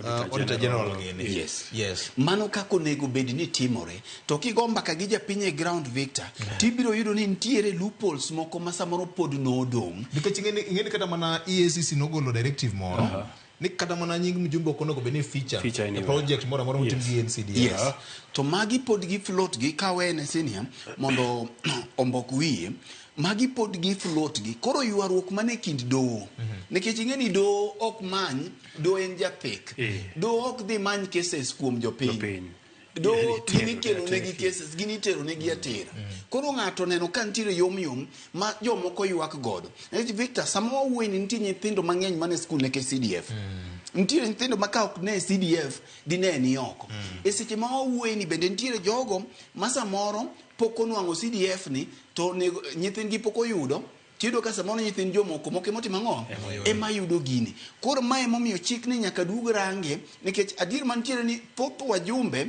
Auditor General gini. Yes. Mano kako nego bedi ni timore. To kigomba ka gija pinye ground Victor. Tibiro yudo ni ntiere loopholes moko masamoro pod no dong. Nikech ingeni kata mana EACC no golo directive moro. Ni kata mana nying mjumbe kono go beni feature a project moro mutim gi NCDS. Yes. To magi pod gi float gi kawene senior mondo ombok wiye. Magi pod gi float gi koro yuaruok mane kind do nikech ingeni do ok many do en japek do ok dhi many cases kuom jopiny do gini kelo negi cases gini tero negi atera koro ng'ato neno ka ntiere yom ma jomoko yuak godo. Victor samo wuoyi nitie nyithindo mang'eny mane skul neke CDF ntiere nyithindo ma ka ok ne CDF dine ni oko e seche ma owuoye ni bende ntiere jogo ma samoro pok onwang'o CDF ni to nyithindgi pok oyudo tiyudo ka samoro nyithind jomoko moke motimo ang'o ema yudo gini. Koro mae momiyo chik ni nyaka dug range nikech adier mantiere ni thoth wajumbe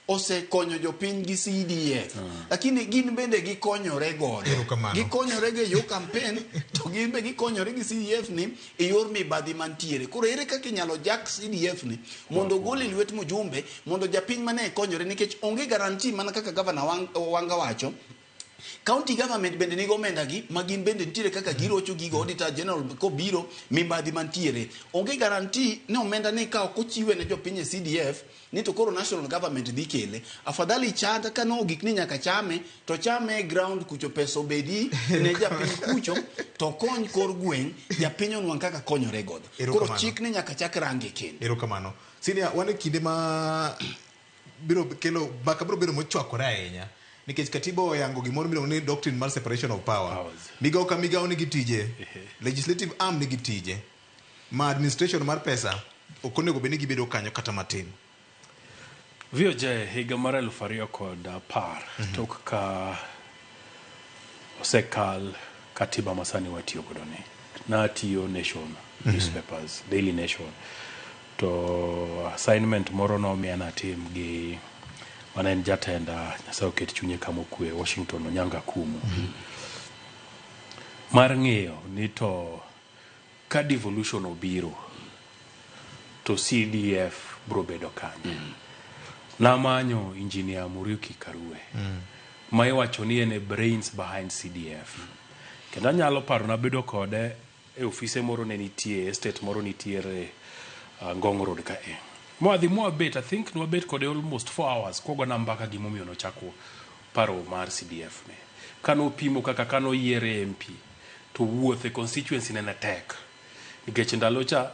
osekonyo jopiny gi CDF lakini gin bende gikonyore godo gikonyore ge yo campaign to gin be gikonyore gi CDF ni e yor mibadhi mantiere. Koro ere kaka inyalo jack CDF ni mondo gol e lwet mjumbe mondo japiny mane konyore nikech onge guarantee mana kaka gavana Wanga wacho. County government bende nigo omenda gi magin bende ntiere kaka girocho gigo auditor general ko biro mibadhi mantiere. Onge guarantee ne omenda ne ka ok ochiwe ne jopiny CDF ni to koro national government dhi kele. Afadhali chata ka no gik ni nyaka chame to chame ground kucho pesa obedi ne japiny kucho to kony kor gweng japiny onwang' kaka konyore godo. Koro chik ni nyaka chak range kendo. Erokamano. Senior wane kinde ma biro kelo baka biro bedo mochwakore ahinya nikech katiba oyango gimoro miluongo ni doctrine mar separation of power. Migao ka migao nigi tije, legislative arm nigi tije, ma administration mar pesa ok onego bed ni gibedo kanyo kata matin. VOJ higa mar 2010 tok ka osekal katiba masani watiyo godo ni natiyo Nation newspapers, Daily Nation to assignment moro no miya natim gi mana en jatenda Nyasaye oket chunye kama okwe Washington Onyanga Kumu mar ng'eyo ni to ka devolution obiro to CDF bro bedo kanye. Namanyo engineer Muriuki Karue ma iwacho ni ene brains behind CDF kendo anyalo paro na bedo kode e ofise moro ne nitie estate moro nitiere Ngong Road ka Mwadhi mwabet, I think nwabet kode almost 4 hours kogo na mbaka gimomiyo no chako paro mar CDF ne. Kano pimo kaka kano yiere MP to wuothe constituency ne tek. Nikech ndalocha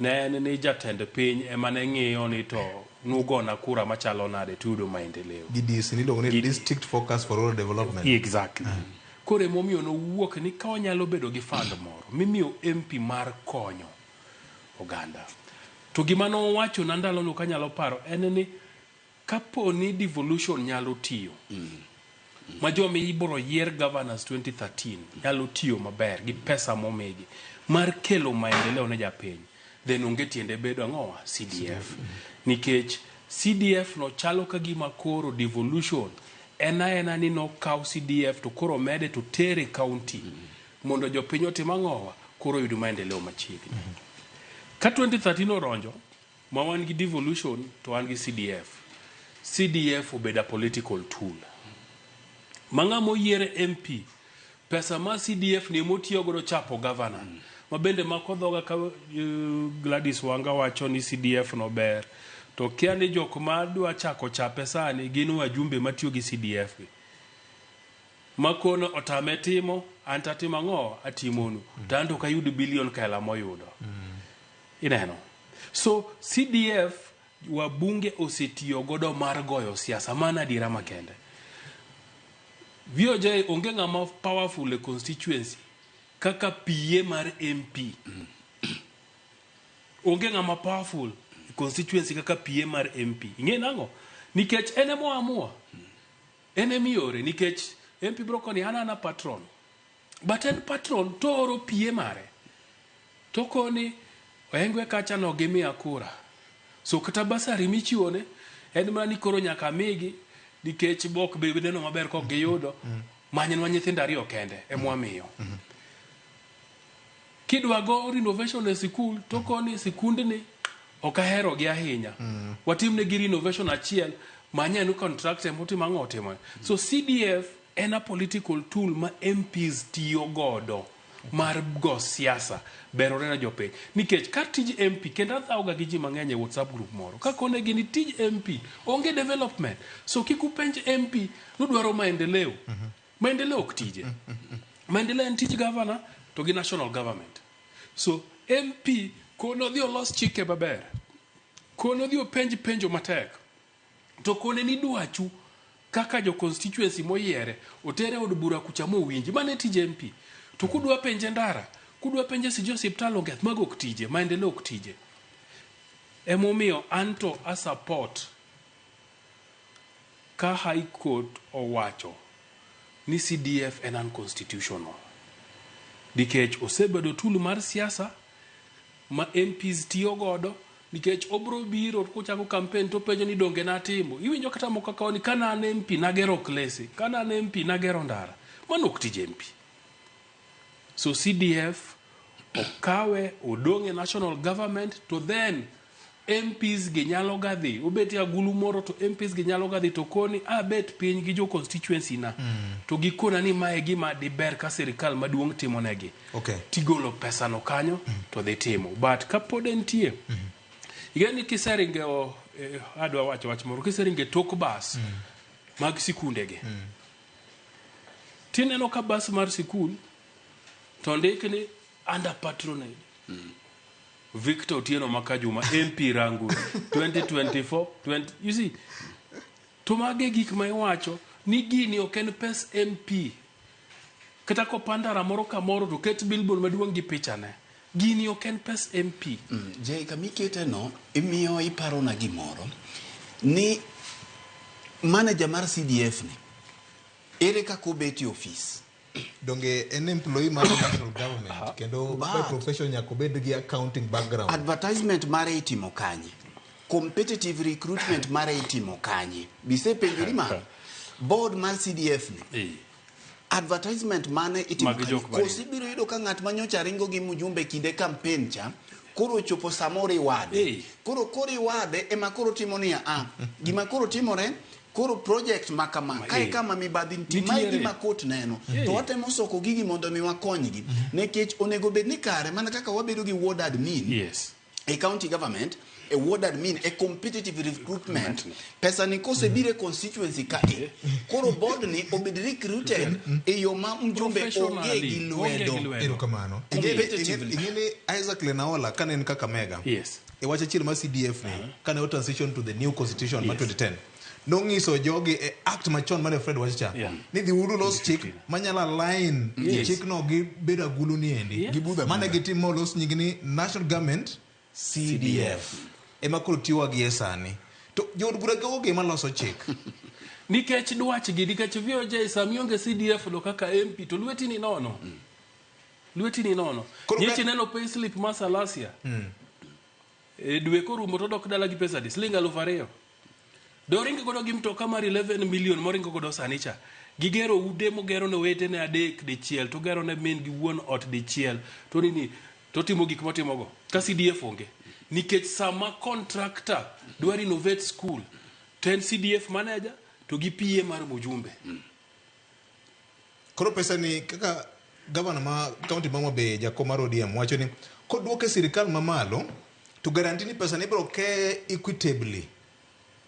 ne jatend piny ema ne ng'iyo ni to nugona kura machalo nade tudo maendeleo. DDC ni District Focus for Rural Development. Exactly. Kore momiyo no wuok ni ka onyalo bedo gi fund moro mimiyo MP mar konyo oganda. To gima no wacho na ndalo no kanyalo paro en ni kapo ni devolution nyalo tiyo ma jomi iboro yier governors 2013 nyalo tiyo maber gi pesa momegi mar kelo maendeleo ne japiny then onge tiende bedo ang'owa CDF nikech CDF no chalo ka gima koro devolution ena ni no kaw CDF to koro mede to tere county mondo jopiny otim ang'owa koro yudo maendeleo machiegni. Ka 2013 oronjo, ma wan gi devolution to wan gi CDF. CDF obeda political tool. Manga moyiere MP, pesa ma CDF ni motiyo godo chapo governor. Mabende makodhoga ka Gladys Wanga wacho ni CDF no ber. To kia ni jok ma dwa chako chape sani gino wajumbe matiyo gi CDF. Makono otame timo, antatimo ang'o atimonu. Tanto ka yudo bilion kaela moyudo. Ineno. So CDF wabunge osetiyo godo mar goyo siasa mana dira makende. VOJ onge ng'ama powerful e constituency kaka PA mar MP. Onge ng'ama powerful e constituency kaka PA mar MP. Ing'e nango? Nikech ene mo amua. Ene miore nikech MP broko ni ana patron. But en patron toro PA mare. Toko ni Engwe kacha no gimi akura. So kata basari michione en mana ni koro nyaka migi nikech bok bebe no maber kok giyudo manyen wa nyithindo ariyo kende emwamiyo. Kidwa go renovation e school to koni sikundni okahero gi ahinya. Watimne gi renovation achiel manyen contract emotima ng'otimo. So CDF en a political tool ma MPs tiyo godo mar go siasa berore na jopiny nikech ka tij MP kenda thauga gi ji mang'eny e WhatsApp group moro ka kone gi ni tij MP onge development so kikupenj MP nudwaro maendeleo maendeleo ok tije maendeleo en tij governor to gi national government so MP kono dhi olos chike maber kono dhi openj penjo matek to kone ni dwachu kaka jo constituency moyiere otere od bura kuchamo winji mane tij MP to kudwa penje ndara kudwa penje si jo hospital onge mago ok tije maendeleo ok tije Emomiyo anto a support ka High Court owacho ni CDF en unconstitutional. Nikech osebedo tulu mar siasa ma MPs tiyo godo, nikech obro biro kuchako campaign to penjo ni donge na timo. Iwinjo kata moko kaka ni kana an MP nagero klese, kana an MP nagero ndara. Mano ok tije MP. So CDF okawe odonge national government to then MPs gi nyalo gadhi obeti agulu moro to MPs gi nyalo gadhi to koni abet piny gi jo constituency na to gikona ni mae gima diber ka sirikal maduong' timo negi tigolo pesa no kanyo to dhi timo but kapod entie igeni kiseringe adwa wacho wach moro kiseringe tok bas mag sikunde gi tineno ka bas mar sikul to ndikni under patronage Victor Otieno Makajuma MP rangu 2024 you see to mage gik ma iwacho ni gini oken pes MP kata ko pandara moro ka moro to ket billboard maduong' gi pichane gini oken pes MP je kamikete no imiyo iparo na gimoro ni manager mar CDF ni ere kako beti office donge en employee mar national government kendo by profession nyako bed gi accounting background advertisement mare itimo kanye competitive recruitment mare itimo kanye bise penjori ma board mar CDF ni advertisement mane itimo kosibiro yudo ka ng'at manyocha ringo gi mujumbe kinde campaign cha koro chopo samori wade koro wade ema koro timo ni gima koro timore koro project makama kai kama mibadhi ntimai gima kot neno to watemo soko gigi mondo mi wakonygi nekech onego bed ni kare mana kaka wabedo gi ward admin a county government a ward admin a competitive recruitment pesa ni kose bire constituency ka koro board ni obed recruited e yo ma mjumbe onge gi lwedo erokamano ingene Isaac Lenaola kanen kaka mega e wacha chile ma CDF ni kana transition to the new constitution ma 2010 nongiso jogi e act machon mane Fred wacha ni dhi uru los chik manyala line chik no gi beda gulu ni endi mane gitimo los nyingini national government CDF ema koro tiwa gi esani to jod bura goge maloso chik nikech dwach gi nikech VOJ samionge CDF do kaka MP to lweti ni nono nyechi neno payslip masalasia dwe korumo to dok dala gi pesa di sling 2,000 doringi godo gi mtoka mar 11 million moringo godo sanicha gigero ude mogero ne wete ne adek dichiel to gero ne min gi wuon ot dichiel to nini to timo gik motimo go ka CDF onge nikech sama contractor dwari innovate school ten CDF manager to gi PA mar mujumbe koro pesa ni kaka governor ma county mama be Jakom ODM wacho ni kodwoke sirikal mamalo to guarantee ni pesa ni bro ke equitably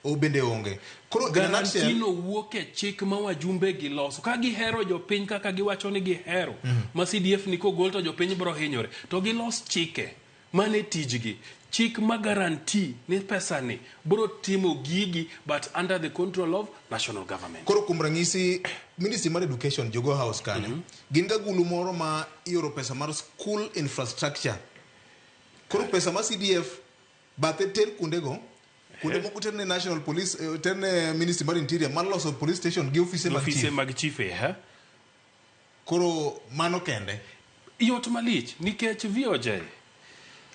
obende onge koro garantino wuoke chik ma wajumbe gi loso ka gihero jopiny kaka giwacho ni gihero ma CDF ni kogol to jopiny bro hinyore to gilos chike mane tijgi chik ma guarantee ni pesa ni bro timo gigi but under the control of national government koro kuom ranyisi Ministry mar Education Jogo House kanyo gin ga gulu moro ma ioro pesa mar school infrastructure koro pesa ma CDF bathe ter kundego kunde moko terne national police terne Ministry mar Interior maloso police station gi office mag chief koro mano kende yot malich nikech VOJ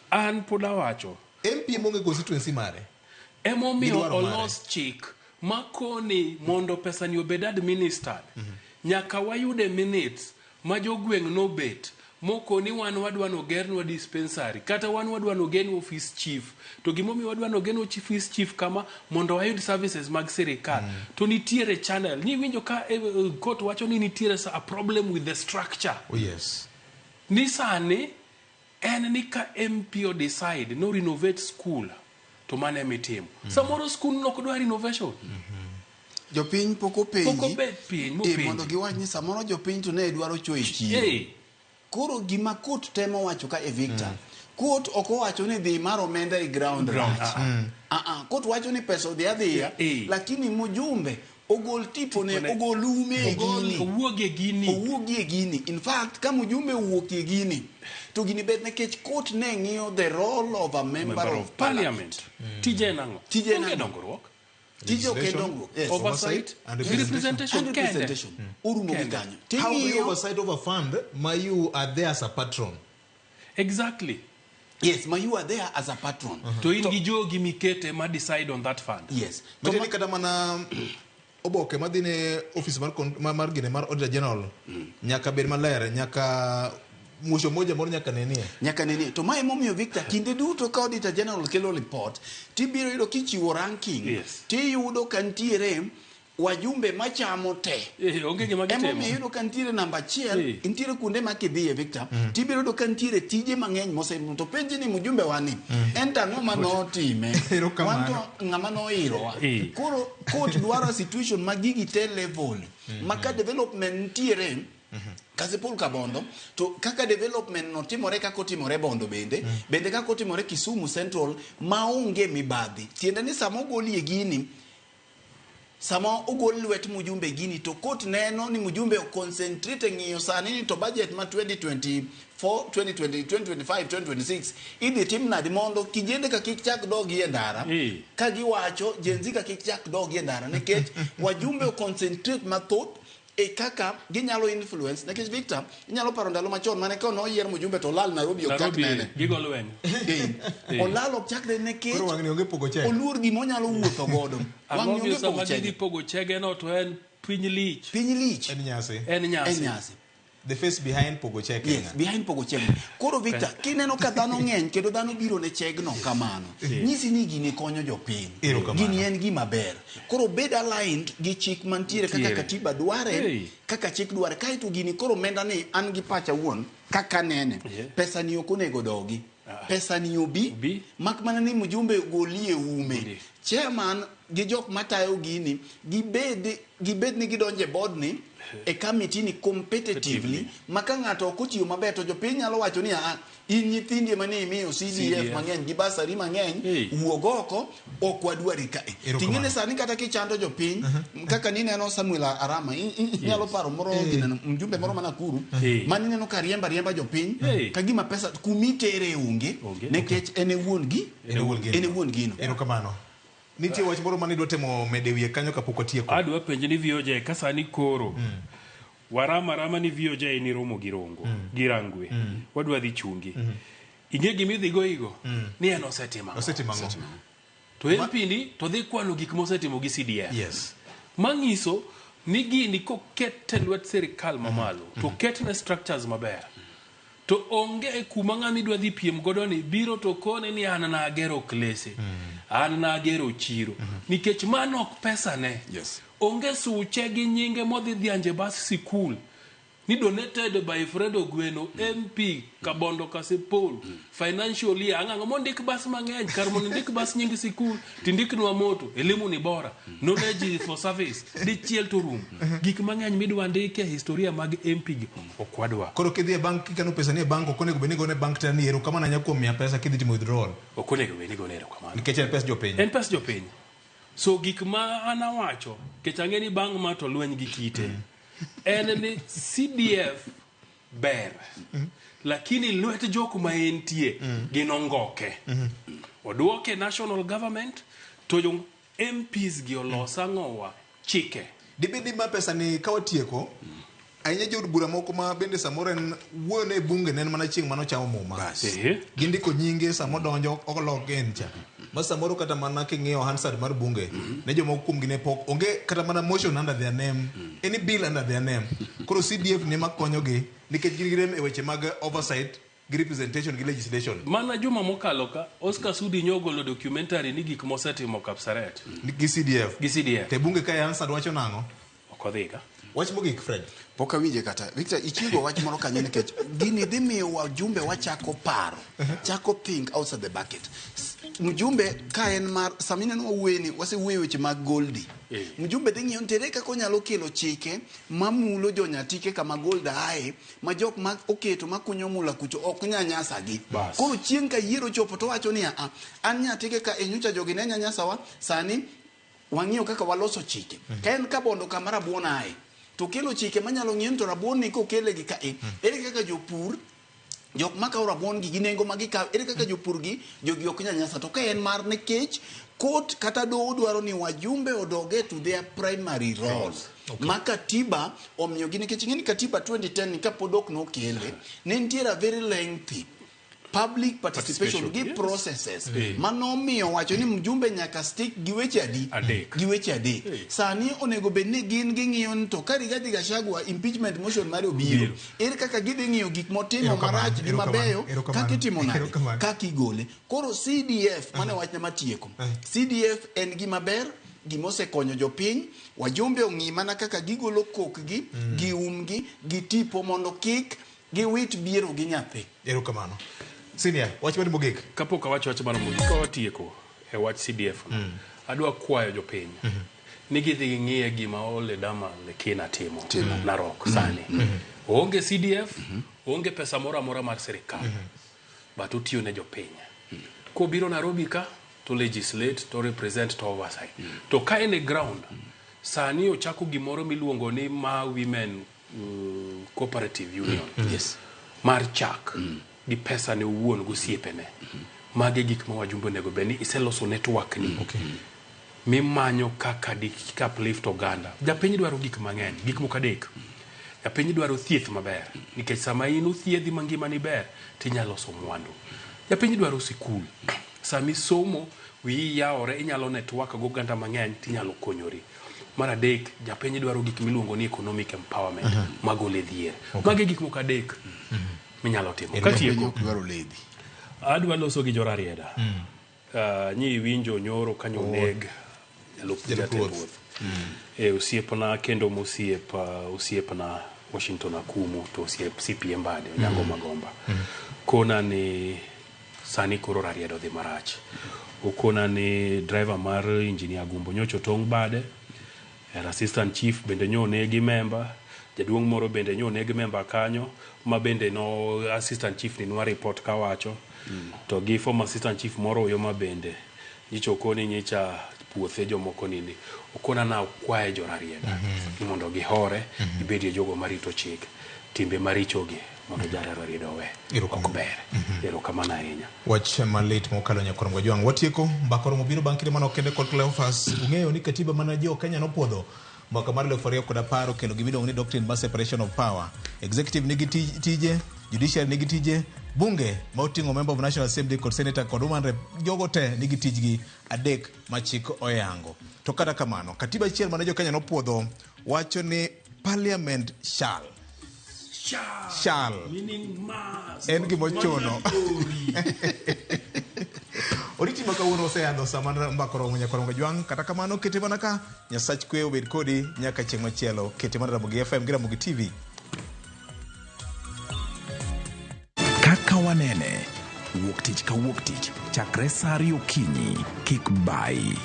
an poda wacho MP monge constituency mare emomiyo olos chik makoni mondo pesa ni obed administered nyaka wayude minutes ma jogweng' no bet moko ni wan wadwano gernwa dispensary kata wan wadwano gen office chief to gimomi wadwano gen office chief kama mondo wayud services mag sirikal to nitiere channel ni winjo ka court wacho ni nitiere a problem with the structure ni sani en ni ka MP o decide no renovate school to mane mitimo samoro school no kodwa renovation jopiny poko penji mondo giwach ni samoro jopiny to ne dwaro choi chiro koro gima court temo wacho ka Victor court oko wacho ni dhi mar omenda e ground right court wacho ni pesa odhi adhiya lakini mujumbe ogol tipone ogol ume owuogie gini in fact kama ujumbe owuokie gini to gini bet nekech court ne ng'iyo the role of a member of parliament tije nango dongruok tije okendongruok oversight and representation urumo giganyo how do you oversight of a fund ma you are there as a patron exactly yes ma you are there as a patron to in gi jogi mikete ma decide on that fund yes to ma kata mana oboke madine office mar gine mar auditor general nyaka bed maler nyaka musho moja moro nyaka nenie to mae momiyo Victor kinde duto ka auditor general kelo report tibiro yudo kichiwo ranking tiyudo kantiere wajumbe machamo te onge gima gitemo emomiyo yudo kantiere namba 1 intiere kuonde ma kidhiye Victor tibiro yudo kantiere tije mang'eny mosebiro to penji ni mjumbe wani en tang'o manotime wanto ng'ama noirowa koro court dwaro situation ma gigi te level maka development ntiere Kasipul Kabondo to kaka development no timore kako timore Bondo bende kako timore Kisumu Central maonge mibadhi tiende ni samo golie gini sama ogol lwet mujumbe gini to court neno ni mujumbe o concentrate ng'iyo sani ni to budget ma 2024 2020 2025 2026 idhi timna di mondo kijende ka kikchak dogi e ndara ka giwacho jenzi ka kikchak dogi e ndara nikech wajumbe o concentrate mathoth e kaka ginyalo influence nekech Victor inyalo paro ndalo machon mane ka no yier mujumbe to lal Nairobi okchak nene gigol wen olal okchak nene nekech oluor gimo nyalo wuotho godo wang'ni onge pogo chege no to en piny lich en nyasi the face behind pogo check behind pogo check koro Victor kineno ka dhano ng'eny kendo dhano biro ne chegno kamano nyisi ni gini konyo jopiny gini en gima ber koro bed aligned gi chik mantiere kaka katiba dware kaka chik dware kaito gini koro menda ni an gi pacha wuon kaka nene pesa ni okonego dogi pesa ni obi mak mana ni mjumbe golie ume chairman gi jok matayo gini gibed ni gidonje board ni e committee ni competitively maka ng'ato okotiyo maber to jopiny nyalo wacho ni in nyithindie mane imiyo CDF mang'eny gi basari mang'eny wuogoko ok wadwari kae ting'ene sani kata kichando jopiny kaka nineno Samuel Arama nyalo paro moro mjumbe moro manakuru mani neno ka riemba jopiny kagima pesa kumitere onge nekech ene wuon gino erokamano nitie wach moro mane dwa temo mede wiye kanyo kapok otieko adwa penje ni VOJ ka sani koro warama ni VOJ ni romo gi rongo gi rangwe wadwa dhi chungi inge gimi dhi go igo ni en osetima to MP ni to dhi kwano gik mosetimo gi CDF mangiso ni gini kokete lwet sirikal mamalo to ketne structures maber to onge kuma ng'ami dwa dhi piem godo ni biro to kone ni an na agero klese an na agero chiro nikech mano ok pesa ne onge suche gi nyinge modhi dhianje bas sikul ni donated by Fredo Gweno MP Kabondo Kasipul financially ang'ango mondik bas mang'eny kar mondo ndik bas nying sikul tindiknwa moto elimu ni bora knowledge for service dichiel to room gik mang'eny midwa ndike historia mag MP gi okwadwa koro kidhi e bank kano pesa ni e bank okonego beni gone bank tani ero kama nanya kuom 100 pesa kidhi timo withdrawal okonego beni gone ero kama nikech en pesa jopiny so gik ma anawacho kechangeni bang ma to lweny gi kite en ni CDF ber lakini lwet jok ma entie ginongoke oduoke national government to jo MPs gi olosa ng'owa chike dibidi ma pesa ni kawatieko ainya jod bura moko ma bende samoro en wuone bunge nen mana chieng mano chamo muma gindiko nyinge samodonjo okolog gencha ma samoro kata mana king'io Hansard mar bunge ne jomoko kuom gine pok onge kata mana motion under their name any bill under their name koro CDF ne makonyogi nikech gin e weche mag oversight gi representation gi legislation mana juma mokalo ka Oscar Sudi nyogolo documentary ni gik mosetimo Kapsaret gi CDF te bunge ka Hansard wacho nango okodhiga wach mogik Fred poka winje kata Victor ichigo wach moro kanyo nikech gini dhi miyo wajumbe wachako paro chako think outside the bucket mjumbe ka en mar samine no weni wasewuoyo weche mag Goldi mjumbe dhi ng'iyo ntere kako nyalo kelo chike mamulo jonyatike kama Gold ae ma jok ma oketo makunyo mula kucho ok nyanyasa gi koro chieng ka yiero chopo to wacho ni an nyatike ka enyucha jogi ne nyanyasawa sani wang'iyo kaka waloso chike ka en kabondo kamara buona ai to kelo chike manyalo ng'ien to rabuon ni kokele gi ka ere kaka jopur jok makawo rabuon gi nengo magikawo ere kaka jopur gi jogi ok nyanyasa to ka en mar nekech court kata doho dwaro ni wajumbe odoge to their primary roles. Ma katiba omiyo gi nikech ng'eni katiba 2010 ni kapod ok nokele ne nitiere very lengthy public participation gi processes manomiyo wacho ni mjumbe nyaka stick gi weche adek sani onego bed ni gin ging'iyo to ka Rigathi Gachagua impeachment motion mare obiro ere kaka gidhi ng'iyo gik motimo marach gi mabeyo kaka itimo nade kaka igole koro CDF mane wachna matieko CDF en gima ber gimosekonyo jopiny wajumbe ong'i mana kaka gigolo kokgi giumgi gitipo mondo kik giwit biero gi nyathi. Erokamano. Senior, wach mani mogik. Kapok awacho wach mani mogik, ka watieko e wach CDF, adwa kwayo jopiny. Nigi dhi ng'iye gima Ole Dama Lekina timo Narok sani. Onge CDF, onge pesa moro amora mar sirikal. But utiyo ne jopiny. Ko biro Nairobi ka to legislate, to represent, to oversight. To ka ene ground, sani ochako gimoro miluongo ni Ma Women Cooperative Union. Yes. Mar chak. Di pesa ne uwuon gosiepene. Mage gik ma wajumbe nego beni iseloso network ni. Mimanyo kaka dik uplift oganda. Japiny dwaro gik mang'eny, gik moko adek. Japiny dwaro thieth maber, nikech sama in uthiedhi mangima ni ber, tinyalo loso mwandu. Japiny dwaro sikul. Sami somo wi yaore inyalo network go oganda mang'eny tinyalo konyori. Mar adek, japiny dwaro gik miluongo ni economic empowerment, magole dhier. Mage gik moko adek. Minyalo timo. Katieko dwaro ledhi. Adwa loso gi jorarieda. Nyi winjo nyoro kanyo neg jatendruoth. Osiepna kendo osiepna Washington Akumu to osiep CPM bade Onyango Magomba. Kona ni sani koro rarieda dhi marach. Okona ni driver mar engineer Gumbo nyocho tong bade. Assistant chief bende nyone gi member. Jaduong' moro bende nyone gi member kanyo. Ma bende no assistant chief ni nwa report kawacho. To gi former assistant chief moro yo ma bende nyicho koni nyicha puothe jomoko nini okona na kwae jorarieda mondo gihore ibedie jogo marito chik timbe maricho gi mondo jorarieda we ok ber erokamano ahinya. Wach malit mokalo Nyakorongo Jwang watieko mbakoro mobiro bang' kinde mano kende kod Cleophas ung'eyo ni katiba mana jo Kenya nopodho mwaka mar 2010 kendo gimiluongo ni Doctrine of Separation of Power. Executive nigi tije, judiciary nigi tije, bunge moting'o member of National Assembly kod senator kod woman rep jogo te nigi tijgi adek machik oyango. To kata kamano katiba achiel mane jo Kenya nopodho wacho ni parliament shall meaning must en gimochono oriti makawuono oseyadho sama mbakoro Nyakorongo Jwang kata kamano kete mana ka Nyasach kwe obed kodi nyaka chieng' machielo kete mana Ramogi FM gi Ramogi TV. Kaka wanene wuok tich ka wuok tich chakre saa 2 okinyi kik bai.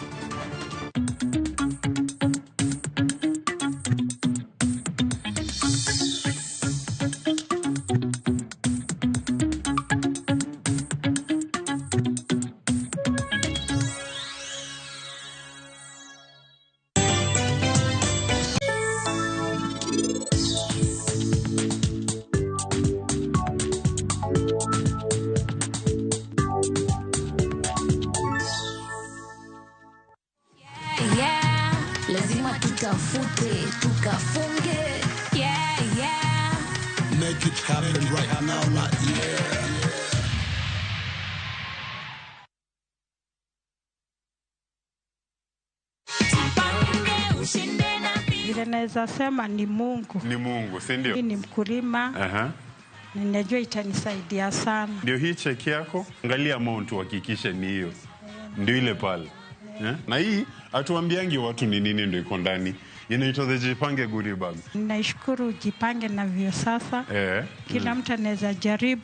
Naweza sema ni Mungu. Ni Mungu, si ndio? Ni mkulima. Ninajua itanisaidia sana. Ndio hii cheki yako, angalia amount uhakikishe ni hiyo. Ndio ile pale. Na hii atuambiangi watu ni nini ndio iko ndani. Inaitwa the Jipange Goodie Bag. Nashukuru Jipange na vyo sasa. Kila mtu anaweza jaribu.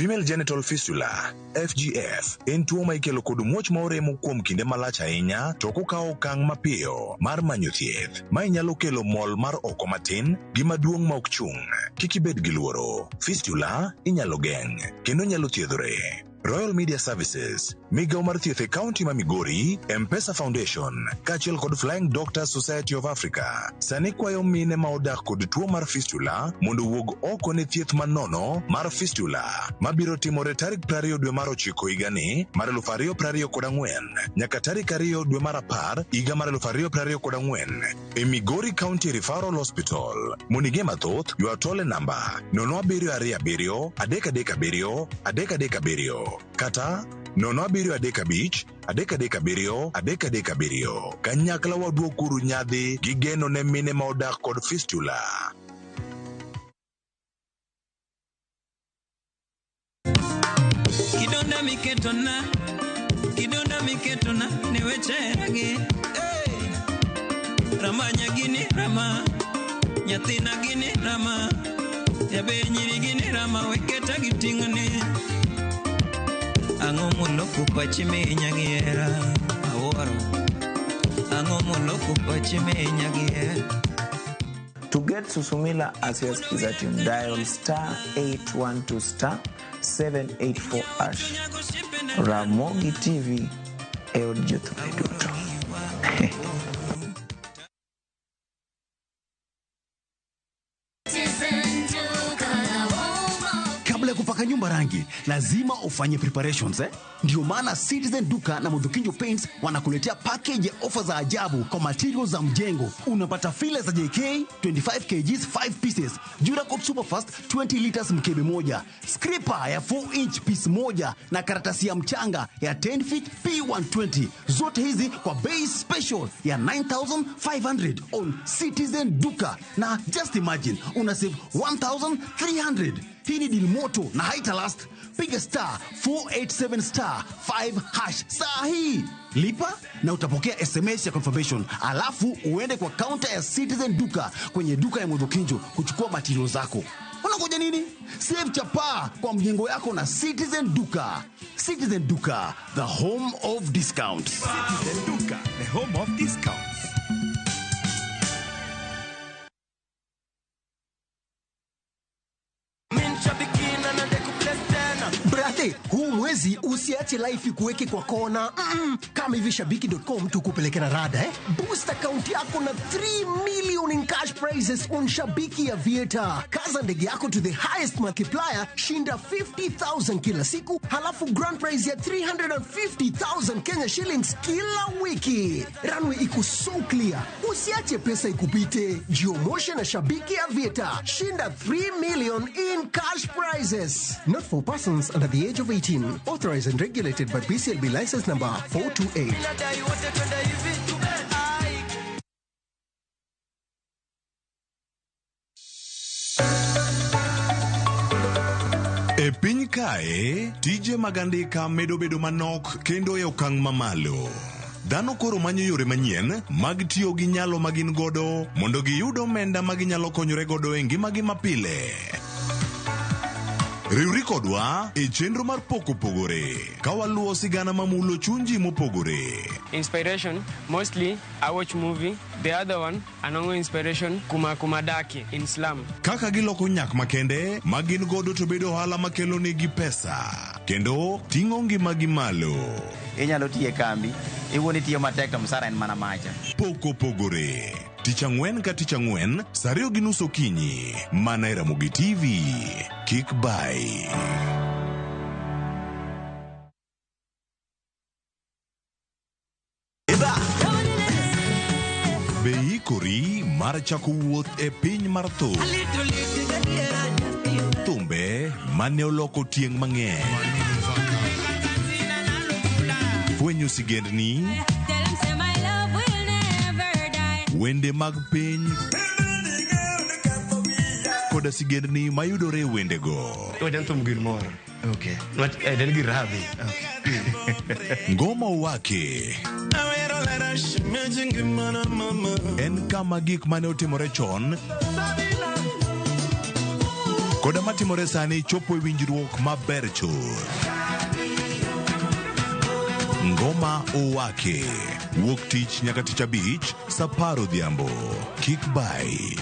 Female genital fistula FGF en tuo ma ikelo kod muoch ma oremo kuom kinde malach ahinya to kokawo okang' mapiyo mar manyo thieth ma inyalo kelo mol mar oko matin gi maduong' ma ok chung'. Kik ibed gi luoro. Fistula inyalo geng' kendo nyalo thiedhore. Royal Media Services, Migao mar thieth e kaunti ma Migori, M-Pesa Foundation, kaachiel kod Flying Doctors Society of Africa, sani kwayo mine ma odak kod tuo mar fistula mondo wuog oko ne thieth manono mar fistula mabiro timore tarik 20 dwe mar 9 higani mar 2024 nyaka tarik 2 dwe mar 10 higa mar 2024 e Migori County Referral Hospital. Monige mathoth ywa tole namba 0727 337 337 kata 0735 kanyakla waduokuru nyadhi gi geno ne mine ma odak kod fistula. Kidonda miketona ne weche ragi Rama nyagini rama Nyathina gini rama Yabe nyiri gini rama weketa gitingone Ang'o moloko pachi me nyagiera aworo Ang'o moloko pachi me nyagiera. To get Susumila as your skiza team, dial *812 *784#. Ramogi TV eod jothune duto. Kabla ya kupaka nyumba rangi, lazima ufanye preparations. Ndio maana Citizen Duka na Mudhukinjo Paints wanakuletea package ya ofa za ajabu kwa materials za mjengo. Unapata filler za JK 25 kgs 5 pieces, Duracoat Superfast 20 liters mkebe moja, scraper ya 4 inch piece moja na karatasi ya mchanga ya 10 feet P120. Zote hizi kwa bei special ya 9,500 on Citizen Duka. Na just imagine, una save 1,300. Hii ni deal moto na haita last. Piga *487*5# saa hii. Lipa na utapokea SMS ya confirmation. Alafu uende kwa counter ya Citizen Duka kwenye duka ya Mudhukinjo kuchukua material zako. Unangoja nini? Save chapa kwa mjengo yako na Citizen Duka. Citizen Duka, the home of discounts. Citizen Duka, the home of discounts. Huu mwezi usiache life kuweke kwa kona. Kama hivi shabiki.com tukupeleke na rada Boost account yako na 3 million in cash prizes on Shabiki Aviator. Kaza ndege yako to the highest multiplier, shinda 50,000 kila siku, halafu grand prize ya 350,000 Kenya shillings kila wiki. Runway iko so clear. Usiache pesa ikupite. Jiomoshe na Shabiki Aviator. Shinda 3 million in cash prizes. Not for persons under the age of 18. Authorized and regulated by BCLB license number 428. E piny kae, tije magandika medo bedo manok kendo e okang' mamalo. Dhano koro manyo yore manyien mag tiyo gi nyalo magin godo mondo giyud omenda maginyalo konyore godo e ngimagi mapile. Riwri kodwa e chenro mar poko pogore ka waluwo sigana mamulo chunji mopogore. Inspiration, mostly I watch movie. The other one, anongo inspiration, kuma daki in slum. Kaka giloko nyak makende magin godo to bedo ohala makelo negi pesa kendo ting'o ngimagi malo. Inyalo tiye kambi, iwuoni tiyo matek to msara en mana macha. Poko pogore Tich Ang'wen ka Tich Ang'wen, saa 2:30 okinyi, mana e Ramogi TV. Kik bai. Be ikori mar chako wuoth e piny mar thum? Thumbe mane oloko tieng' mang'eny. Fwenyo sigendni, wende mag piny koda sigendni mayudore wendego. Okay. Ngoma wake en kama gik mane otimore chon koda matimore sani chopo e winjruok maber chuth. Ngoma Owake wuok tich nyaka tich abich saa 10 odhiambo. Kik bai.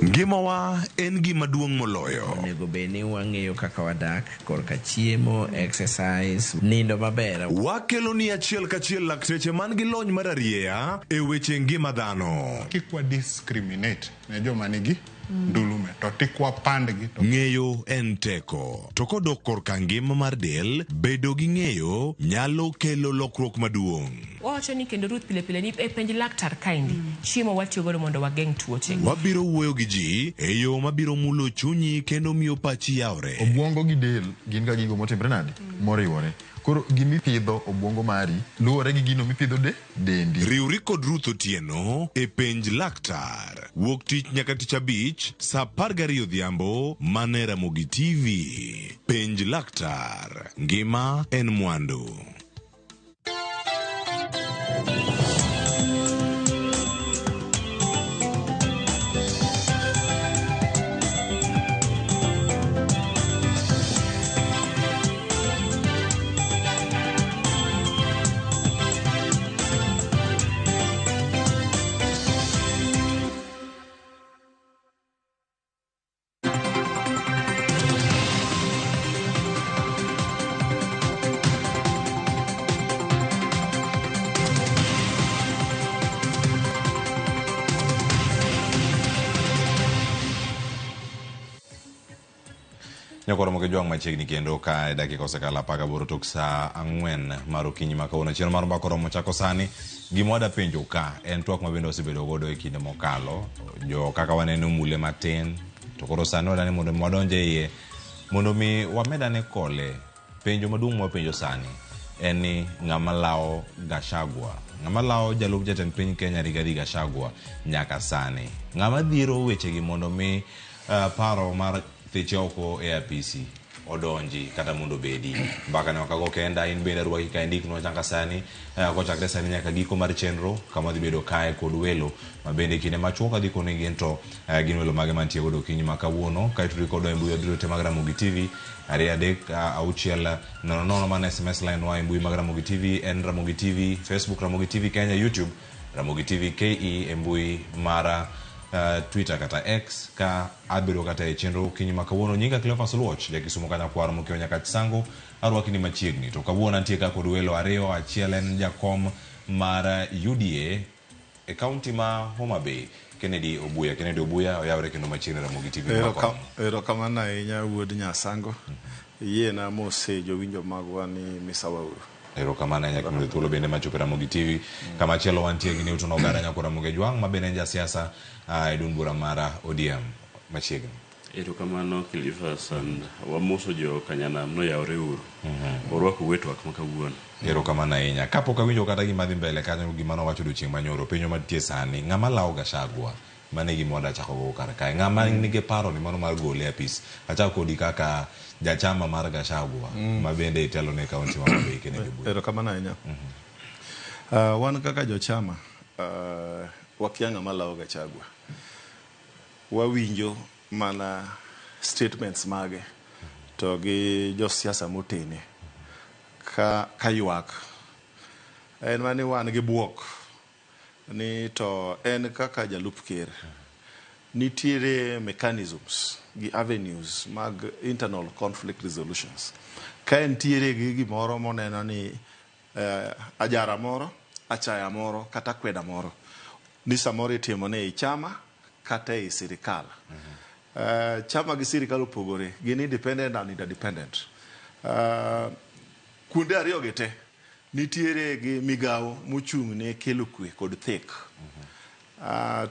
Ngimawa en gima duong' moloyo. Onego bed ni wang'eyo kaka wadak, korka chiemo, exercise, nindo maber. Wakelo ni achiel kachiel lakteche man gi lony mar arieya e weche ngima dhano. Kik wa discriminate ne joma nigi ndulume to tikwa pandgi. Ng'eyo en teko. To kodok korka ngima mar del, bedo gi ng'eyo nyalo kelo lokruok maduong'. Wawacho ni kendo Ruth pile ni e penj laktar kaindi. Chiemo watiyo godo mondo wageng' tuoche. Wabiro wuoyo gi ji e yo mabiro mulo chunyi kendo miyo pachi yawre. Obwongo gi del gin ga gigo motimre nade? Moriwore. Koro gimipidho obwongo mari luwore gi gino mipidho dendi. Riwri kod Ruth Otieno e penj laktar. Wuok tich nyaka tich abich saa 12 odhiambo mane Ramogi TV. Penj laktar. Ngima en mwandu. Nyakoro moke juang machiegni kendo ka dakika osekala 18 tok saa 4 mar okinyi ma kawuono. Chieng' mar mbaka oromo chako sani. Gima wada penjo ka en twak mabende osebedo godo e kinde mokalo. Jo kaka waneno mule matin. To koro sani wadani mondo wadonje iye. Mondo mi wamedane kole. Penjo maduong' mwapenjo sani en ni ng'ama lao Gachagua. Ng'ama lao jalup jatend piny Kenya Rigathi Gachagua nyaka sani. Ng'ama dhiro wechegi mondo mi paro mar theche oko e apisi odonji kata mondo bedi mbaka ne wakago kenda in bende ruaki ka indiknwa nyaka sani kochakre sani nyaka giko mar chenro kama dhi bedo kae kod welo mabende kinde machuok adhi kone gin to gin welo mage mantie godo okinyi ma kawuono ka iturikodo e mbui adhiro te mag Ramogi TV 236 mana SMS line wa e mbui mag Ramogi TV en Ramogi TV Facebook Ramogi TV Kenya YouTube Ramogi TV KE e mbui mara Twitter kata X ka abido kata e chenro kinyi makawuono nyinga Cleophas Luoch jakisumo kanya kwaro mokio nyaka Tisango arwaki ni machiegni to kawuono antie ka kod welo ariyo achiel en jakom mar UDA e county ma Homa Bay Kennedy Obuya oyawre kendo machiegni Ramogi TV erokamano ahinya wuod Nyasango yie na mose jowinjo magwa ni misawauru. Erokamano nyaka mle thuolo bende machopo Ramogi TV kama chielo wantie gi Newton Ogara nyako Ramogi Juang mabende nja siasa e dun bura mara ODM machiegni. Erokamano Cleophas and wamoso jo Kanyanam no yawre uru. Orwako wetwak makawuono. Erokamano ahinya kapok awinjo kata gima dhi mbele kanyo gima nowacho odiochieng' manyoro penjo mantie sani ng'ama lao Gachagua mane gima wada chako go kar kae ng'ama nige paro ni mano mar gole apis achako kodi kaka jachama mar Gachagua mabende itelo ne kaunti ma Homa Bay Kennedy Obuya. Erokamano ahinya. Wan kaka jochama wakia ng'ama lao Gachagua. Wawinjo mana statements mage to gi josiasa motene ka ywak en mani wan gi buok ni to en kaka jalup ker nitiere mechanisms gi avenues mag internal conflict resolutions ka nitiere gi gimoro moneno ni ajara moro achaya moro kata kweda moro ni samoro itimo ne i chama kata i sirikal. Chama gi sirikal opogore gin independent and interdependent. Kuonde ariyo gite nitiere gi migawo mochung' ne kelo kwe kod thek.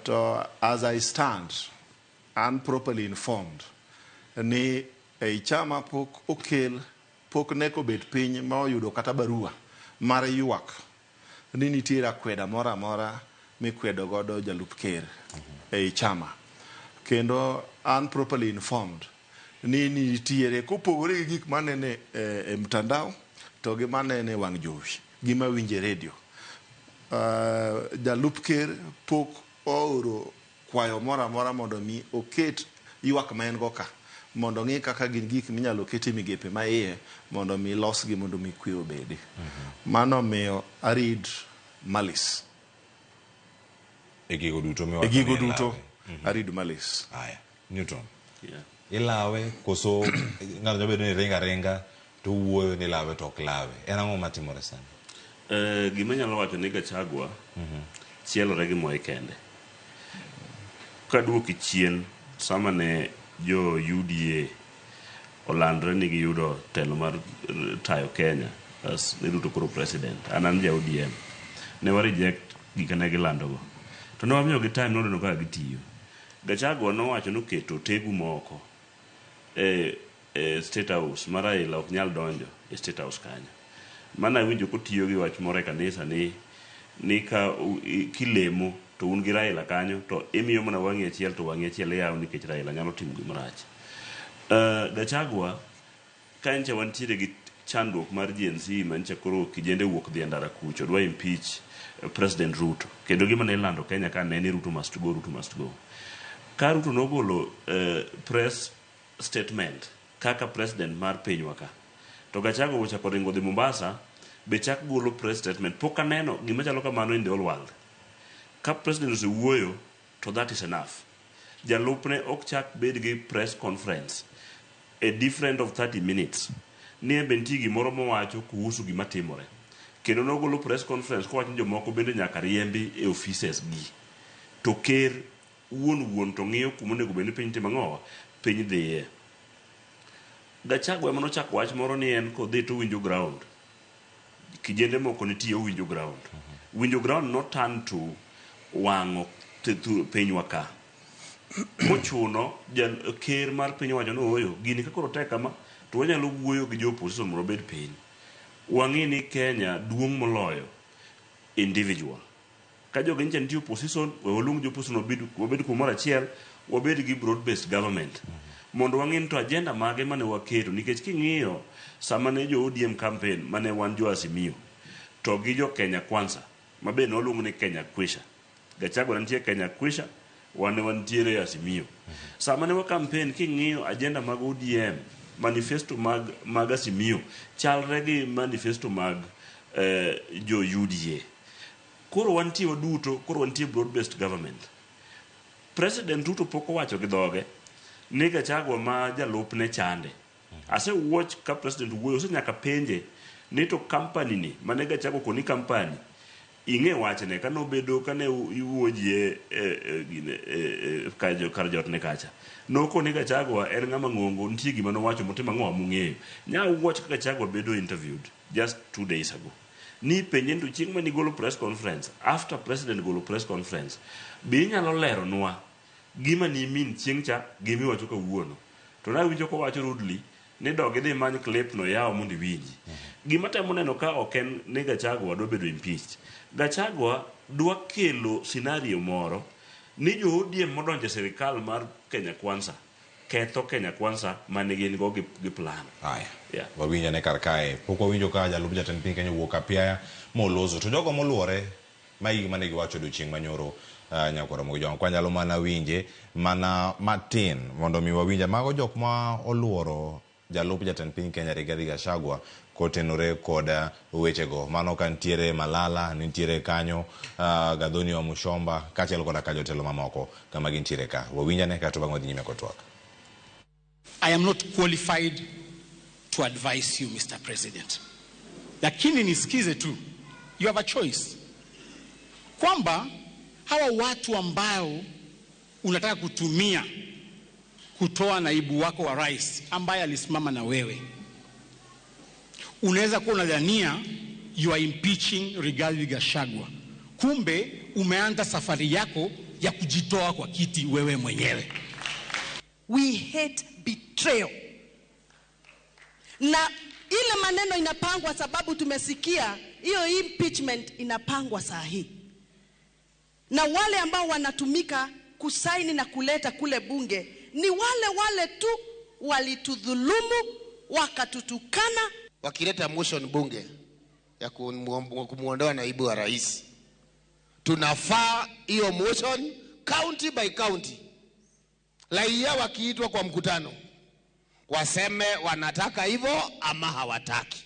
To as I stand unproperly informed ni ei chama pok neko bet piny ma oyudo kata barua mar ywak ni nitiere akweda mora mora mikwedo godo jalup ker ei chama kendo unproperly informed ni nitiere kopogore gi gik manene e mtandao to gi manene wang' jowi gima winje radio jalup ker pok ooro kwayo moro amora mondo mi oket ywak ma en go ka mondo ng'i kaka gin gik minyalo kete migepe ma iye mondo mi losgi mondo mi kwe obedi. Mano miyo arid malis e gigo duto arid malis. Aya, Newton. Ilawe koso ng'ato nyabedo ni ringa to wuoyo ni lawe to ok lawe. En ang'o matimore sani? Gima nyalo wacho ni Gachagua chielore gi Moi kende. Kaduoki chien sama ne jo UDA olandre ni giyudo telo mar tayo Kenya as ne duto koro president. Anan ja ODM. Ne wa reject gik ne gilandogo. To ne wamiyo gi time noneno kaka gitiyo. Gachagua nowacho noketo tegu moko State House mar Raila ok nyal donjo e State House kanyo. Mana winjo kotiyo gi wach moro e kanisa ni ka kilemo to un gi Raila kanyo to imiyo mana wang'i achiel to wang'i achiel yaw nikech Raila nyalo timo gimorach. Gachagua kancha wantiere gi chandruok mar GNC mancha koro kijende wuok dhi ndara kucho dwa impeach President Ruto. Kendo gima ne lando Kenya ka ne ni Ruto must go. Ka Ruto nogolo press statement kaka president mar pinywa ka. To Gachagua ochako ringo dhi Mombasa be chak golo press statement. Pok aneno gima chalo kamano in the whole world. Ka president osewuoyo to that is enough. Jalupne ok chak bed gi press conference a different of 30 minutes. Nie benti gimoro mowacho kuhusu gima timore. Kendo nogolo press conference ko wacho jomoko bende nyaka riembi e offices gi. To ker wuon to ng'iyo kumonego bende piny timo ang'o piny dhiye. Gachagua ema nochako wach moro ni en kodhi to winjo ground. Kijende moko nitie winjo ground. Winjo ground not turn to wang'o pinywa ka. Mochuno ker mar piny wacho no oyo gini ka koro tek kama to wanyalo wuoyo gi jo opposition mondo bed piny. Wang'i ni Kenya duong' moloyo individual. Ka jogo nitie nitie opposition we olung jo opposition obed kumoro achiel wabed gi broad based government. Mondo wang'in to agenda mage mane waketo nikech king'iyo sama ne jo ODM campaign mane wan jo Azimio to gi jo Kenya Kwanza mabe no lungu ni Kenya Kwisha. Gachagua nitie Kenya Kwisha wantiere Azimio. Sama ne wa campaign king'iyo agenda mag ODM manifesto mag Azimio chalre gi manifesto mag jo UDA. Koro wantie duto koro wantie broad based government. President Ruto poko wacho gi dhoge ni Gachagua ma jalupne chande. Ase watch ka president wuoyo se nyaka penje ni to company ni mane Gachagua koni company ing'e wachne ka nobedo kane iwuoji kar jot ne kacha. Noko ni Gachagua en ng'ama ng'ongo nitie gima nowacho motimo ang'o mung'eyo. Nya watch ka Gachagua bedo interviewed just 2 days ago. Ni penjen to chieng' mani golo press conference after president golo press conference bi nyalo lero nwa gima ni min chieng' cha gimi wacho ka wuono. To na winjo ko wacho rudely ni dogi dhi many clip no yawo mondo winji. Gima temo neno ka oken ni Gachagua do bedo impeached. Gachagua dwa kelo scenario moro ni jo ODM modonje sirikal mar Kenya Kwanza ketho Kenya Kwanza mane gin go gi plan. Aya. Wawinja ne kar kae. Pok wawinjo ka jalup jatend piny Kenya wuok apiaya moloso. To jogo moluore maigi mane giwacho odiochieng' manyoro nyakwara mogo jong kwanyalo mana winje mana matin mondo mi wawinja mago jok ma oluoro jalup jatend piny Kenya Rigathi Gachagua kotenore koda wechego mano kantiere Malala nitiere kanyo Gathoni wa Mushomba kachiel koda ka jotelo mamoko kama gintiere ka wawinja ne ka to bang'o dhi nyime kotwak. I am not qualified to advise you, Mr. President. Lakini nisikize tu. You have a choice. Kwamba hawa watu ambao unataka kutumia kutoa naibu wako wa rais ambaye alisimama na wewe. Unaweza kuwa unadhania you are impeaching Rigathi Gachagua. Kumbe umeanza safari yako ya kujitoa kwa kiti wewe mwenyewe. We hate betrayal. Na ile maneno inapangwa sababu tumesikia hiyo impeachment inapangwa saa hii. Na wale ambao wanatumika kusaini na kuleta kule bunge ni wale tu walitudhulumu wakatutukana. Wakileta motion bunge ya kumuondoa naibu wa rais tunafaa hiyo motion county by county, raia wakiitwa kwa mkutano waseme wanataka hivyo ama hawataki.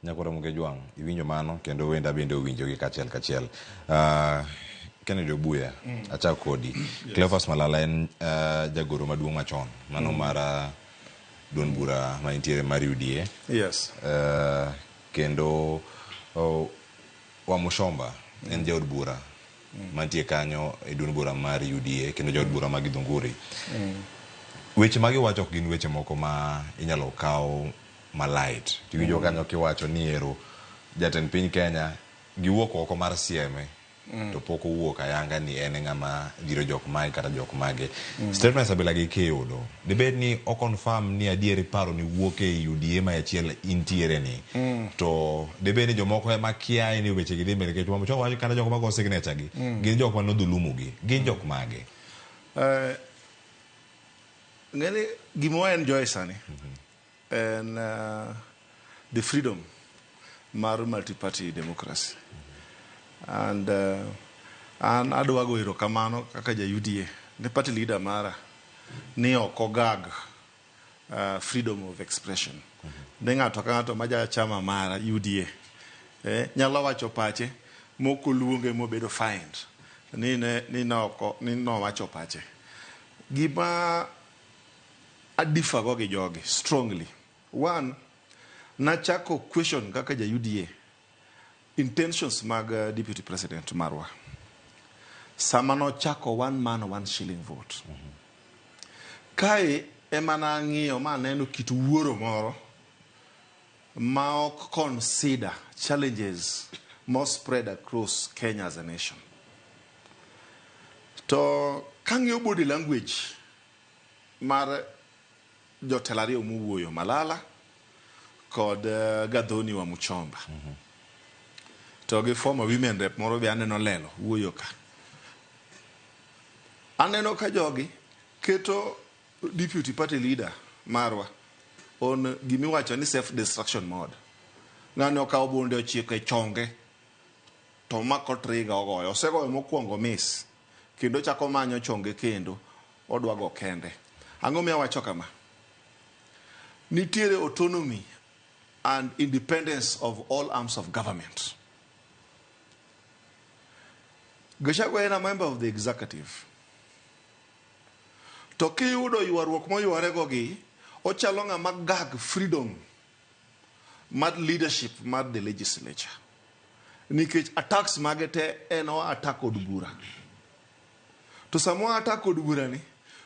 Nyakora Mugejwang, iwinjo mano kendo wenda bende owinjo gi kachiel. Kennedy Obuya, acha kodi. Cleophas Malala en jagoro maduong' machon, mano mara duond bura manitiere mar UDA. Yes. Kendo Wamushomba en jaod bura mantie kanyo e duond bura mar UDA, kendo jaod bura mag Githunguri. Weche magi wacho gin weche moko ma inyalo kawo malight. Tiwinjo kanyo kiwacho ni ero jatend piny Kenya giwuok oko mar sieme to pok owuok ayanga ni en ng'ama dhiro jok mage kata jok mage. Statements abila gi kiyudo dibed ni o confirm ni adieri paro ni wuok e UDA ma achiel intiere ni to dibed ni jomoko ema kia ni weche gi dimbe nikech Wamuchomba wacho kata jok mago signature gi gin jok ma nodhulumu gi gin jok mage. Ngene gimo en Joyce ni and the freedom mar multi-party democracy and adwa go erokamano kaka ja UDA ne party leader mara ni okogag freedom of expression ne ng'ato ka ng'ato ma ja chama mara UDA nyalo wacho pache moko luonge mobedo fined ni no wacho pache gima adifago gi jogi strongly. One, nachako question kaka ja UDA intentions mag deputy president Marwa. Sama no chako one man one shilling vote. Kae emana ng'iyo ma neno kit wuoro moro ma ok consider challenges more spread across Kenya as a nation. To kang'iyo body language mar jotelo ariyo mowuoyo Malala kod Gathoni Wamuchomba. To gi former women rep moro be aneno lelo wuoyo ka. Aneno ka jogi keto deputy party leader Marwa on gimiwacho ni self destruction mode. Ng'ano ka obunde ochieko e chonge to mako triga ogoyo. Osegoyo mokwongo miss kendo chako manyo chonge kendo odwa go kende. Ang'o miya wacho kama? Nitiere autonomy and independence of all arms of government. Gachagua is a member of the executive. To kiyudo yuarruok moyuarego gi ochalo ng'ama gag freedom mad leadership mad the legislature. Nikech attacks mage te eno attack od bura. To samo attack od bura ni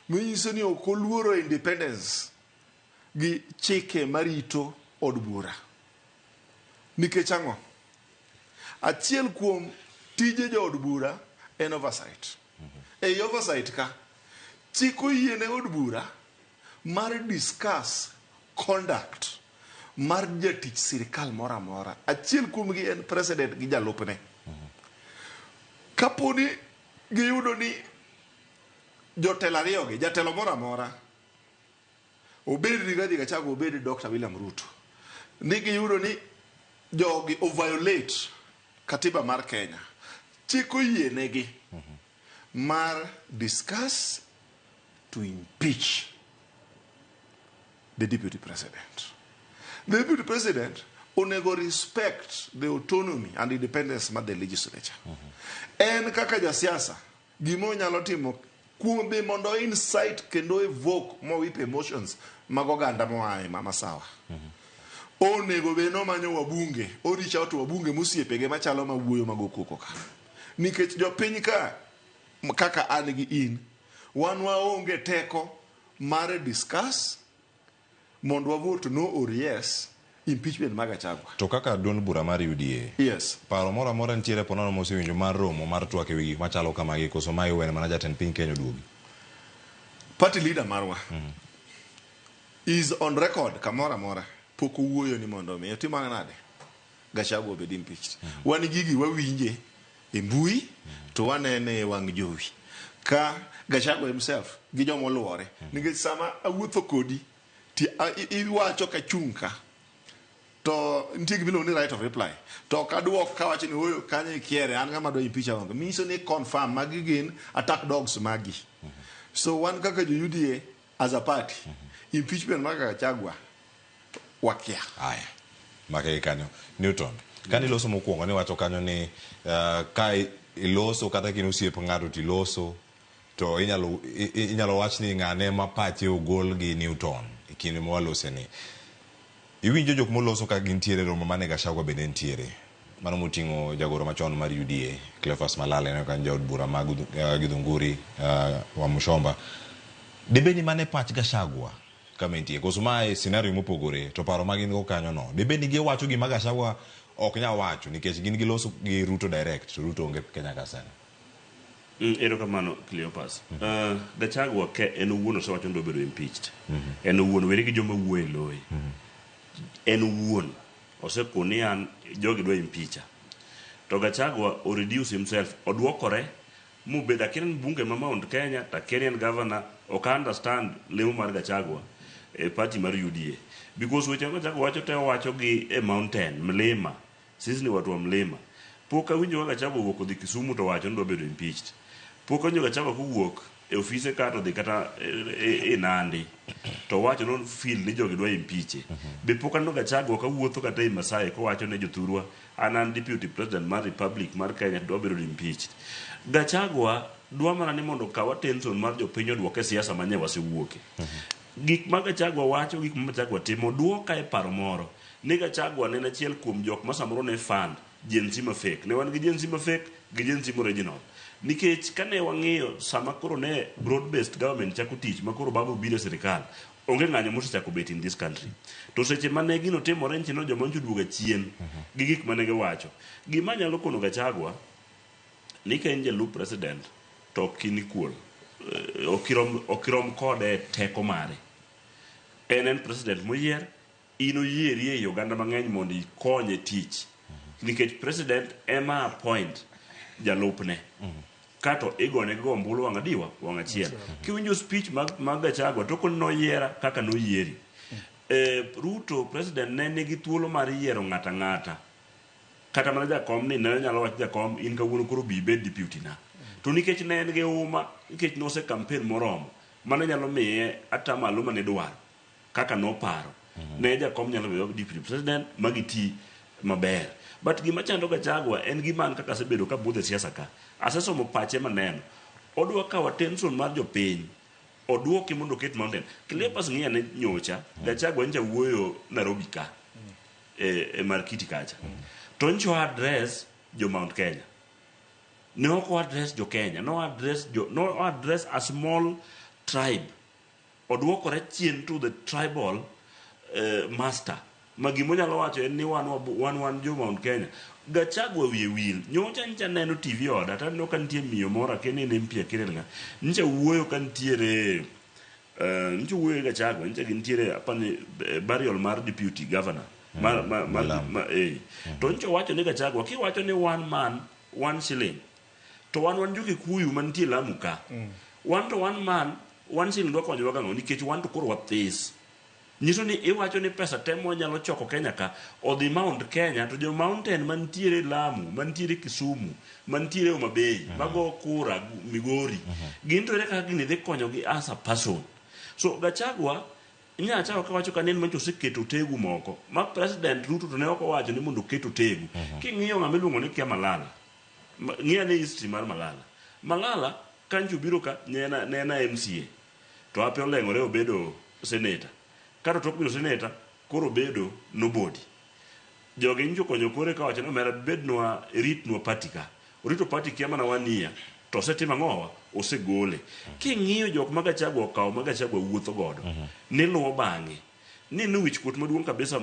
minyiso ni ok oluoro independence gi chike marito od bura. Nikech ang'o? Achiel kuom tije jo od bura en oversight. E oversight ka chiko yiene od bura mar discuss conduct mar jatich sirikal mora mora. Achiel kuom gi en president gi jalupne. Kaponi giyudo ni jotelo ariyo gi jatelo mora mora obedi Rigathi Gachagua obedi Dr. William Ruto ni giyudo ni jogi o violate katiba mar Kenya. Chiko yienegi mar discuss to impeach the deputy president. The deputy president onego respect the autonomy and independence of the legislature. En kaka jasiasa gimo nyalo timo kuombe mondo insight kendo evoke mo with emotions mag oganda moaye mama sawa. Onego beno manyo wabunge oricha oto wabunge musiepege machalo mawuoyo magokoko ka. Nikech jopiny ka kaka an gi in wan waonge teko mare discuss mondo wavote no or yes impeachment mag Gachagua. To kaka duond bura mar UDA. Yes. Paro moro amora ntiere ponono mosewinjo mar romo mar twak ewi gik machalo kamagi koso mai wen mana jatend piny Kenya duogi. Party leader marwa is on record kamora mora pok owuoyo ni mondo mi otimane nade Gachagua obed impeached. Wan gigi wawinje e mbui to wanene wang jowi ka Gachagua himself gi jomo luore nikech sama awuotho kodi ti iwacho ka chunka to nitie gimilo ni right of reply to kaduok kawacho ni oyo kanye kiere an ngama do impeach awanga miso ni confirm magi gin attack dogs magi so one kaka jo UDA as a party impeachment maka Gachagua wakia haya make kanyo Newton kani loso mokuongo ni wacho kanyo ni kai iloso kata kinu siep ng'ato tiloso to inyalo wach ni ng'ane ma pache ogol gi Newton ikini mo walose ni iwinjo jok moloso ka gintiere romo mane Gachagua bende ntiere mano moting'o jagoro machon mar UDA Cleophas Malala ne kan jaod bura mag Githunguri wa Mushomba debeni mane pach Gachagua kama ntie koso mae scenario mopogore to paro magin go kanyo no debeni gi wacho gi Gachagua ok nya wacho nikech gin giloso gi Ruto direct to Ruto onge Kenya ka sana ero kamano Cleophas Gachagua ke en owuon osewacho ndo bedo impeached en owuon were gi joma wuoye loye en owuon osekoni an jogi dwa impeacha to Gachagua o reduce himself oduokore mubed akien bunge ma Mount Kenya ta Kenyan governor ok understand lemo mar Gachagua e party mar UDA because weche Gachagua wacho te wacho gi e mountain mlima sisi ni watu wa mlima poka winjo Gachagua wuok odhi Kisumu to wacho ndo bedo impeached poka winjo Gachagua kuwuok e ofise kato dhi kata e Nandi to wacho non feel ni jogi dwa impeache be poka no Gachagua ka wuotho kata e Masai ko wacho ne jothurwa an deputy president mar republic mar Kenya dwa bedo impeached Gachagua dwa mana ni mondo kaw attention mar jopiny oduoke siasa manye wasewuoke gik ma Gachagua wacho gik ma Gachagua timo duoka e paro moro ni Gachagua ne achiel kuom jok ma samoro ne fund Gen Z ma fake ne wan gi Gen Z ma fake gi Gen Z original nikech kane wang'iyo sama koro ne broad based government chako tich ma koro babu bile sirikal onge ng'anyo mosechako bet in this country to seche mane gino timore nchino joma nchuduoga chien gi gik mane giwacho gima nyalo kono Gachagua ni ka en jalup president to kini kuol okirom kode teko mare en president moyier ino yieri e Uganda mang'eny mondo ikonye tich nikech president ema appoint jalupne kato igone go ombulu wanga diwa wanga chiel kiwinjo speech mag Gachagua to kon noyiera kaka noyieri Ruto president ne nigi thuolo mar yiero ng'ata ng'ata kata mana jakom ni ne nyalo wacho jakom in kawuono koro bi bed deputy na to nikech ne en ge uma nikech no se campaign moromo mane nyalo miye ata malo mane dwaro kaka no paro ne jakom nyalo bedo deputy president magiti maber but gima chando Gachagua en gima an kaka sebedo ka budhe siasa ka asesomo pache maneno odwa kaw attention mar jopiny oduoki mondo ket mountain Cleophas ng'iya ne nyocha Gachagua nja wuoyo Nairobi ka e markiti kacha to ncho address jo Mount Kenya no ko address jo Kenya no address a small tribe oduokore chien to the tribal master magimo nyalo wacho en ni wan jo Mount Kenya Gachagua wiye wil nyocha ncha neno TV oda ta no kan tie miyo mora kene ne mpia kirelga ncha wuoyo kan tiere ncha wuoyo Gachagua ncha gintiere apani burial mar deputy governor to ncha wacho ni Gachagua ki wacho ni one man one shilling to wan jogi kuyu mantie Lamu ka one man one shilling do konyo waga ngoni nikech wan to koro wathis nyiso ni iwacho ni pesa temo nyalo choko Kenya ka odhi Mount Kenya to jo mountain mantiere Lamu mantiere Kisumu mantiere Homa Bay mago kura Migori gin to reka gini dhi konyo gi as a person so Gachagua nya chao ka wacho kanen mancho seketo tegu moko ma president Ruto to ne oko wacho ni mondo keto tegu king'iyo ng'ama iluongo ni Kia Malala ng'iya ne history mar Malala kanju biro ka nena MCA to ape olengore obedo senator kato tok biro senator koro bedo nobody jogi njo konyo kore ka wacho no mera bednwa ritnwa party ka orito party kiama na wania to setima ngowa osegole king'iyo jok ma Gachagua okaw ma Gachagua wuotho godo ni luwo bang'e ni wich kut maduong' kabisa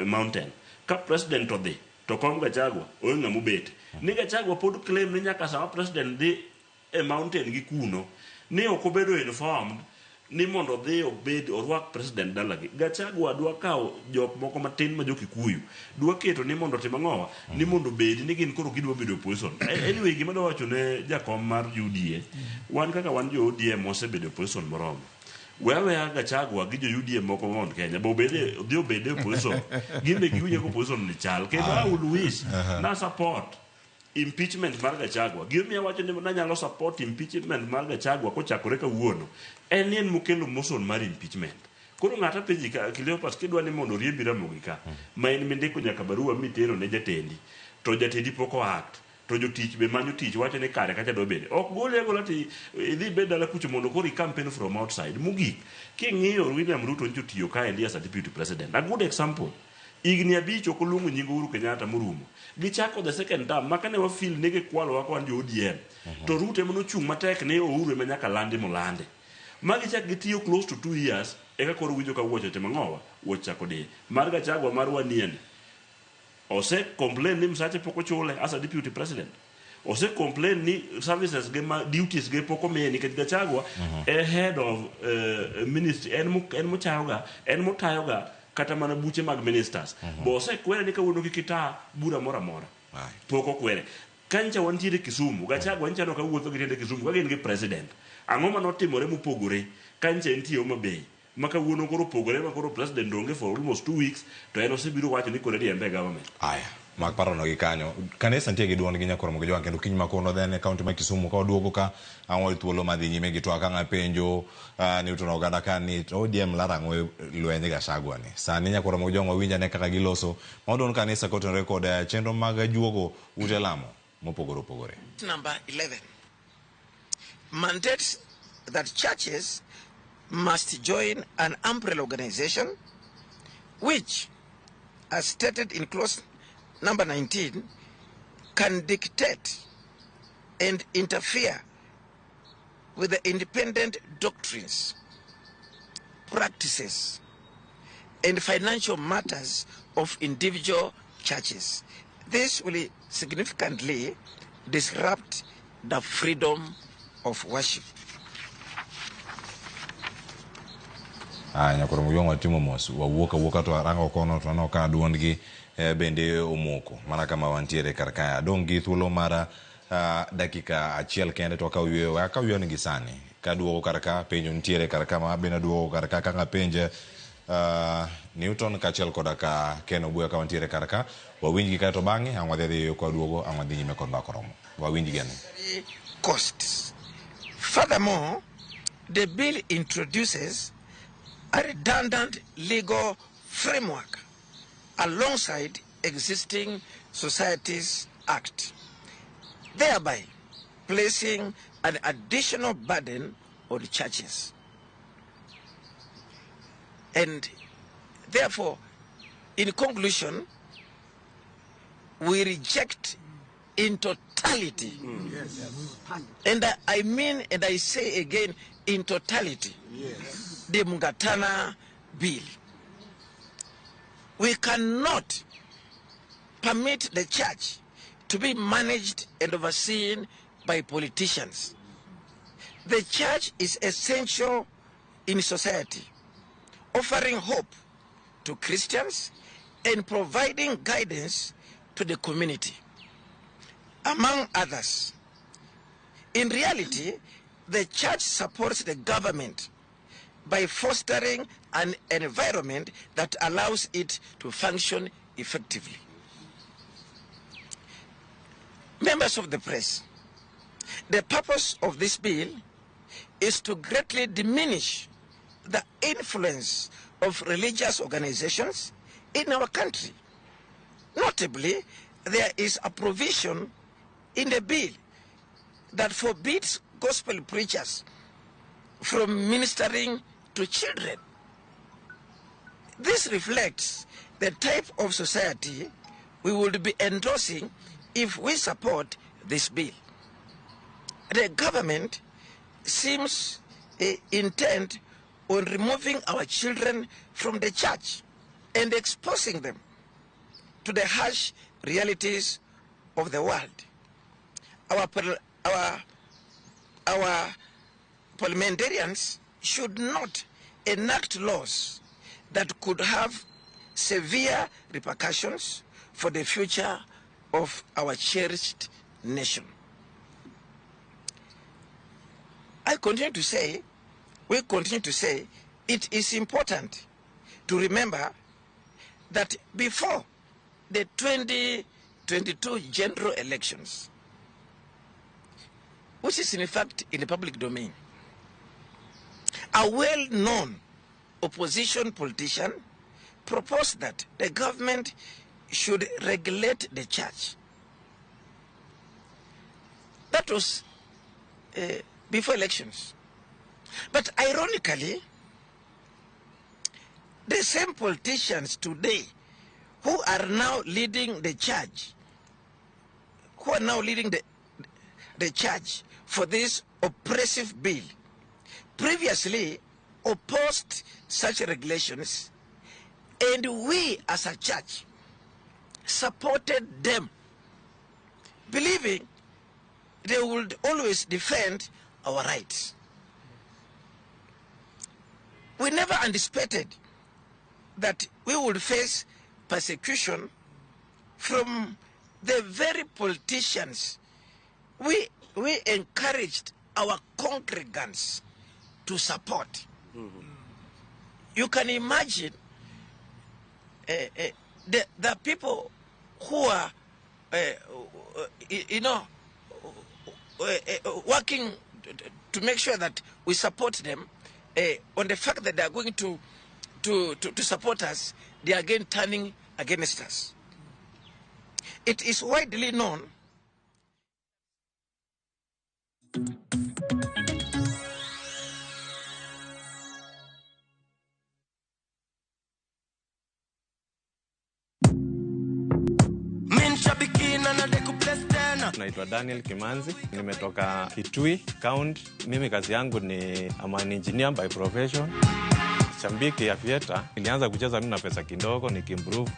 mountain ka president odhi to kom Gachagua onga mobet ni Gachagua pod claim ni nyaka sama president dhi e mountain gi kuno ni okobedo informed ni mondo dhi obed orwak president dalagi Gachagua dwa kaw jok moko matin ma jokikuyu dwa keto ni mondo timang'owa ni mondo bedi ni gin koro gidwa bedo opposition anyway gima dwa wacho ne jakom mar UDA wan kaka wan jo ODM osebedo opposition moromo wewe Gachagua gi jo UDA moko mon Kenya bo bede dio bede opposition gimbe giwinjo ko opposition ni chal ke ba Luis na support impeachment mar Gachagua gimia wacho ni na nyalo support impeachment mar Gachagua ko chakore ka wuono en mokelo motion mar impeachment koro ngata penji ka Cleopas kidwa ni mondo riembi Ramogi ka ma en mindiko nyaka barua mitero ne jatendi to jatendi poko act to jotich be manyo tich wacho ni kare kacha do bede ok gole gola ti idhi bedala kucho mondo kori campaign from outside mugik king'iyo William Ruto ncho tiyo ka endi as a deputy president a good example igni abich ok olungo nyingo Uhuru Kenyatta murumo gichako the second term makane wa feel nege kwalo wako andi ODM to Ruto emno chung matek ne Uhuru ema nyaka lande molande magi chak gitiyo close to 2 years eka koro winjo ka wuocho te mangowa wuochako de mar Gachagua mar wanien ose complain ni msache poko chule as a deputy president ose complain ni services ge ma duties ge poko me ni Gachagua head of ministry en mo tayoga kata mana buche mag ministers bo ose kwere ni kawuono kikita bura mora poko kwere kancha wantiere Kisumu Gachagua nchano ka wuotho gi tende Kisumu ka gin gi president ang'o ma notimore mopogore kancha entie Homabay maka wuono koro pogore ma koro president donge for almost 2 weeks to en osebiro wacho ni kore riembe government aya mag parono gi kanyo kanisa nitie gi duond gi Nyakoromo gi Jwang kendo kiny makono dhene kaunti ma Kisumu ka oduogo ka ang'ol thuolo madhi nyime gi twaka ng'a penjo ni utono oganda ka ni ODM larango lwenye Gachagua ni sani Nyakoromo gi Jwang wawinja ne kaka giloso maodon kanisa kotenore kod chenro mag juogo ute lamo mopogore. Number 11 mandates that churches must join an umbrella organization which, as stated in clause number 19, can dictate and interfere with the independent doctrines, practices, and financial matters of individual churches. This will significantly disrupt the freedom of worship. Nyakoromo Jwang watimo mos wawuoka to arango kono to no ka duondgi bende omoko mana kama wantiere karka dongi thuolo mara dakika achiel kende to ka uyueyo nigi sani ka duogo karka penjo ntiere karka ma bena duogo karka ka penje Newton kachiel koda ka Keno Buya ka wantiere karka wawinjgi ka to bange ang'wadhi ko duogo ang'wadhi nyime kod bakoromo wawinjgi ane costs. Furthermore, the bill introduces a redundant legal framework alongside existing Societies Act, thereby placing an additional burden on churches. And therefore, in conclusion, we reject in totality, and I mean, and I say again, in totality, the Mugatana bill. We cannot permit the church to be managed and overseen by politicians. The church is essential in society, offering hope to Christians and providing guidance to the community, among others. In reality, the church supports the government by fostering an environment that allows it to function effectively. Members of the press, the purpose of this bill is to greatly diminish the influence of religious organizations in our country. Notably, there is a provision in the bill that forbids gospel preachers from ministering to children. This reflects the type of society we would be endorsing if we support this bill. The government seems intent on removing our children from the church and exposing them to the harsh realities of the world. Our parliamentarians should not enact laws that could have severe repercussions for the future of our cherished nation. I continue to say we continue to say it is important to remember that before the 2022 general elections, which is in fact in the public domain, a well-known opposition politician proposed that the government should regulate the church. That was before elections. But ironically, the same politicians today who are now leading the church, the church for this oppressive bill, previously opposed such regulations, and we as a church supported them, believing they would always defend our rights. We never anticipated that we would face persecution from the very politicians we encouraged our congregants to support. You can imagine the people who are, working to make sure that we support them on the fact that they are going to support us, they are again turning against us. It is widely known Naitwa Daniel Kimanzi, nimetoka Kitui County. Mimi kazi yangu ni an engineer by profession. Shambiki ya Fieta, nilianza kucheza mimi na pesa kidogo, nikimprove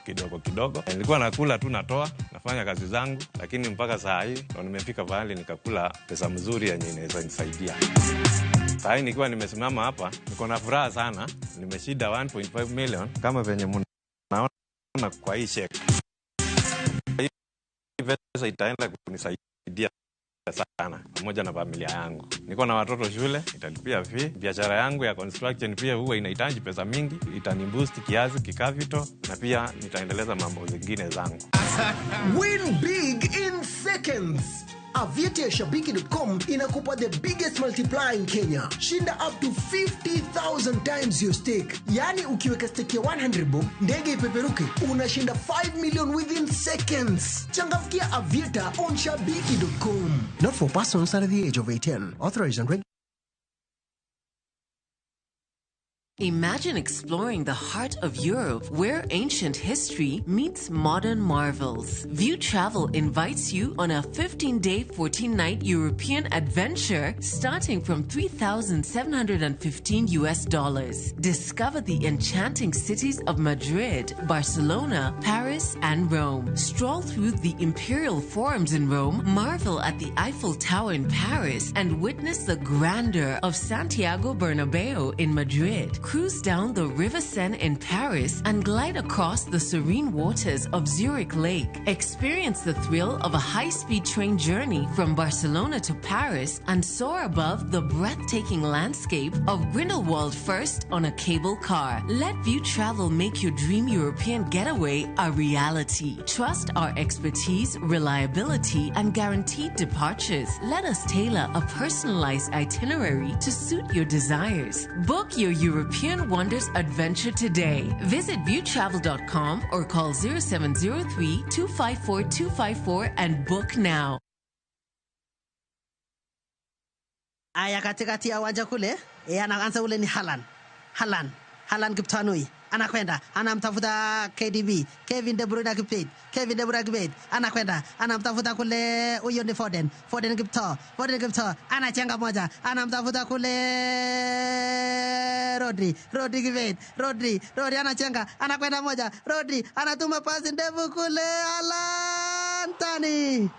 kidogo. Nilikuwa nakula tu natoa, nafanya kazi zangu, lakini mpaka saa hii ndo nimefika pahali nikakula pesa mzuri yenye inaweza nisaidia. Saa hii nikiwa nimesimama hapa, niko na furaha sana. Nimeshinda 1.5 million kama venye mnaona kwa hii check. Pesa itaenda kunisaidia sana pamoja na familia yangu. Niko na watoto shule, italipia fee. Biashara yangu ya construction pia huwa inahitaji pesa mingi, itaniboost kiasi kikavito, na pia nitaendeleza mambo zingine zangu. Win big in seconds. Aviator ya Shabiki.com inakupa the biggest multiplier in Kenya. Shinda up to 50,000 times your stake. Yani ukiweka stake ya 100 bob, ndege ipeperuke, unashinda 5 million within seconds. Changamkia Aviator on Shabiki.com. Not for persons under the age of 18. Authorized and regulated. Imagine exploring the heart of Europe, where ancient history meets modern marvels. View Travel invites you on a 15-day, 14-night European adventure starting from $3,715 Discover the enchanting cities of Madrid, Barcelona, Paris, and Rome. Stroll through the imperial forums in Rome, marvel at the Eiffel Tower in Paris, and witness the grandeur of Santiago Bernabeu in Madrid. Cruise down the River Seine in Paris and glide across the serene waters of Zurich Lake. Experience the thrill of a high-speed train journey from Barcelona to Paris and soar above the breathtaking landscape of Grindelwald first on a cable car. Let View Travel make your dream European getaway a reality. Trust our expertise, reliability, and guaranteed departures. Let us tailor a personalized itinerary to suit your desires. Book your European Wonders adventure today. Visit viewtravel.com or call 0703-254-254 and book now. Aya katikati ya uwanja kule, anaanza ule ni Haaland Kiptanui. Anakwenda, anamtafuta KDB, Kevin De Bruyne akipita, anakwenda, anamtafuta kule huyo ni Foden Kipto, anachenga moja, anamtafuta kule Rodri anachenga, anakwenda moja, Rodri anatuma pasi ndefu kule Ntani.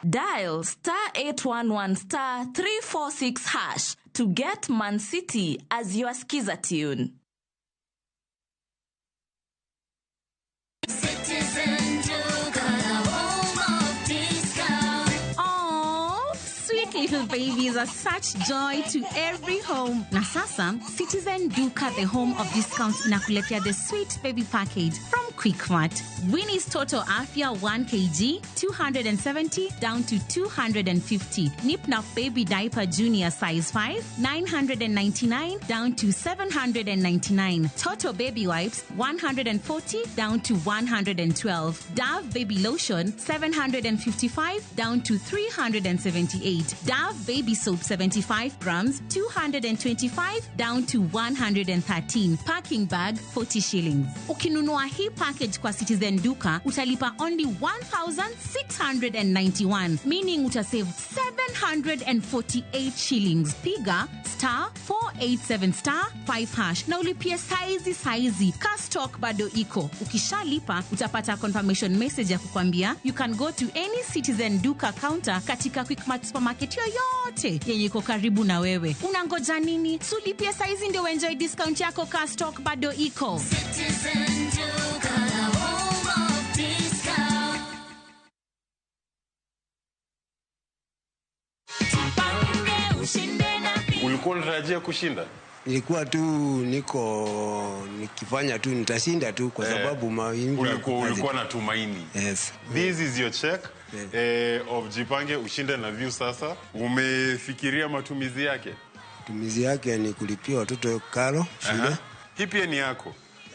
Dial *811*346# to get Man City as your skiza tune. Oh, sweet little babies are such joy to every home. Na sasa, Citizen Duka, the home of discounts, inakuletea the sweet baby package from Quickmart. Winnie's Total Afia 1 kg, 270 down to 250. Nipnap Baby Diaper Junior size 5, 999 down to 799. Toto Baby Wipes, 140 down to 112. Dove Baby Lotion, 755 down to 378. Dove Baby Soap, 75 grams, 225 down to 113. Packing bag, 40 shillings. Ukinunua hii package kwa Citizen Duka, utalipa only 1,691, meaning utasave 748 shillings. Piga *487*5# na ulipia saizi. Ka stock bado iko. Ukishalipa utapata confirmation message ya kukwambia you can go to any Citizen Duka counter katika Quickmart supermarket yoyote yenye iko karibu na wewe. Unangoja nini? Sulipia saizi ndio enjoy discount yako ka stock bado iko. Citizen Duka, home of discount. Ulikuwa unatarajia kushinda? Nilikuwa tu nikifanya tu nitashinda tu kwa sababu ulikuwa na tumaini. Yes. This is your check of Jipange ushinde na View sasa. Umefikiria matumizi yake? Matumizi yake ni kulipia watoto karo shule. Hii pia ni yako.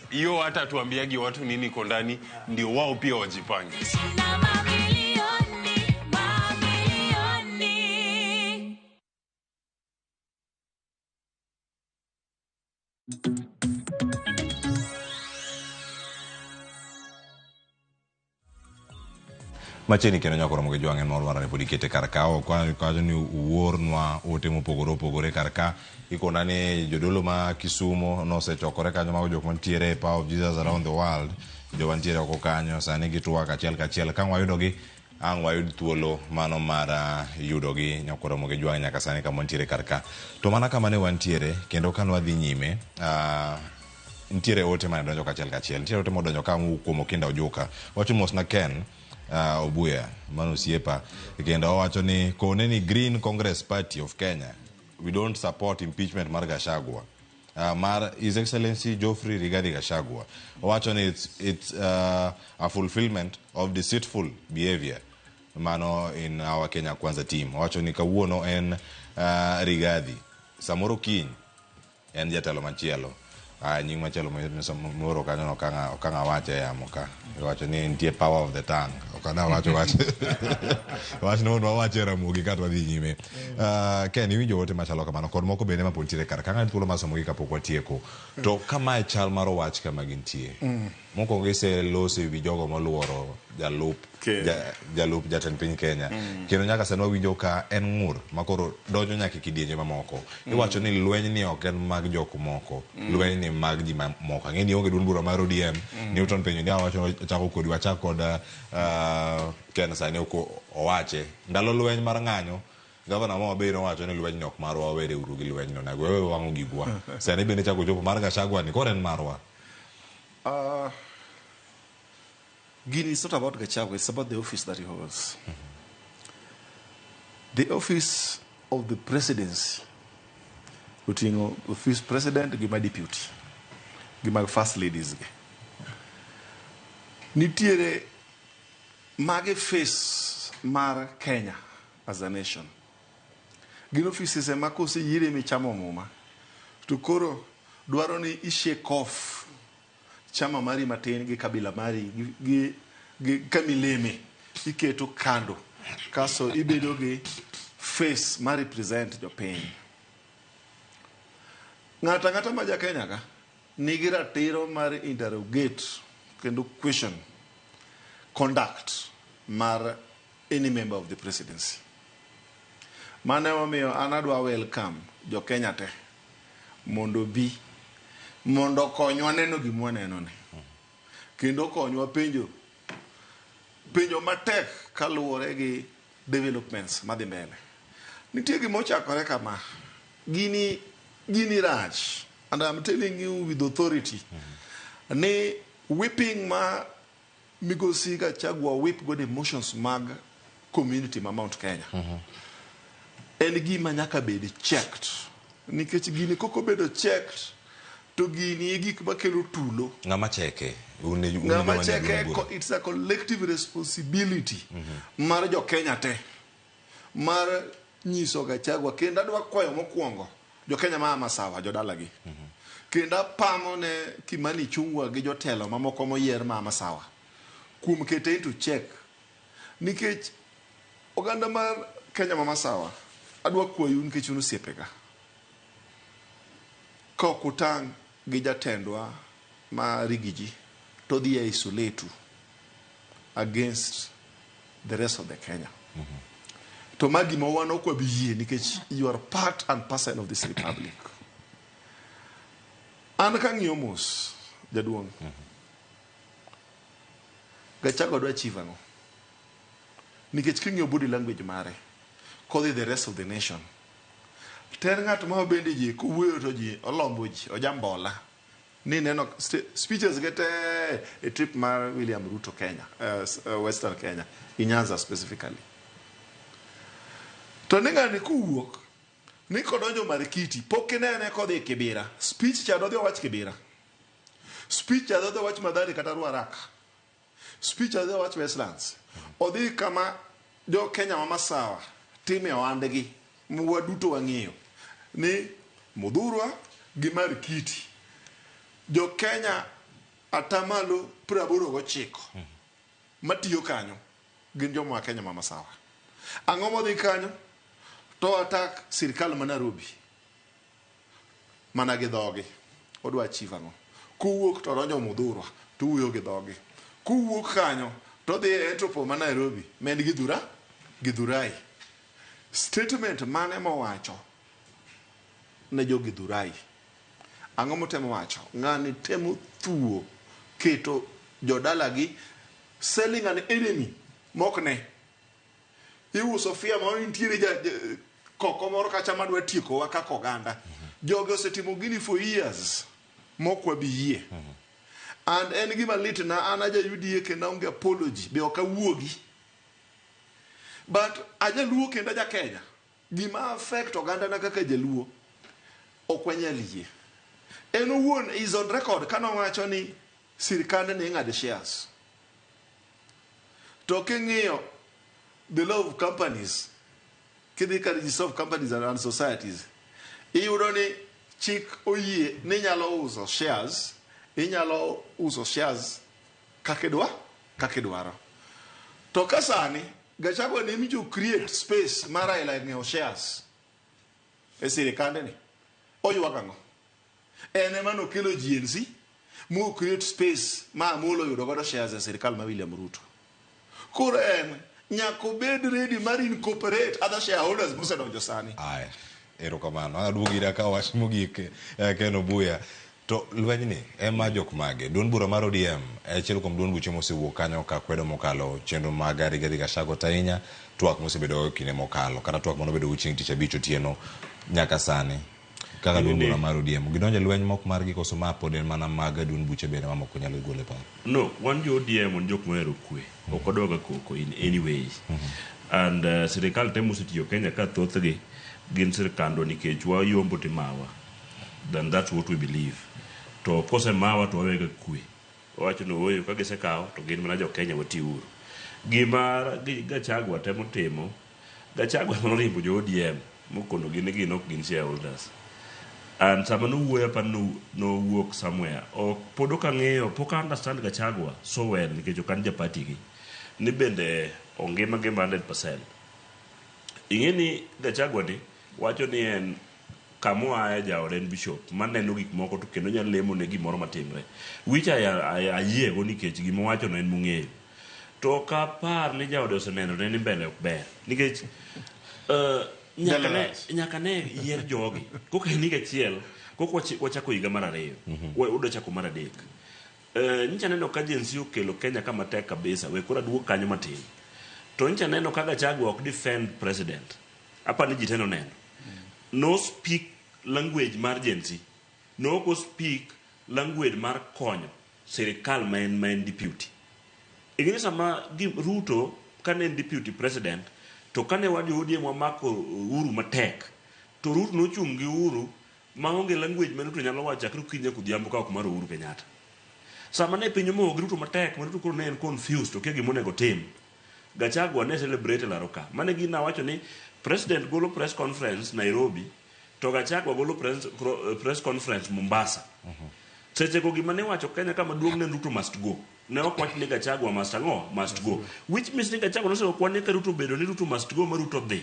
Hiyo hata tuambiagi watu nini iko ndani ndio wao pia wajipange. Macheni keno nyakoro mo gejwangen mor warane podi kete karkao kwa ni uornwa ote mopogore karka ikona ne jodolo ma Kisumo no se chokore kanyo ma jok mantiere Power of Jesus around the world jo wantiere oko kanyo sani gitwa kachiel kan wayudogi ang wayud thuolo mano mar yudogi nyakoro mo gejwangen nyaka sani ka montiere karka to mana kama ne wantiere kendo kan wadhi nyime ntiere ote ma donjo kachiel ntiere ote modonjo ka kuomo kinda ojuka wacho mos na Ken Obuya mano siepa kendo wacho ni kone ni Green Congress Party of Kenya we don't support impeachment mar Gachagua mar His Excellency Geoffrey Rigathi Gachagua wacho ni it's a fulfillment of deceitful behavior mano in our Kenya Kwanza team wacho ni kawuono en Rigathi samoro kiny en jatelo machielo nying machelo moro kanyo okanga wache yamo ka wacho ni ntie power of the tongue okana wacho wacho no wache ramugi katwa dhi nyime Ken winjo wote machalo kamano kod moko bende ma pontiere kar kanga thuolo masomogi kapok watieko to kama chal maro wach kama gintie moko gise lose wi jogo moluoro jalup jatend piny Kenya kendo nyaka sano winjo ka en ngur makoro donjo nyaka kidienje mamoko iwacho ni lweny ni ok en mag jok moko lweny ni mag ji mamoko ngeni onge duond bura mar ODM Newton penyo ni awacho chako kodi wacha kod Ken sani oko owache ndalo lweny mar ng'anyo gavana mo biro wacho ni lweny nok marwa wede uru gi lweny no nago wewe wangu gigwa sani bende chako jopo mar Gachagua ni koren marwa Gini, it's not about Gachagua, it's about the office that he holds. The office of the presidency, utingo office president gima deputy, gima first ladies. Nitiere mage face mar Kenya as a nation. Gin offices emako se yire mi chamo muma. To koro dwaro ni ishake off chama mari matin gi kabila mari gi kamileme iketo kando kaso ibedo gi face ma represent jo piny ngata ma ja Kenya ka nigi ratiro mar interrogate kendo question conduct mar any member of the presidency mane omiyo anadwa welcome jo Kenya te mondo bi mondo konywa neno gimwa neno ne kendo konywa penjo matek kaluwore gi developments madhi mbele nitie gimo chakore kama gini rach and I'm telling you with authority ne whipping ma migosi Gachagua whip go the emotions mag community ma Mount Kenya en gima nyaka bed checked, nikech gini koko bedo checked to gini e gik makelo tulo. Ng'ama cheke? Ng'ama cheke, it's a collective responsibility mar jo Kenya te, mar nyiso Gachagua. Kendo adwa kwayo mokwongo jo Kenya ma masawa, jo dalagi, kendo apamo ne Kimani Ichung'wa gi jotelo mamoko moyier ma masawa kuom kete into check, nikech oganda mar Kenya ma masawa adwa kwayo nikech un osiepega, kok utang' gi jatendwa ma Rigiji to dhi isolate against the rest of the Kenya. To magi ma wan ok wabi yie, nikech you are part and parcel of this republic. An kang'iyo mos jaduong', Gachagua dwa achieve ang'o? Nikech king'iyo body language mare kodhi the rest of the nation, ter ng'at ma bende ji kuwuoyo to ji olombo ji ojambola ni neno speeches gete a trip mar William Ruto Kenya, Western Kenya, Nyanza specifically. To ning'ani kuwuok ni kodonjo Marikiti pok inene kodhi Kibera, speech cha dodhi wach Kibera, speech cha dodhi wach Mathare kata Ruaraka, speech cha dodhi wach Westlands, odhi kama jo Kenya ma masawa time oandegi mwa duto wang'eyo ni Mudhurwa gi Marikiti, jo Kenya atamalo 89 matiyo kanyo gin joma Kenya ma masawa. Ang'o modhi kanyo? To attack sirkal ma Nairobi mana gi dhogi. Odwa achieve ang'o? Kuwuok to donjo Mudhurwa to wuoyo gi dhogi, kuwuok kanyo to dhi etropo ma Nairobi men Githurai. Statement mane mowacho ne jo Githurai? Ang'o motemo wacho? Ng'ani temo thuo keto jodalagi selling an enemy mokne. Iuso fia ma nitiere koko moro kacha madwa tiekowa kaka oganda. Jogo osetimo gini for years mokwa biyie. And en gima lit na an aja UDA kendo onge apology be ok awuogi, but ajaluo kendo aja Kenya, gima affect oganda na kaka jaluo ok wanyal yie. En owuon is on record kanowacho ni sirkande ne ng'ado shares. To king'iyo the law of companies, kidhi ka register of companies and societies, iyudo ni chik oyie ni nyalo uso shares, inyalo uso shares kakidwaro. To kasani Gachagua ne mijo create space mara ila ng'iewo shares e sirikande ni, oyuak ang'o? En ema nokelo GNC mo create space ma molo yudo godo shares e sirikal ma William Ruto. Koro en nyako bed ready mar incorporate other shareholders mosedonjo sani. Aya, erokamano. Aduogira ka wach mogik Ken Obuya. To lweny ni ema jok mage duond bura mar ODM achiel kuom duond buche mosewuok kanyo ka kwedo mokalo chenro mag Rigathi Gachagua Tainya, twak mosebedo kinde mokalo kata twak mono bedo chieng' tich abich otieno nyaka sani kaka duond bura mar ODM gidonjo lweny mok margi koso ma pod en mana mag duond buche bende mamoko nyalo gole paro. No, wan jo ODM on jok mohero kwe ok odoga koko in any way. And sirikal temo setiyo Kenya ka thothgi gin sirkando nikech wayombo timawa. Then that's what we believe. To kose mawa to wawega kwe. Wacho no oyo ka gisekawo to gin mana jo Kenya wati uru. Gima Gachagua temo timo, Gachagua norimbo jo ODM mokono gin ok gin shareholders. And sama no wuoyo pa no work somewhere. O podo ka ng'eyo pok understand Gachagua so well nikech okan ja party gi. Ni bende ongema gema 100%. Ingeni Gachagua ni wacho ni en kamwa jaode en bishop maneno gik moko to kendo nyalo lemo ne gimoro matimre, which ayiego nikech gima wacho no en mung'eyo. To kapar ni jaode oseneno ne ni mbele ok ber nikech nyaka ne yier jogi koka en higa achiel koko wachako higa mar 2 udo chako mar 3. Nyicha neno ka jensi okelo Kenya kama tek kabisa, we kura duok kanyo matin. To nyicha neno ka Gachagua ok defend president. Apa ni jiteno neno no speak language mar jensi, no go speak language mar konyo sirikal main deputy. Ingine sama Ruto kan en deputy president to kane wadi ODM wamako Uhuru matek to Ruto nochung' gi Uhuru maonge language ma Ruto nyalo wacho chakre kinyne kodhiambo ka ok mar Uhuru Kenyatta. Sama ne piny omo gi Ruto matek ma Ruto koro ne en confused to kia gimonego tim, Gachagua ne celebrate laroka mane gina wacho ni president golo press conference Nairobi to Gachagua golo press conference Mombasa. Seche go gima ne wacho Kenya kama duong' ne Ruto must go, ne ok wach ni Gachagua must go, which means ni Gachagua nose okwan ni ka Ruto bedo ni Ruto must go ma Ruto dhi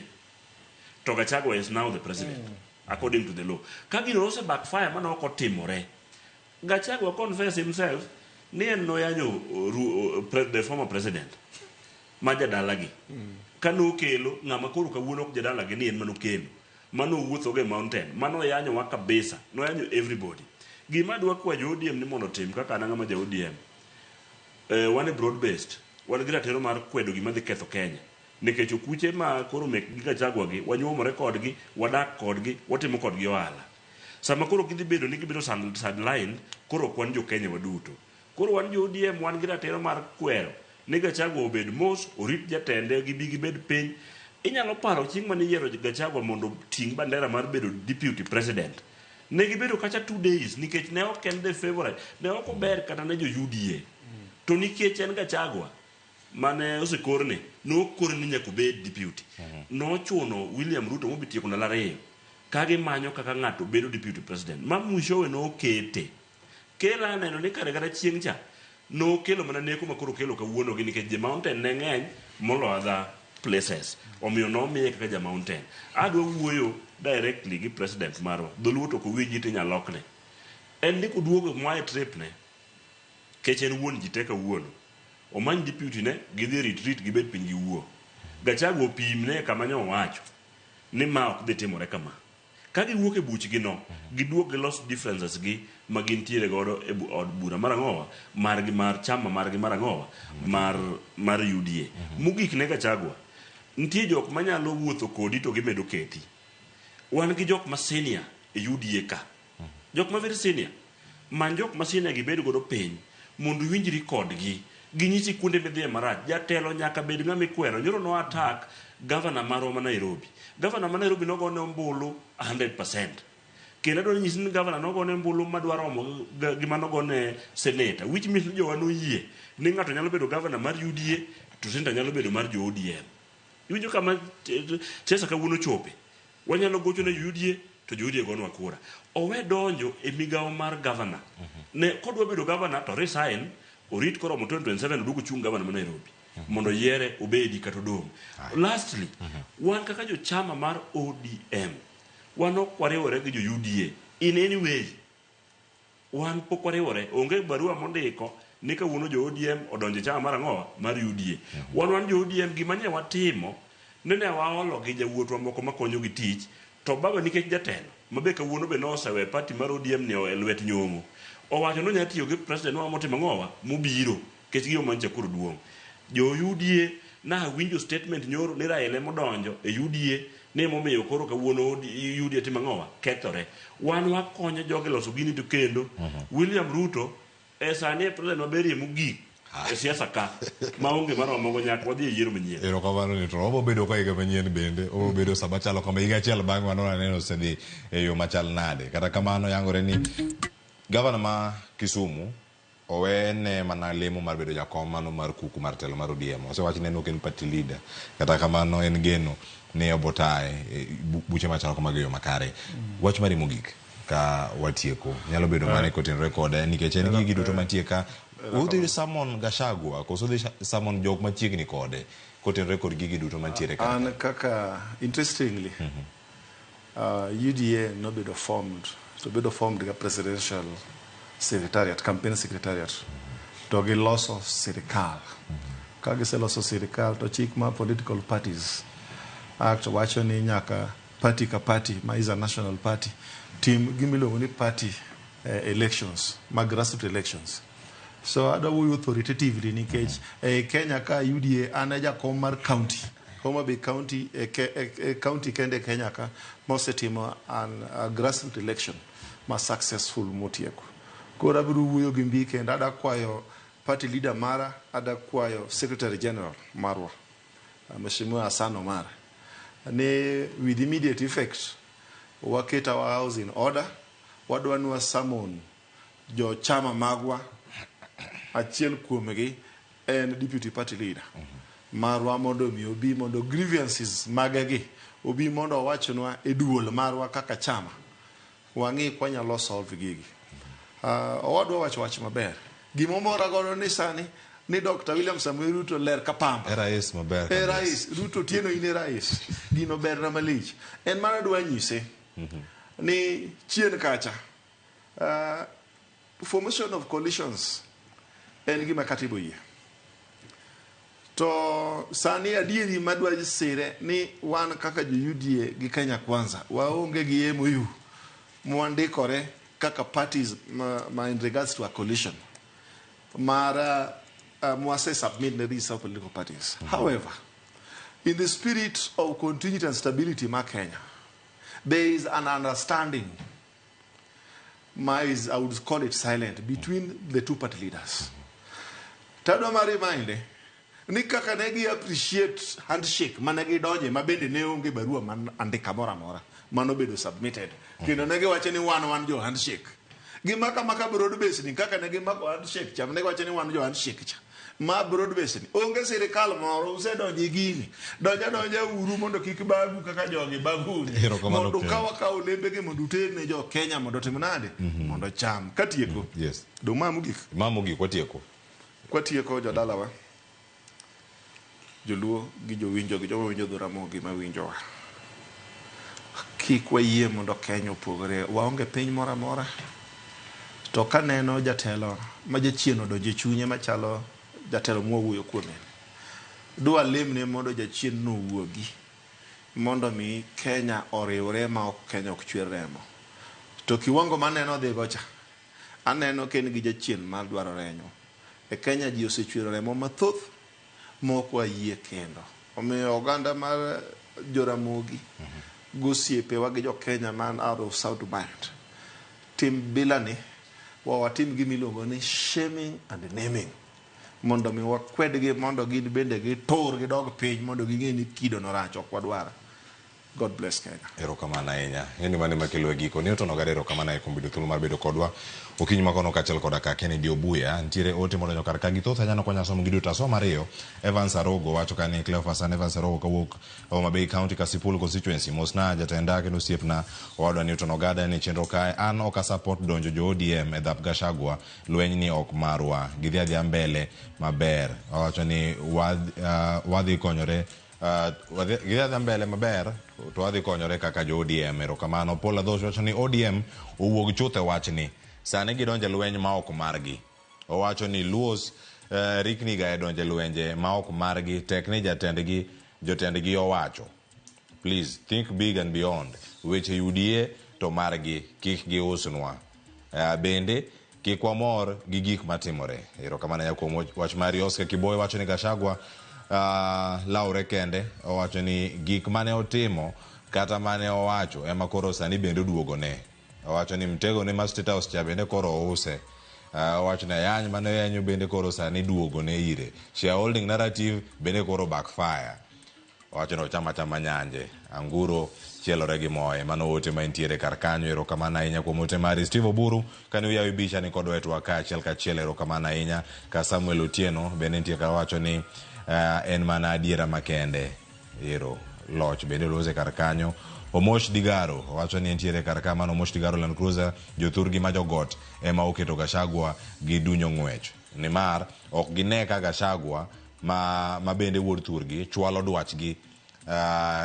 to Gachagua is now the president according to the law. Ka gino nose backfire mana ok otimore, Gachagua confess himself ni en noyanyo the former president ma jadalagi kano kelo ng'ama koro kawuono ok jadalagi ni en manokelo mano wuotho ge mountain mano yanyo wa kabisa, no yanyo everybody. Gima dwa kwa jo ODM ni mondo tim kaka na ng'ama ja ODM, wane broad based, wan gi ratiro mar kwedo gima dhi ketho Kenya nikech okuche ma koro mek gi Gachagua gi wanyuomore kodgi, wadak kodgi, watimo kodgi ohala. Sama koro gidhi bedo ni gibiro sideline, koro kwan jo Kenya waduto. Koro wan jo ODM wan gi ratiro mar kwero ni Gachagua obed mos, orit jatende gibi gibed piny. Inyalo paro chieng' mane yiero Gachagua mondo ting' bandera mar bedo deputy president, ne gibedo kacha 2 days nikech ne ok en the favorite, ne ok ober kata ne jo UDA. To nikech en Gachagua mane osekorne, no korne nyaka obed deputy. No chuno William Ruto mobitie kuna lare kage manyo kaka ng'ato bedo deputy president. Ma mwishowe no kete kela neno ni kare kare chieng' cha no kelo mana neko makoro kelo kawuono gi nikech the mountain ne ng'eny molo other places, omiyo no miye kaka ja mountain. Adwa wuoyo directly gi president marwa, dholuo to ko winji to nyalokne en ni kuduogo mwae trip ne kech en wuon ji teka wuono omany deputy ne gidhi retreat gibed piny gi wuo. Gachagua opim ne kama nyo wacho ni ma ok dhi timore kama, ka giwuok e buchgi no giduok gi lost differences gi ma gintiere godo e od bura mar ang'owa margi mar chama margi mar ang'owa mar UDA. Mogik ne Gachagua nitie jok manyalo wuotho kodi to gimedo keti. Wan gi jok ma senior e UDA ka, jok ma very senior, man jok ma senior gibedo godo piny mondo winjri kodgi ginyisi kuonde midhiye marach. Jatelo nyaka bed ng'ama ikwero. Nyoro no attack governor marwa ma Nairobi. Governor ma Nairobi nogone ombulu 100%. Kendo adwaro nyisi ni governor nogone ombulu madwaromo gima nogone senator, which means jowa noyie ni ng'ato nyalo bedo governor mar UDA to senator nyalo bedo mar jo ODM. Iwinjo kama chesa kawuono chope, wanyalo gocho ne UDA to jo ODA gonwa kura. Owe donjo e migawo mar governor. Ne kodwa bedo governor to resign, orit koro mo 2027 odugo chung governor ma Nairobi mondo yiere obedi kata odong'. Lastly, wan kaka jo chama mar ODM wan ok wariwore gi jo UDA in any way. Wan pok wariwore, onge barua mondiko ni kawuono jo ODM odonje chama mar ang'owa mar UDA. Wan jo ODM gima nye watimo ne waolo gi jawuotwa moko makonyo gi tich, to baba nikech jatelo mabe kawuono be nosewe party mar ODM ni e lwet nyong'o, owacho no nyalo tiyo gi president wa motimo ang'owa mobiro kech giyo mancha kuro duong'. Jo UDA na winjo statement nyoro ni Raila modonjo e UDA ne momiyo koro kawuono UDA timo ang'owa kethore. Wan wakonyo joge loso gini to kendo William Ruto e sani president maberie mogik e siasa ka maonge maromo go nyaka wadhi e yiero manyien. Erokamano ni to obo bedo ka higa manyien bende obo bedo sama chalo kama higa achiel bang' mano aneno osedhi e yo machal nade. Kata kamano yangore ni gavana ma Kisumu owene mana lemo mar bedo jakom mano mar kuku mar telo mar ODM. Osewacho ni en ok en party leader, kata kamano en geno ne obotae buche machalo kama geyo makare. Wach mari mogik ka watieko nyalo bedo mane kotenre kode nikech en gigi duto mantie ka udhi summon Gachagua koso udhi summon jok machiegni kode kotenre kod gigi duto mantiere ka. An kaka interestingly UDA no bedo formed the presidential secretariat, campaign secretariat to gi loso sirikal. Ka giseloso sirikal to chik ma political parties act wacho ni nyaka party ka party ma is a national party team gimiluongo ni party elections, grassroots elections. So ada wuoyo authoritatively nikech Kenya ka UDA ana jakom mar county Homa Bay County county kende Kenya ka mosetimo a grassroots election ma successful motieko. Koro abiro wuoyo gi mbi kendo ada kwayo party leader mara, ada kwayo secretary general marwa Mheshimiwa Hassan Omar, ni with immediate effect waket our house in order. Wadwa ni summon jo chama magwa achiel kuomgi en deputy party leader marwa mondo mi obi mondo grievances magegi obi mondo wachonwa e duol marwa kaka chama wangi kwanyalo solve gigi. Owadwa wach maber gimomora godo ni sani ni Dr. William Samuel Ruto ler kapamba rais maber rais Ruto tieno ine rais gino ber na malich en mana dwa nyise ni chien kacha formation of coalitions en gima katibo yie to sani adieri madwa sire ni wan kaka jo UDA gi Kenya Kwanza waonge gi MOU mwandikore kaka parties ma in regards to a coalition mara mwase submit the list of political parties. However, in the spirit of continuity and stability in Kenya, there is an understanding, I would call it silent, between the two party leaders. Tado marimind ni kaka negi appreciate handshake manegi donje mabende ne onge barua man andika mora mano bedo submitted kendo negi wache ni wan jo handshake gima kama broad base ni kaka negi mako handshake cham negi wache ni wan jo handshake cha ma broad base ni onge sirikal moro usedonje gini donja uru mondo kik bagu kaka jogi baguni mondo kawa olembe ge mondo uterne jo Kenya mondo timnade mondo cham katieko. Yes, do mamugik kwatieko jodalawa joluo gi jowinjo gi jowinjo Dhuramogi ma winjowa kik wayie mondo Kenya opogore waonge piny moro amora to kaneno jatelo ma jachien odonje chunye machalo jatelo mwuoyo kuome dwa lemne mondo jachien no wuogi mondo mi Kenya oriwre ma ok Kenya ok chwer remo to kiwango maneno dhi gocha aneno ken gi jachien mar dwaro renyo e Kenya ji osechwero remo mathoth moko ayie kendo omiyo oganda mar Joramogi gosiepe wa gi jo Kenya man out of South Band tim bilani watim gimiluongo ni shaming and naming mondo mi wakwedgi mondo gin bende gitur gidog piny mondo ging'e ni kido norach ok wadwara. God bless Kenya. Erokamano ahinya. Ng'eni mane makelo giko ni to nogare erokamano e kombido thuolo mar bedo kodwa. Okinyi makono kachiel koda ka Kennedy Obuya ntiere ote modonjo kar ka githoth anyano konya somo giduto asomo ariyo. Evans Arogo wacho kani Cleophas Evans Arogo kawuok Homa Bay County Kasipul constituency mosna jatenda kendo osiepna owadwa Newton Ogada ni chenro kae an ok support donjo jo ODM e dhap Gachagua lweny ni ok marwa gidhi mbele maber. Wacho ni wadhi konyore gidhi mbele maber to wadhi konyore kaka jo ODM. Erokamano. Paul Adhosh wacho ni ODM owuog chutho wachni sani gidonje lweny ma ok margi. Owacho ni Luos rikni ga donje lwenje ma ok margi tek ni jotendgi owacho please think big and beyond weche UDA to margi kik giusnwa bende kik wamor gi gik matimore. Erokamano ya kuom wach mari. Oscar Kiboy wacho ni Gachagua laure kende. Owacho ni gik mane otimo kata mane owacho ema koro sani bende duogone. Owacho ni mtego ne ma State House cha bende koro ouse. Owacho na yany mane yanyo bende koro sani duogone ire. Shareholding narrative bende koro backfire. Owacho no chama nyanje anguro chielore gi moye mano ote ma intiere kar kanyo. Erokamano ahinya kuom ote mari. Steve Oburu kani uyawi bicha ni kodwa etwa kachiel. Erokamano ahinya ka Samuel Otieno bende nitie ka wacho ni en mana adiera makende. Ero loch bende loze kar kanyo. Omosh Digaro wacho ni entiere kar kamano. Omosh Digaro Land Cruiser jothurgi ma jogot ema oketo Gachagua gi dunyo ng'wech nimar ok gine ka Gachagua ma bende wuod thurgi chwalo dwachgi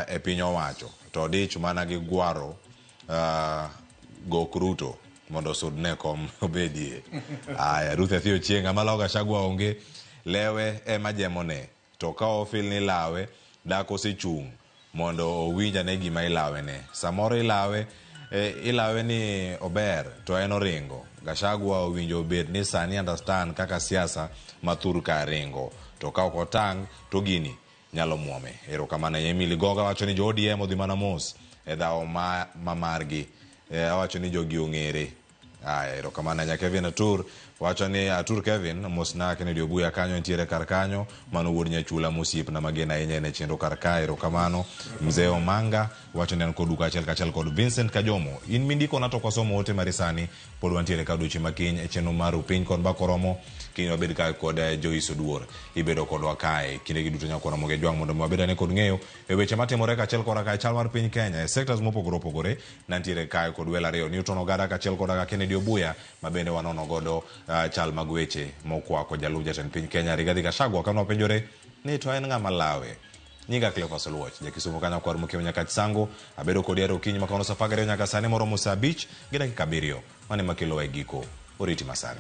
e piny owacho to dich mana gi gwaro Gok Ruto mondo sudne kom obedie. Aya Ruth Ethio Chieng amalo Gachagua onge lewe ema jemone to ka ofil ni lawe dako sechung mondo owinja ne gima ilawe ne samoro ilawe ni ober to en oringo. Gachagua owinjo obed ni sani understand kaka siasa mathur ka ringo to ka okotang to gini nyalo muome. Erokamano. Emily Goga wacho ni jo ODM odhi mana mos e dhawo margi. Wacho ni jogi ong'ere. Erokamano. Kevin Atur wacho ni Atur Kevin mosna Kennedy Obuya kanyo ntiere kar kanyo mano wuod nyachula mosiep na magena ahinya ne chenro kar kae. Erokamano. Mzee Omanga wacho ni an kod duka achiel kod Vincent Kajomo. In mindiko na to kwasomo ote marisani pod wantiere ka dochi makiny e chenro mar upiny kod bakoromo kiny wabed ka kod Joyce Oduor ibedo kodwa kae kinde giduto nyakoromo ge jwang mondo wabed ane kod ng'eyo e weche matimore kachiel koda ka chal mar piny Kenya e sectors mopogore opogore. Nantiere kae kod Wela Rio Newton Ogada kachiel koda ka Kennedy Obuya mabende wanono godo chal mag weche mokwako jalup jatend piny Kenya Rigathi Gachagua kano penjore ni to en ng'ama lawe. Nyinga Cleophas Oluoch jakisumo kanya kwar mokiewo nyaka Chisango abedo kod yaro kinyi makono safagare nyaka sane moromo saa 5 gi dakika 7 mane makelo e giko oriti masane.